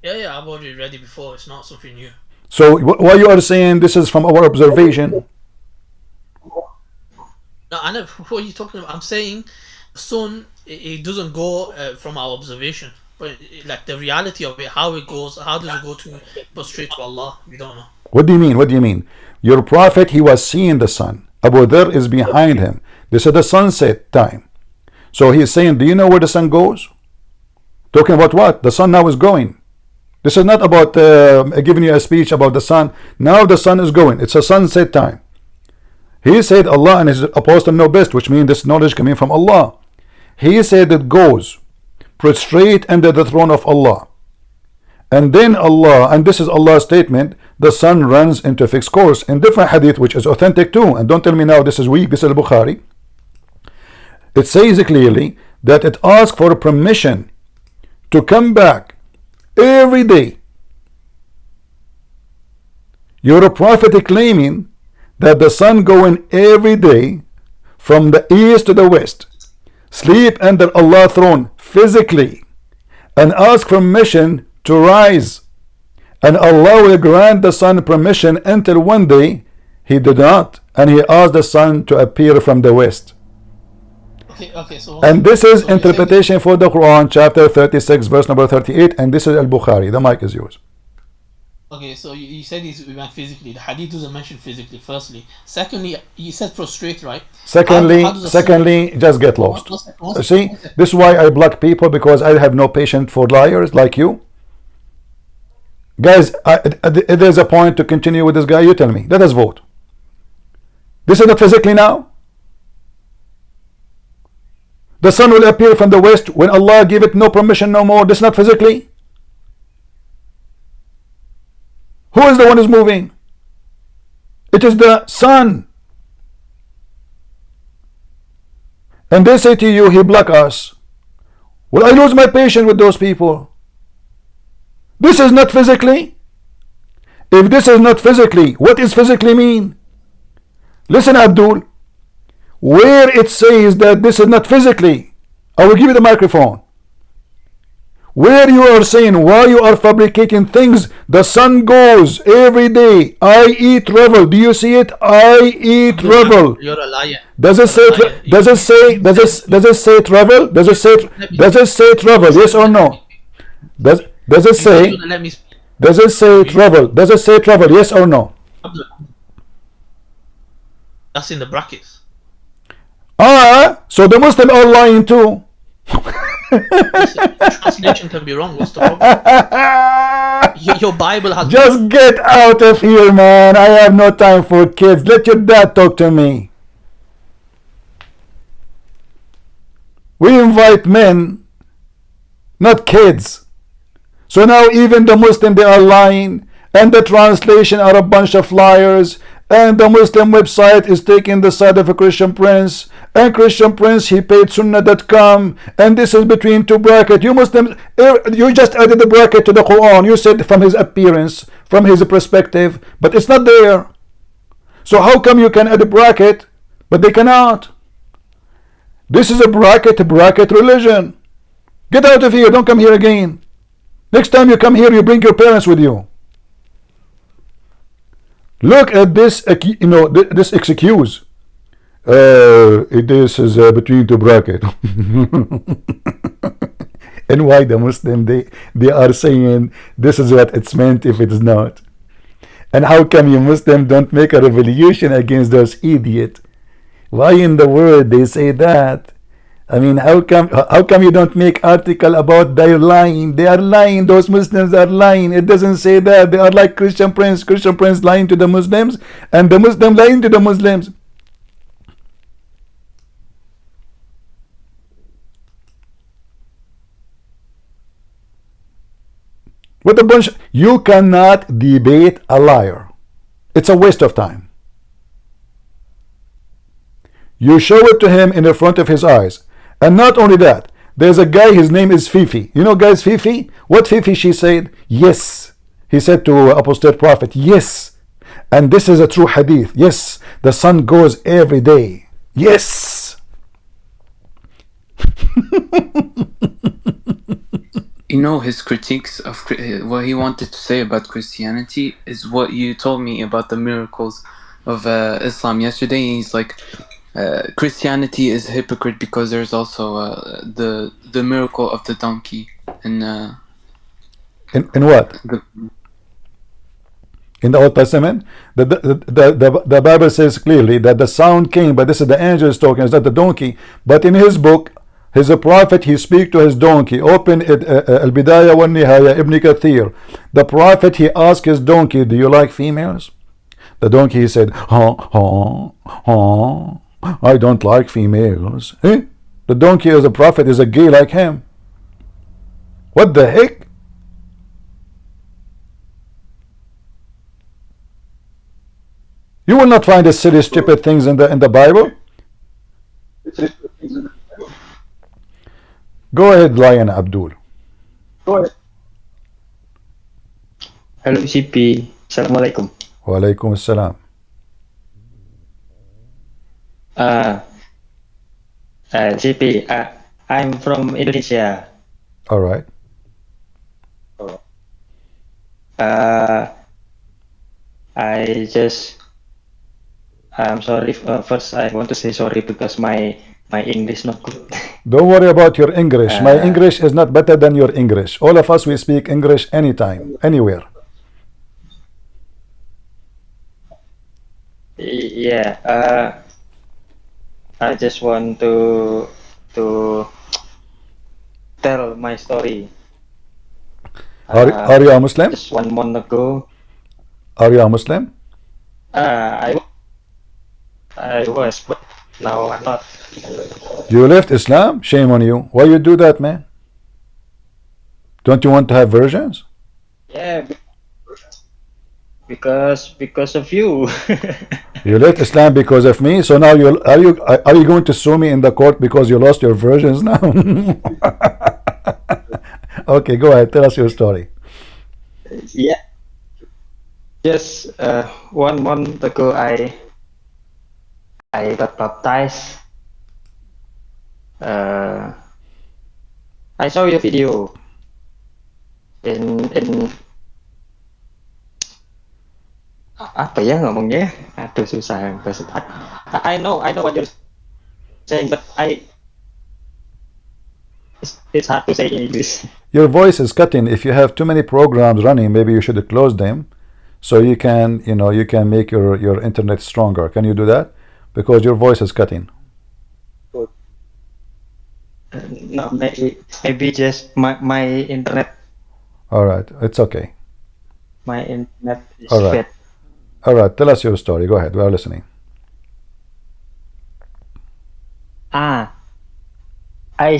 Yeah, I've already read it before. It's not something new. So why you are saying this is from our observation? No, I know what you're talking about. I'm saying the sun, it doesn't go from our observation, but like the reality of it, how it goes, how does it go to prostrate to Allah? We don't know. What do you mean? What do you mean? Your prophet, he was seeing the sun. Abu Dharr is behind him. This is the sunset time. So he is saying, do you know where the sun goes? Talking about what? The sun now is going. This is not about giving you a speech about the sun. Now the sun is going. It's a sunset time. He said Allah and His apostle know best, which means this knowledge coming from Allah. He said it goes. prostrate under the throne of Allah. And then Allah, and this is Allah's statement, the sun runs into a fixed course. In different hadith, which is authentic too, and don't tell me now this is weak, this is Bukhari. It says clearly that it asks for permission to come back every day. You're a prophet claiming that the sun going every day from the east to the west, sleep under Allah's throne physically, and ask permission to rise, and Allah will grant the sun permission until one day he did not, and he asked the sun to appear from the west. Okay, so and this is interpretation for the Quran, chapter 36, verse number 38, and this is Al-Bukhari. The mic is yours. Okay, so you said we went physically. The hadith doesn't mention physically, firstly. Secondly, you said prostrate, right? Secondly, just get lost. See, this is why I block people, because I have no patience for liars like you. Guys, if there's a point to continue with this guy, you tell me. Let us vote. This is not physically now. The sun will appear from the west when Allah give it no permission no more. This is not physically. Who is the one who's moving? It is the sun. And they say to you, he block us. Will I lose my patience with those people? This is not physically. If this is not physically, what is physically mean? Listen, Abdul. Where it says that this is not physically, I will give you the microphone. Where you are saying why you are fabricating things, the sun goes every day, i.e. travel. Do you see it? I.e. travel. You're a liar. Does it say does it say travel? Does it say travel? Yes or no? Does it say travel? Does it say travel? Yes or no? That's in the brackets. So the Muslims are lying too. Translation can be wrong. What's the problem? Your Bible has. Just get out of here, man. I have no time for kids. Let your dad talk to me. We invite men, not kids. So now even the Muslim, they are lying, and the translation are a bunch of liars, and the Muslim website is taking the side of a Christian prince, and Christian prince, he paid sunnah.com, and this is between two brackets. You Muslims, you just added the bracket to the Quran. You said from his appearance, from his perspective, but it's not there. So how come you can add a bracket but they cannot? This is a bracket religion. Get out of here. Don't come here again. Next time you come here, you bring your parents with you. Look at this, this excuse. This is between two brackets. And why the Muslim, they are saying this is what it's meant if it's not. And how come you Muslim don't make a revolution against those idiots? Why in the world they say that? I mean, how come you don't make article about their lying? They are lying. Those Muslims are lying. It doesn't say that. They are like Christian prince lying to the Muslims, and the Muslim lying to the Muslims. What a bunch! You cannot debate a liar. It's a waste of time. You show it to him in the front of his eyes. And not only that, there's a guy, his name is Fifi. You know, guys, Fifi? What Fifi she said? Yes. He said to apostate prophet, yes. And this is a true hadith. Yes. The sun goes every day. Yes. You know, his critiques of what he wanted to say about Christianity is what you told me about the miracles of Islam yesterday. He's like, Christianity is hypocrite because there's also the miracle of the donkey in what? In the Old Testament, the Bible says clearly that the sound came, but this is the angels talking, it's not the donkey. But in his book, he's a prophet, he speaks to his donkey. Open it, Al-Bidayah wa Nihaya, Ibn Kathir. The prophet, he asked his donkey, do you like females? The donkey, he said, I don't like females. The donkey as a prophet is a gay like him. What the heck? You will not find the silly, stupid things in the Bible. Go ahead, Lion Abdul. Go ahead. Hello, CP. Assalamualaikum. Walaikum assalam. CP, I'm from Indonesia. All right. I'm sorry. First, I want to say sorry because my English not good. Don't worry about your English. My English is not better than your English. All of us, we speak English anytime, anywhere. Yeah. I just want to tell my story. Are you a Muslim? Just 1 month ago. Are you a Muslim? I was, but now I'm not. You left Islam? Shame on you. Why you do that, man? Don't you want to have virgins? Yeah, because of you. You left Islam because of me. So now are you going to sue me in the court because you lost your virgins now? Okay, go ahead. Tell us your story. Yeah. Just 1 month ago, I got baptized. I saw your video in apa ya ngomongnya? Aduh susah bahasa. I know what you're saying, but it's hard to say in English. Your voice is cutting. If you have too many programs running, maybe you should close them, so you can make your internet stronger. Can you do that? Because your voice is cutting. No, maybe just my internet. All right, it's okay. My internet is All right. bad. All right, tell us your story. Go ahead. We are listening. I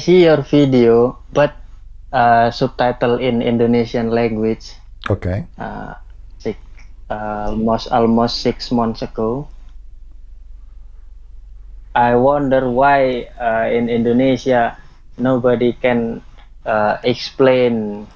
see your video, but subtitle in Indonesian language. Okay. Almost 6 months ago. I wonder why in Indonesia nobody can explain.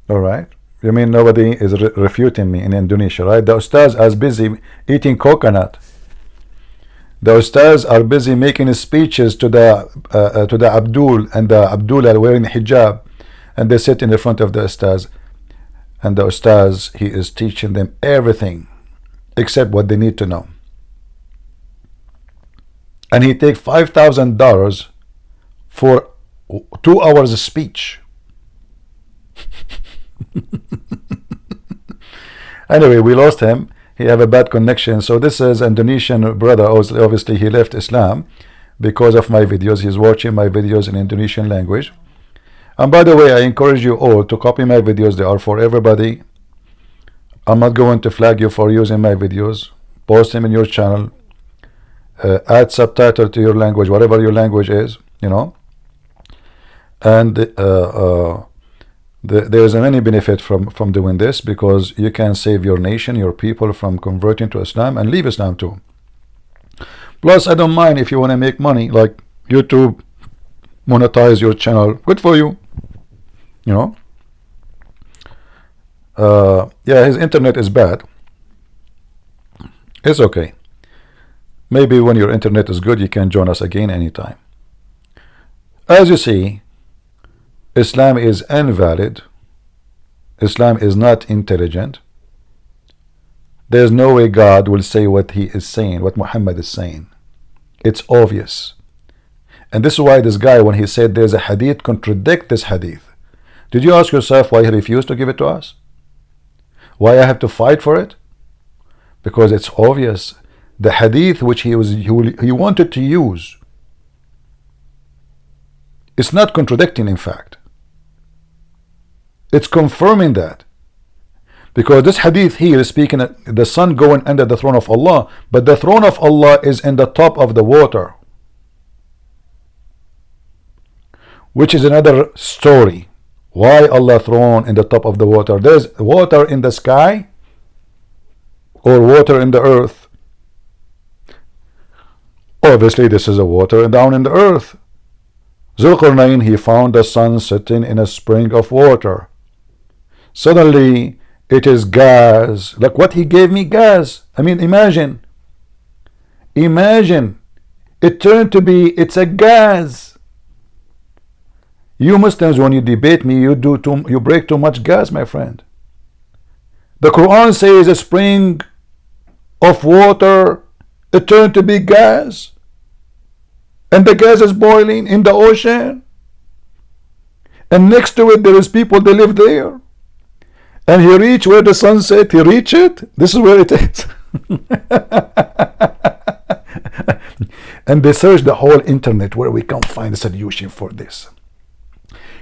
All right. You mean nobody is refuting me in Indonesia, right? The ustaz are busy eating coconut. The ustaz are busy making speeches to the Abdul, and the Abdul are wearing hijab, and they sit in the front of the ustaz, and the ustaz, he is teaching them everything except what they need to know, and he take $5,000 for 2 hours of speech. Anyway, we lost him. He have a bad connection. So this is Indonesian brother. Obviously he left Islam because of my videos. He's watching my videos in Indonesian language. And by the way, I encourage you all to copy my videos. They are for everybody. I'm not going to flag you for using my videos. Post them in your channel. Add subtitle to your language, whatever your language is, and there is any benefit from doing this, because you can save your nation, your people, from converting to Islam and leave Islam too. Plus, I don't mind if you want to make money, like YouTube, monetize your channel. Good for you. Yeah, his internet is bad. It's okay. Maybe when your internet is good, you can join us again anytime. As you see, Islam is invalid. Islam is not intelligent. There's no way God will say what he is saying, what Muhammad is saying. It's obvious. And this is why this guy, when he said there's a hadith, contradict this hadith. Did you ask yourself why he refused to give it to us? Why I have to fight for it? Because it's obvious. The hadith which he wanted to use, it's not contradicting, in fact. It's confirming that. Because this hadith here is speaking of the sun going under the throne of Allah, but the throne of Allah is in the top of the water, which is another story. Why Allah throne in the top of the water? There's water in the sky or water in the earth. Obviously this is a water down in the earth. Zulqarnain, he found the sun sitting in a spring of water. Suddenly it is gas. Like what he gave me, gas. I mean, imagine it turned to be, it's a gas. You Muslims, when you debate me, you break too much gas, my friend. The Quran says a spring of water, it turned to be gas, and the gas is boiling in the ocean, and next to it there is people, they live there, and he reached where the sun set, he reached it, this is where it is. And they search the whole internet where we can find a solution for this.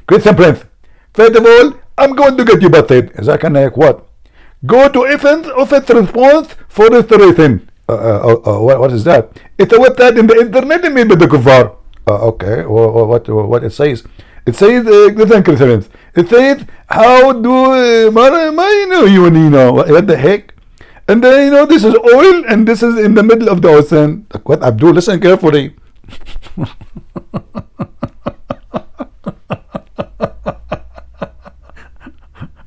Christian Prince, first of all, I'm going to get you batted. Zakir Naik, what? Go to offense response for restoration. What is that? It's a website in the internet made by the kuffar. Okay, what it says? It says, it says, how do you know what the heck? And then, you know, this is oil and this is in the middle of the ocean. What, Abdul, listen carefully.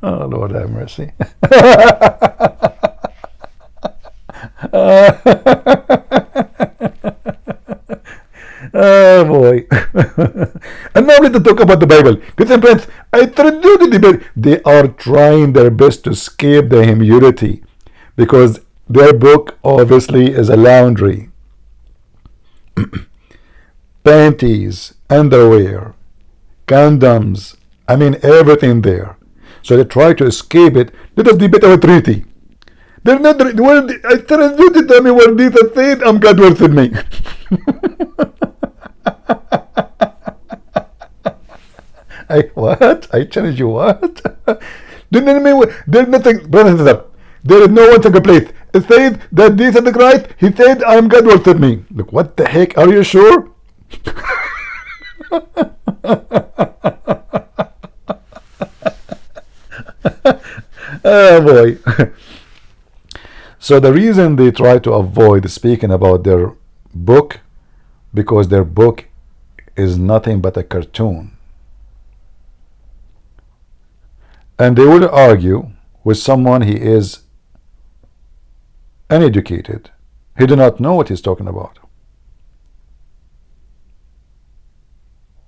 Oh, Lord have mercy. Oh boy. And now let's talk about the Bible. Christian Prince, I told you the debate. They are trying their best to escape the immunity because their book obviously is a laundry. Panties, underwear, condoms, I mean everything there. So they try to escape it. Let us debate our treaty. They're not. Well, I told you to tell me what this said. I'm God worth me. What? I challenge you. What? There's nothing, brother and sister. There is no one single place. It said that this is the Christ. He said, "I am God worth me." Look, what the heck? Are you sure? Oh boy. So the reason they try to avoid speaking about their book, because their book is nothing but a cartoon, and they will argue with someone he is uneducated, he do not know what he's talking about,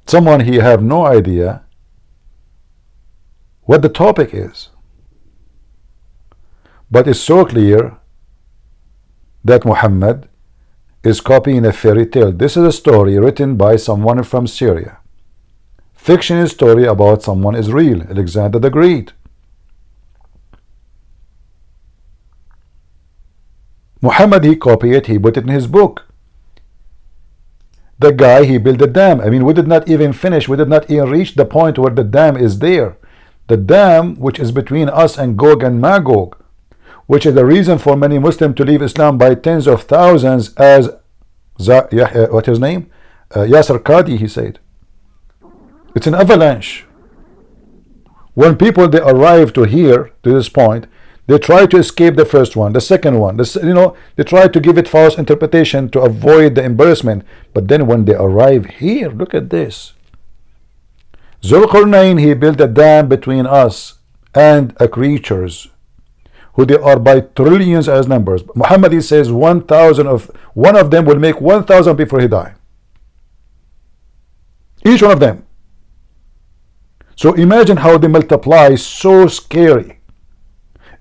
someone he have no idea what the topic is. But it's so clear that Muhammad is copying a fairy tale. This is a story written by someone from Syria. Fiction story about someone is real, Alexander the Great. Muhammad, he copied it, he put it in his book. The guy, he built a dam. I mean, we did not even finish, we did not even reach the point where the dam is there. The dam which is between us and Gog and Magog, which is the reason for many Muslims to leave Islam by tens of thousands, as what his name? Yasser Qadhi, he said. It's an avalanche. When people they arrive to here, to this point, they try to escape the first one, the second one, they try to give it false interpretation to avoid the embarrassment. But then when they arrive here, look at this. Zulqarnain, he built a dam between us and creatures who they are by trillions as numbers. Muhammad, he says 1,000 of one of them will make 1,000 before he die. Each one of them. So imagine how they multiply, so scary.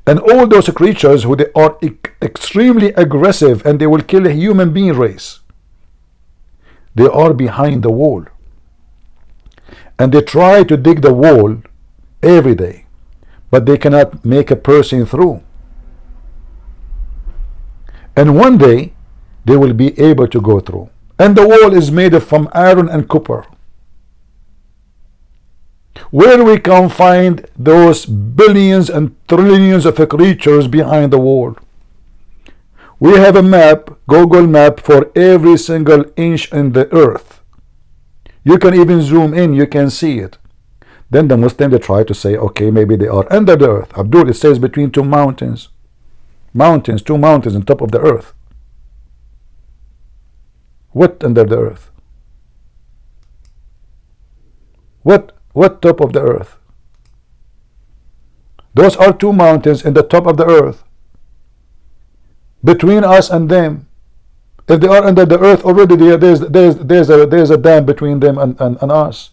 And all those creatures who they are extremely aggressive and they will kill a human being race. They are behind the wall. And they try to dig the wall every day, but they cannot make a person through. And one day they will be able to go through. And the wall is made from iron and copper. Where we can find those billions and trillions of creatures behind the wall? We have a map, Google map, for every single inch in the earth. You can even zoom in, you can see it. Then the Muslims, they try to say, okay, maybe they are under the earth. Abdul, it says between two mountains. Mountains, two mountains on top of the earth. What under the earth? What top of the earth? Those are two mountains in the top of the earth. Between us and them. If they are under the earth already, there's a dam between them and us.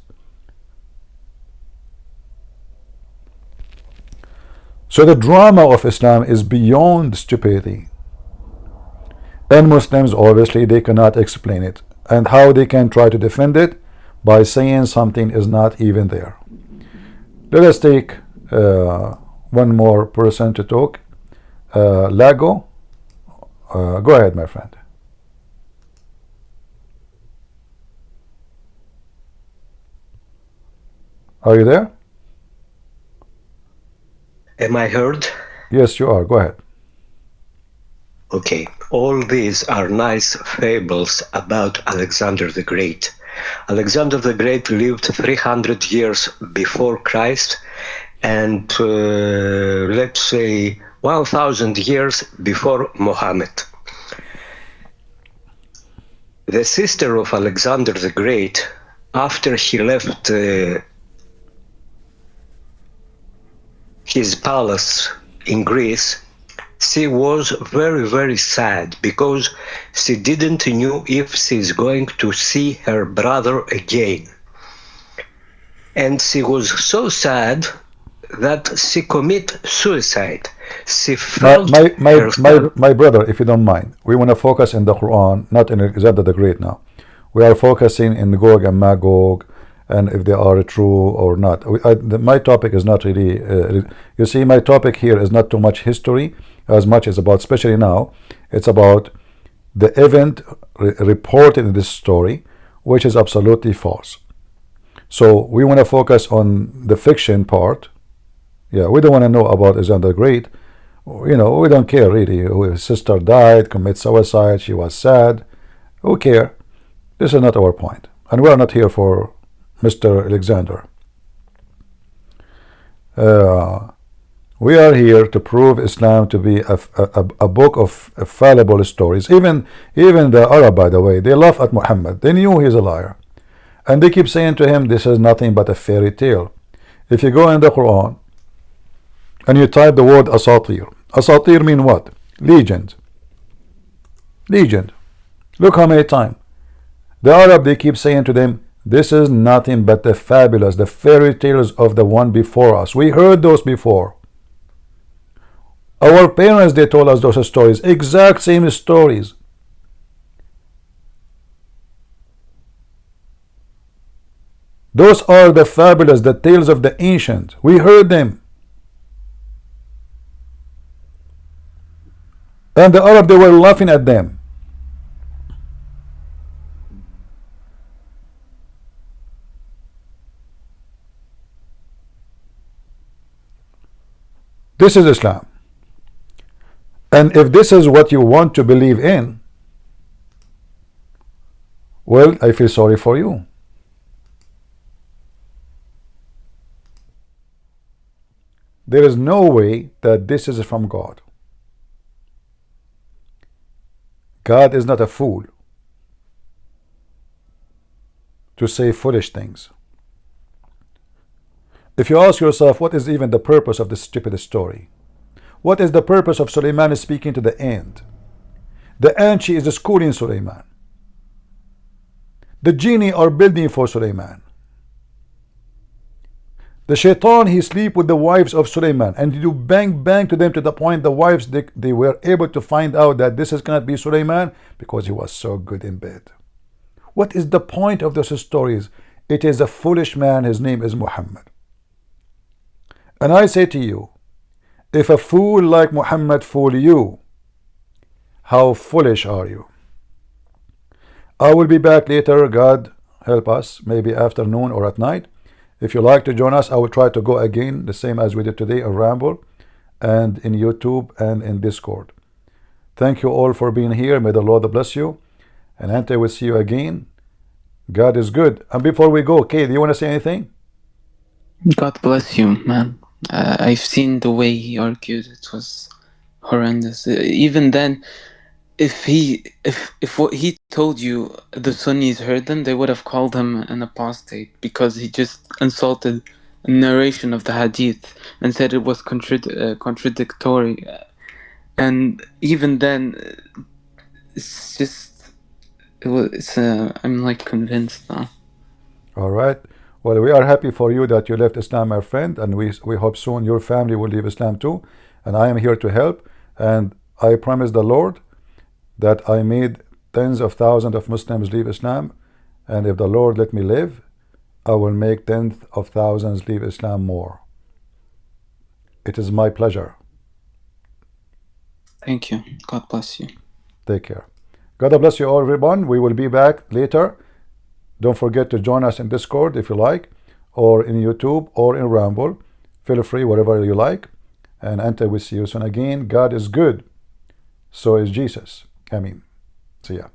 So the drama of Islam is beyond stupidity. And Muslims, obviously, they cannot explain it. And how they can try to defend it? By saying something is not even there. Let us take one more person to talk. Lago, go ahead, my friend. Are you there? Am I heard? Yes, you are. Go ahead. Okay. All these are nice fables about Alexander the Great. Alexander the Great lived 300 years before Christ and let's say 1000 years before Mohammed. The sister of Alexander the Great, after he left his palace in Greece, she was very, very sad because she didn't know if she's going to see her brother again. And she was so sad that she committed suicide. She felt my brother, if you don't mind, we want to focus in the Quran, not in Alexander the Great now. We are focusing in Gog and Magog, and if they are true or not. My topic is not really, you see, my topic here is not too much history, as much as about, especially now, it's about the event reported in this story, which is absolutely false. So we want to focus on the fiction part. Yeah, we don't want to know about Alexander the Great. You know, we don't care really. His sister died, committed suicide, she was sad. Who cares? This is not our point. And we are not here for Mr. Alexander. We are here to prove Islam to be a book of fallible stories. Even the Arab, by the way, they laugh at Muhammad. They knew he's a liar. And they keep saying to him, this is nothing but a fairy tale. If you go in the Quran and you type the word asatir. Asatir mean what? Legend. Legend. Look how many times. The Arab, they keep saying to them, this is nothing but the fabulous, the fairy tales of the one before us. We heard those before. Our parents, they told us those stories, exact same stories. Those are the fabulous, the tales of the ancient. We heard them. And the Arab, they were laughing at them. This is Islam. And if this is what you want to believe in, well, I feel sorry for you. There is no way that this is from God. God is not a fool to say foolish things. If you ask yourself, what is even the purpose of this stupid story? What is the purpose of Suleiman speaking to the ant? The ant, she is schooling Suleiman. The genie are building for Suleiman. The shaitan, he sleep with the wives of Suleiman, and you bang to them to the point the wives, they were able to find out that this is cannot be Suleiman because he was so good in bed. What is the point of those stories? It is a foolish man, his name is Muhammad. And I say to you, if a fool like Muhammad fool you, how foolish are you? I will be back later, God help us, maybe afternoon or at night, If you like to join us, I will try to go again, the same as we did today on Ramble and in YouTube and in Discord. Thank you all for being here. May the Lord bless you. And until we see you again, God is good. And before we go, Kay, do you want to say anything? God bless you, man. I've seen the way he argued. It was horrendous. Even then, if what he told you the Sunnis heard them, they would have called him an apostate because he just insulted a narration of the hadith and said it was contradictory. And even then, it's just I'm like convinced now. All right. Well, we are happy for you that you left Islam, my friend, and we hope soon your family will leave Islam too. And I am here to help. And I promise the Lord that I made tens of thousands of Muslims leave Islam, and if the Lord let me live, I will make tens of thousands leave Islam more. It is my pleasure. Thank you. God bless you. Take care. God bless you all, everyone. We will be back later. Don't forget to join us in Discord if you like, or in YouTube, or in Ramble. Feel free, whatever you like. And until we see you soon again, God is good. So is Jesus. Amen. See ya.